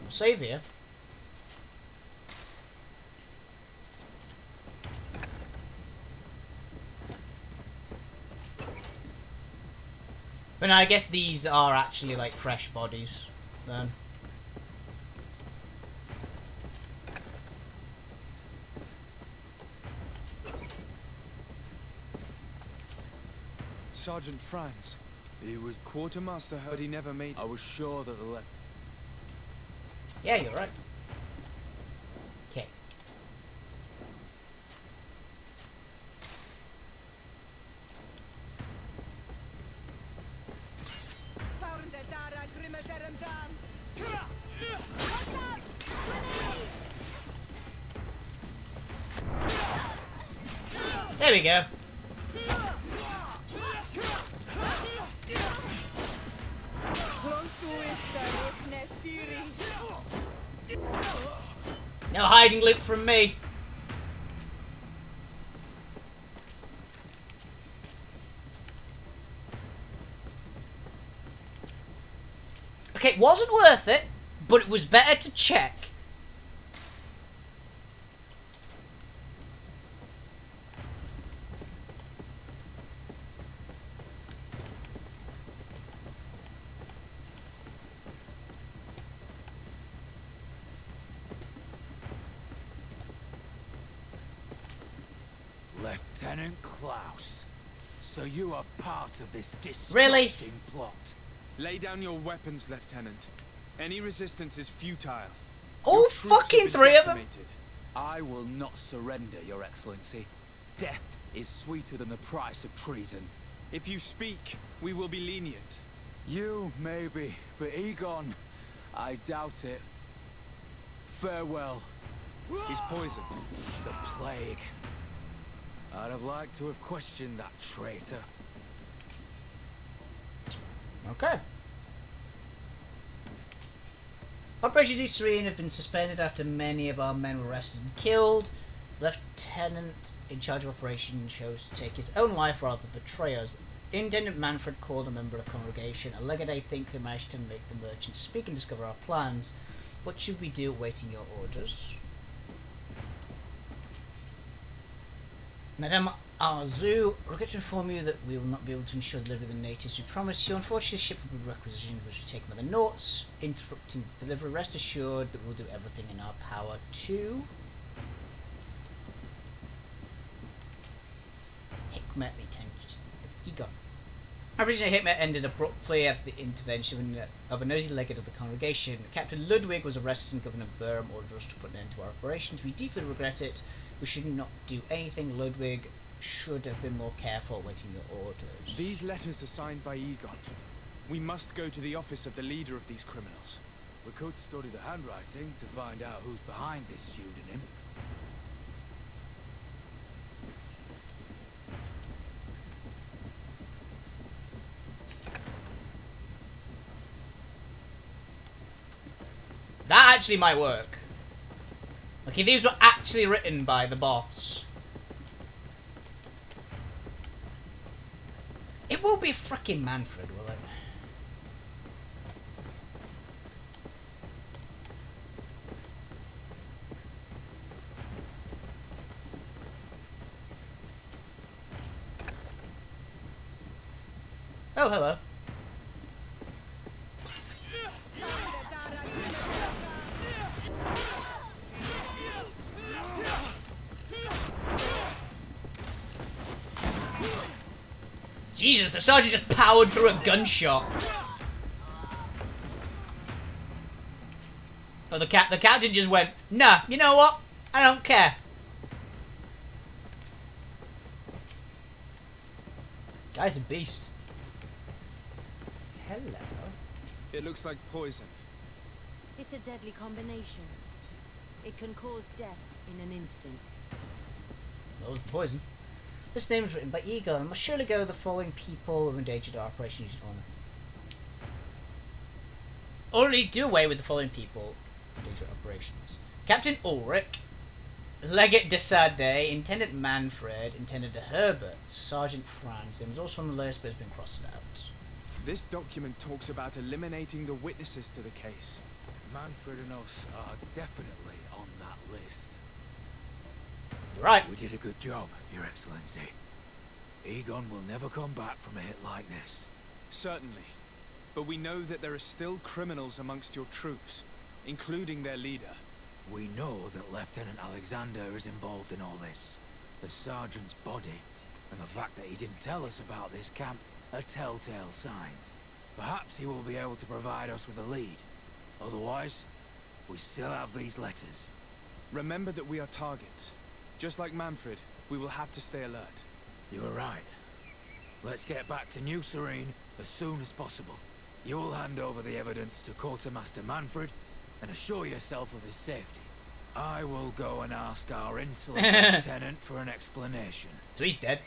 Save here. But no, I guess these are actually like fresh bodies. then. Sergeant Franz. He was quartermaster, but he never made. I was sure that the Yeah, you're right. Okay. There we go. No hiding loop from me. Okay, it wasn't worth it, but it was better to check. Lieutenant Klaus. So you are part of this Really? disgusting plot. Lay down your weapons, Lieutenant. Any resistance is futile. All Your troops have fucking been three of them? decimated. I will not surrender, Your Excellency. Death is sweeter than the price of treason. If you speak, we will be lenient. You, maybe, but Egon, I doubt it. Farewell. He's poisoned. The plague. I'd have liked to have questioned that traitor. Okay. Operation D3 have been suspended after many of our men were arrested and killed. Lieutenant in charge of operations chose to take his own life rather than betray us. Intendant Manfred called a member of the congregation. A legate I think who managed to make the merchants speak and discover our plans. What should we do awaiting your orders? Madame Arzu, regret to inform you that we will not be able to ensure delivery of the natives we promised you. Unfortunately, the ship will be requisitioned, which will take by the Nauts, interrupting the delivery. Rest assured that we'll do everything in our power to. Hikmet Egon. Originally, Hikmet ended abruptly after the intervention of a nosy legate of the congregation. Captain Ludwig was arrested and Governor Burm ordered us to put an end to our operations. We deeply regret it. We should not do anything. Ludwig should have been more careful waiting your orders. These letters are signed by Egon. We must go to the office of the leader of these criminals. We could study the handwriting to find out who's behind this pseudonym. That actually might work. Okay, these were actually written by the boss. It won't be frickin' Manfred, will it? Oh, hello. Jesus, the sergeant just powered through a gunshot. Oh, the captain just went, nah, you know what? I don't care. Guy's a beast. Hello. It looks like poison. It's a deadly combination. It can cause death in an instant. That was poison. This name is written by Egon and must surely go to the following people who endangered our operation using honor. Already do away with the following people who endangered operations. Captain Ulrich, Legate de Sade, Intendant Manfred, Intendant de Herbert, Sergeant Franz. There was also on the list but has been crossed out. This document talks about eliminating the witnesses to the case. Manfred and us are definitely on that list. You're right. We did a good job, Your Excellency. Egon will never come back from a hit like this. Certainly. but we know that there are still criminals amongst your troops, including their leader. We know that Lieutenant Alexander is involved in all this. The sergeant's body, and the fact that he didn't tell us about this camp, are telltale signs. Perhaps he will be able to provide us with a lead. Otherwise, we still have these letters. Remember that we are targets. Just like Manfred, we will have to stay alert. You are right. Let's get back to New Serene as soon as possible. You will hand over the evidence to Quartermaster Manfred and assure yourself of his safety. I will go and ask our insolent lieutenant for an explanation. So he's dead.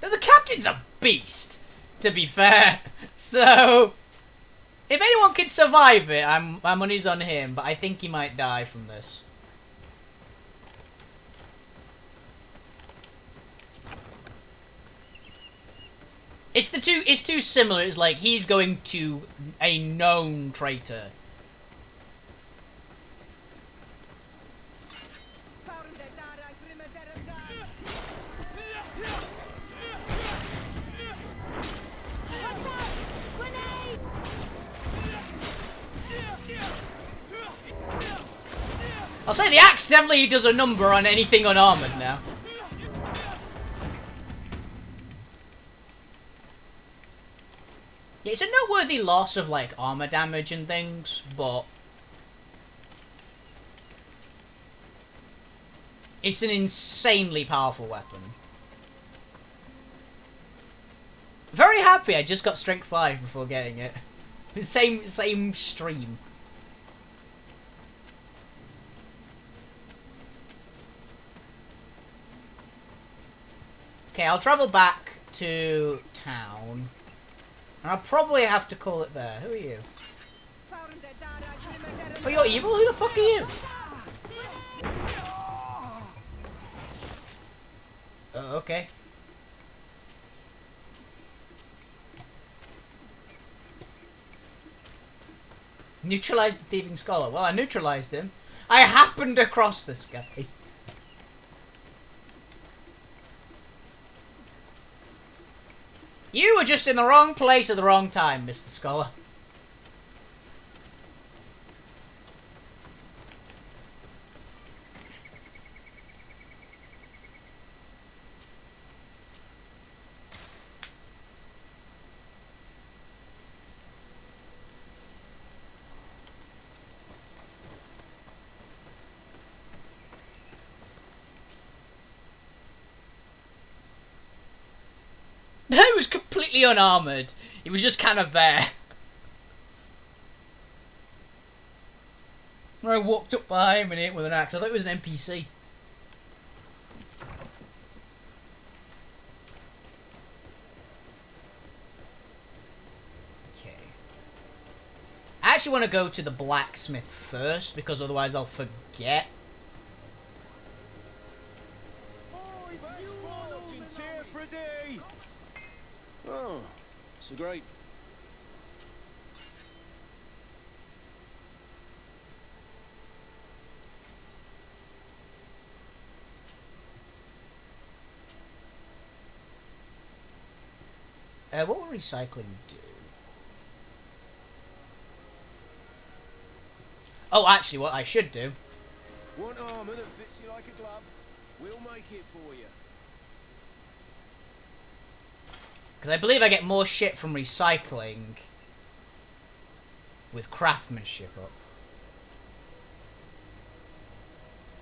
No, the captain's a beast, to be fair. So, if anyone can survive it, my money's on him, but I think he might die from this. It's too similar. It's like he's going to a known traitor. I'll say the axe definitely does a number on anything unarmored now. Yeah, it's a noteworthy loss of like armor damage and things, but it's an insanely powerful weapon. Very happy I just got strength 5 before getting it. Same stream. Okay, I'll travel back to town. And I'll probably have to call it there. Who are you? Oh, you're evil? Who the fuck are you? Oh, okay. Neutralized the thieving scholar. Well, I neutralized him. I happened across this guy. You were just in the wrong place at the wrong time, Mr. Scholar. He was completely unarmoured. He was just kind of there. I walked up behind him and hit him with an axe. I thought it was an NPC. Okay. I actually want to go to the blacksmith first, because otherwise I'll forget. Oh, so great. What will recycling do? Oh, actually, what I should do. Want armor that fits you like a glove? We'll make it for you. Because I believe I get more shit from recycling with craftsmanship up.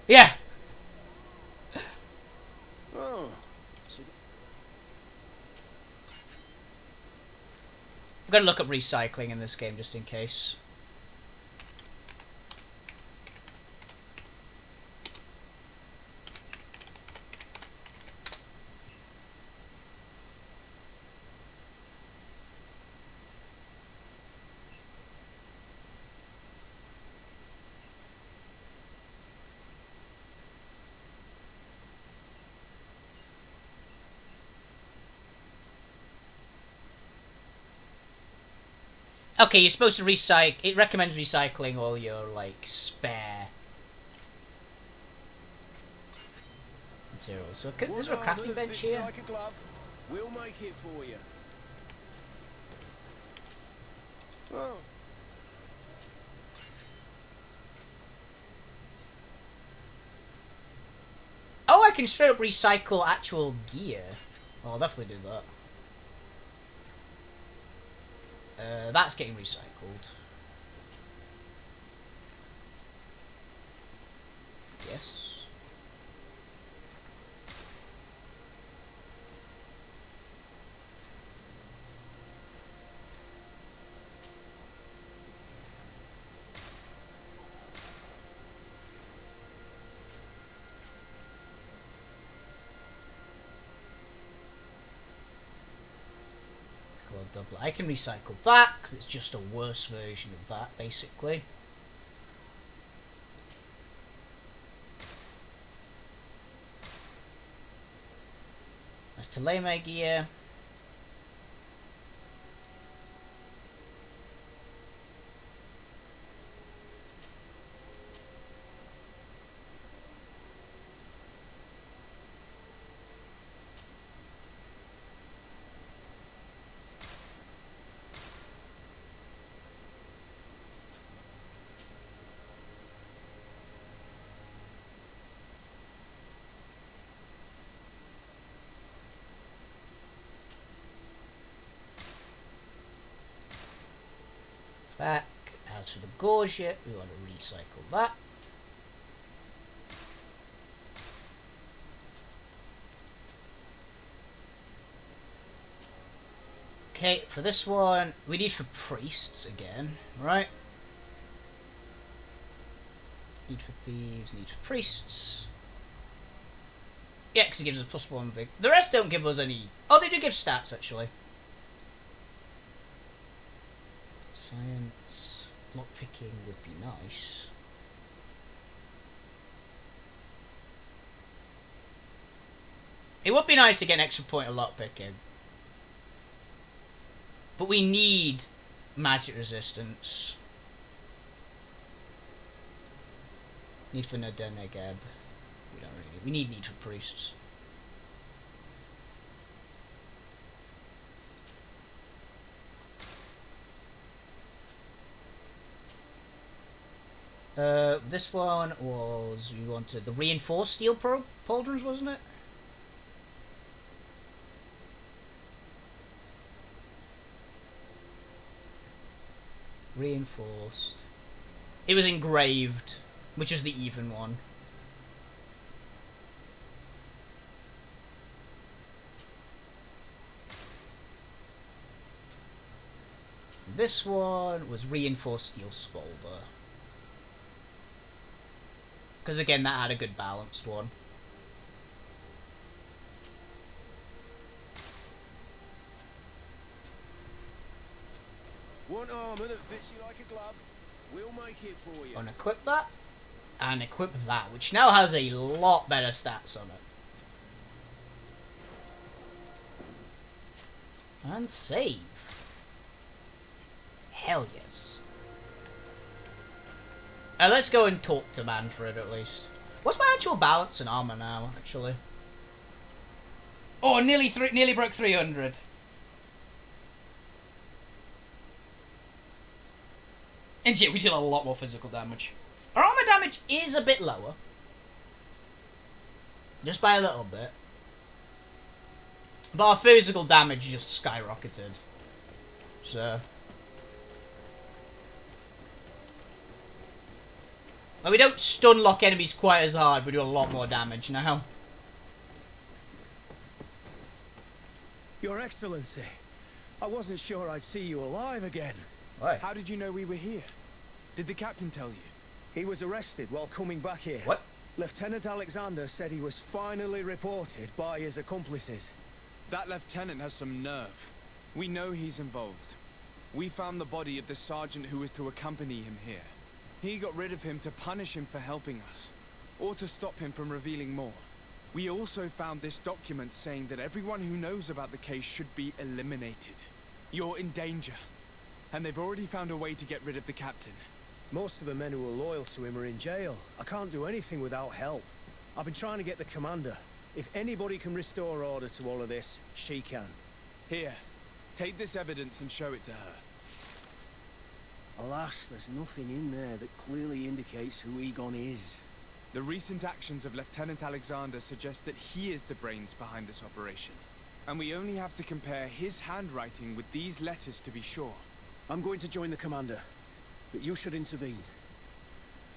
Yeah! Oh. So I'm going to look up recycling in this game just in case. Okay, you're supposed to recycle. It recommends recycling all your, like, spare materials. So, is there a crafting bench here? like a glove. We'll make it for you. Oh, I can straight up recycle actual gear. Oh, I'll definitely do that. That's getting recycled. Yes. Double. I can recycle that because it's just a worse version of that, basically. That's to lay my gear. Back. As for the gorget, we want to recycle that. Okay, for this one, we need for priests again, right? Need for thieves, need for priests. Yeah, because it gives us +1 big. The rest don't give us any. Oh, they do give stats, actually. Science. Lockpicking would be nice. It would be nice to get an extra point of lockpicking. But we need magic resistance. Need for Nadeneged. We don't really. We need for priests. This one was, we wanted the reinforced steel pauldrons, wasn't it? Reinforced. It was engraved, which is the even one. This one was reinforced steel spolder. Because again, that had a good balanced one. Want armor that fits you like a glove? We'll make it for you. Unequip that. And equip that, which now has a lot better stats on it. And save. Hell yes. Let's go and talk to Manfred at least. What's my actual balance in armor now, actually? Oh, nearly broke 300. And yet we did a lot more physical damage. Our armor damage is a bit lower. Just by a little bit. But our physical damage just skyrocketed. So... Like, we don't stun lock enemies quite as hard, we do a lot more damage now. Your Excellency, I wasn't sure I'd see you alive again. Why? How did you know we were here? Did the captain tell you? He was arrested while coming back here. What? Lieutenant Alexander said he was finally reported by his accomplices. That lieutenant has some nerve. We know he's involved. We found the body of the sergeant who was to accompany him here. He got rid of him to punish him for helping us, or to stop him from revealing more. We also found this document saying that everyone who knows about the case should be eliminated. You're in danger, and they've already found a way to get rid of the captain. Most of the men who are loyal to him are in jail. I can't do anything without help. I've been trying to get the commander. If anybody can restore order to all of this, she can. Here, take this evidence and show it to her. Alas, there's nothing in there that clearly indicates who Egon is. The recent actions of Lieutenant Alexander suggest that he is the brains behind this operation. And we only have to compare his handwriting with these letters to be sure. I'm going to join the commander, but you should intervene.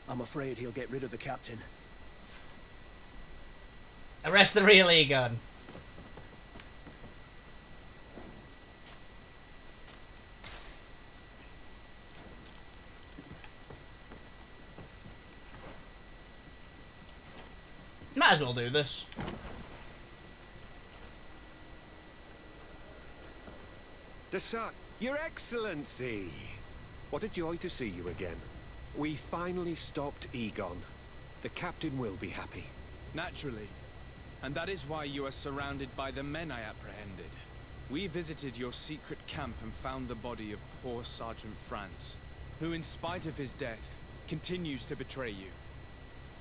I'm afraid he'll get rid of the captain. Arrest the real Egon. Might as well do this. Your Excellency! What a joy to see you again. We finally stopped Egon. The captain will be happy. Naturally. And that is why you are surrounded by the men I apprehended. We visited your secret camp and found the body of poor Sergeant Franz, who in spite of his death, continues to betray you.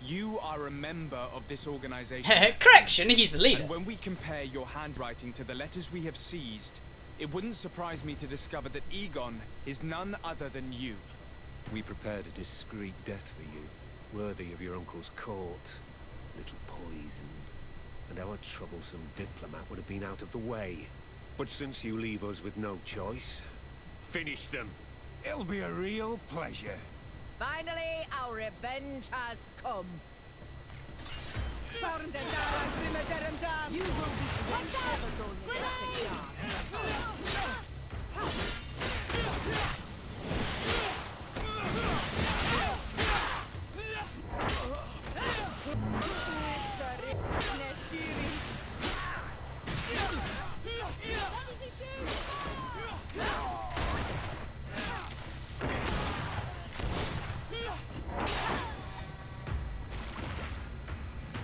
You are a member of this organization. Correction, he's the leader. And when we compare your handwriting to the letters we have seized, it wouldn't surprise me to discover that Egon is none other than you. We prepared a discreet death for you, worthy of your uncle's court. Little poison, and our troublesome diplomat would have been out of the way. But since you leave us with no choice, finish them. It'll be a real pleasure. Finally, our revenge has come. You will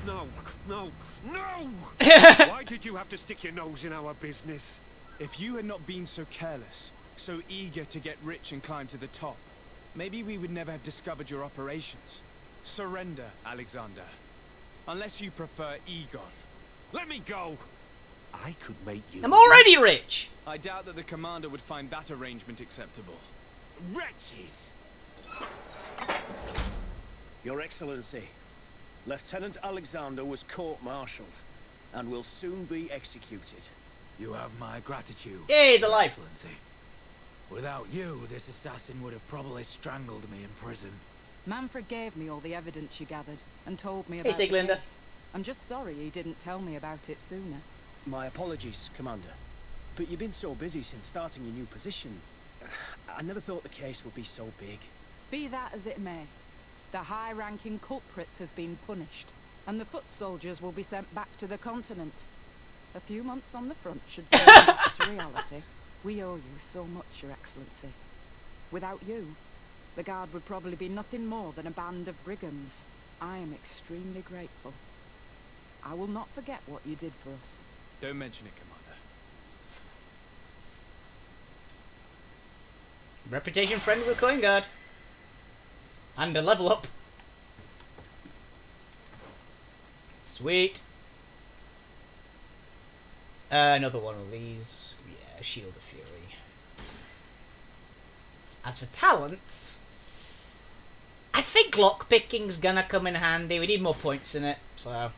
No, no, no! Why did you have to stick your nose in our business? If you had not been so careless, so eager to get rich and climb to the top, maybe we would never have discovered your operations. Surrender, Alexander. Unless you prefer Egon. Let me go! I could make you... I'm already rich! I doubt that the commander would find that arrangement acceptable. Wretches! Your Excellency, Lieutenant Alexander was court-martialed and will soon be executed. You have my gratitude. Yeah, he's alive. Excellency. Without you, this assassin would have probably strangled me in prison. Manfred gave me all the evidence you gathered and told me about Hey, the Sieglinde. case. I'm just sorry he didn't tell me about it sooner. My apologies, Commander. But you've been so busy since starting your new position. I never thought the case would be so big. Be that as it may, the high-ranking culprits have been punished, and the foot soldiers will be sent back to the continent. A few months on the front should bring them back to reality. We owe you so much, Your Excellency. Without you, the Guard would probably be nothing more than a band of brigands. I am extremely grateful. I will not forget what you did for us. Don't mention it, Commander. Reputation friendly with Coin Guard. And a level up. Sweet. Another one of these. Yeah, Shield of Fury. As for talents, I think lockpicking's gonna come in handy. We need more points in it, so.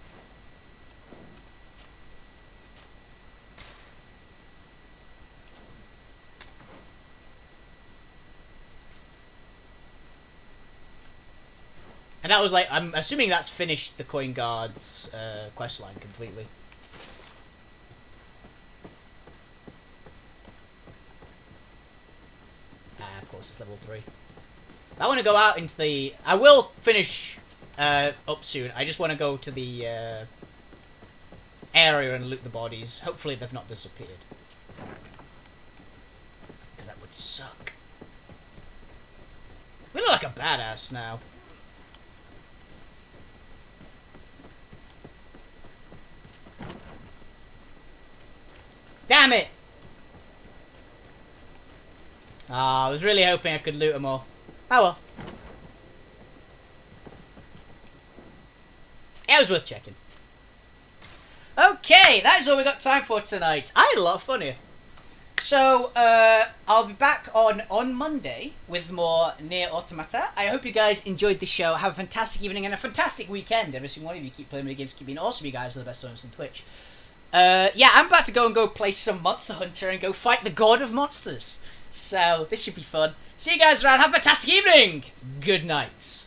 And that was like, I'm assuming that's finished the Coin Guard's questline completely. Of course it's level 3. I want to go out into the... I will finish up soon. I just want to go to the area and loot the bodies. Hopefully they've not disappeared. Because that would suck. We look like a badass now. Damn it! Ah, I was really hoping I could loot them all. Oh well. It was worth checking. Okay, that is all we got time for tonight. I had a lot of fun here. So, I'll be back on Monday with more Nier Automata. I hope you guys enjoyed the show. Have a fantastic evening and a fantastic weekend. Every single one of you keep playing video games, keep being awesome. You guys are the best owners on Twitch. Yeah, I'm about to go play some Monster Hunter and go fight the God of Monsters. So, this should be fun. See you guys around. Have a fantastic evening. Good night.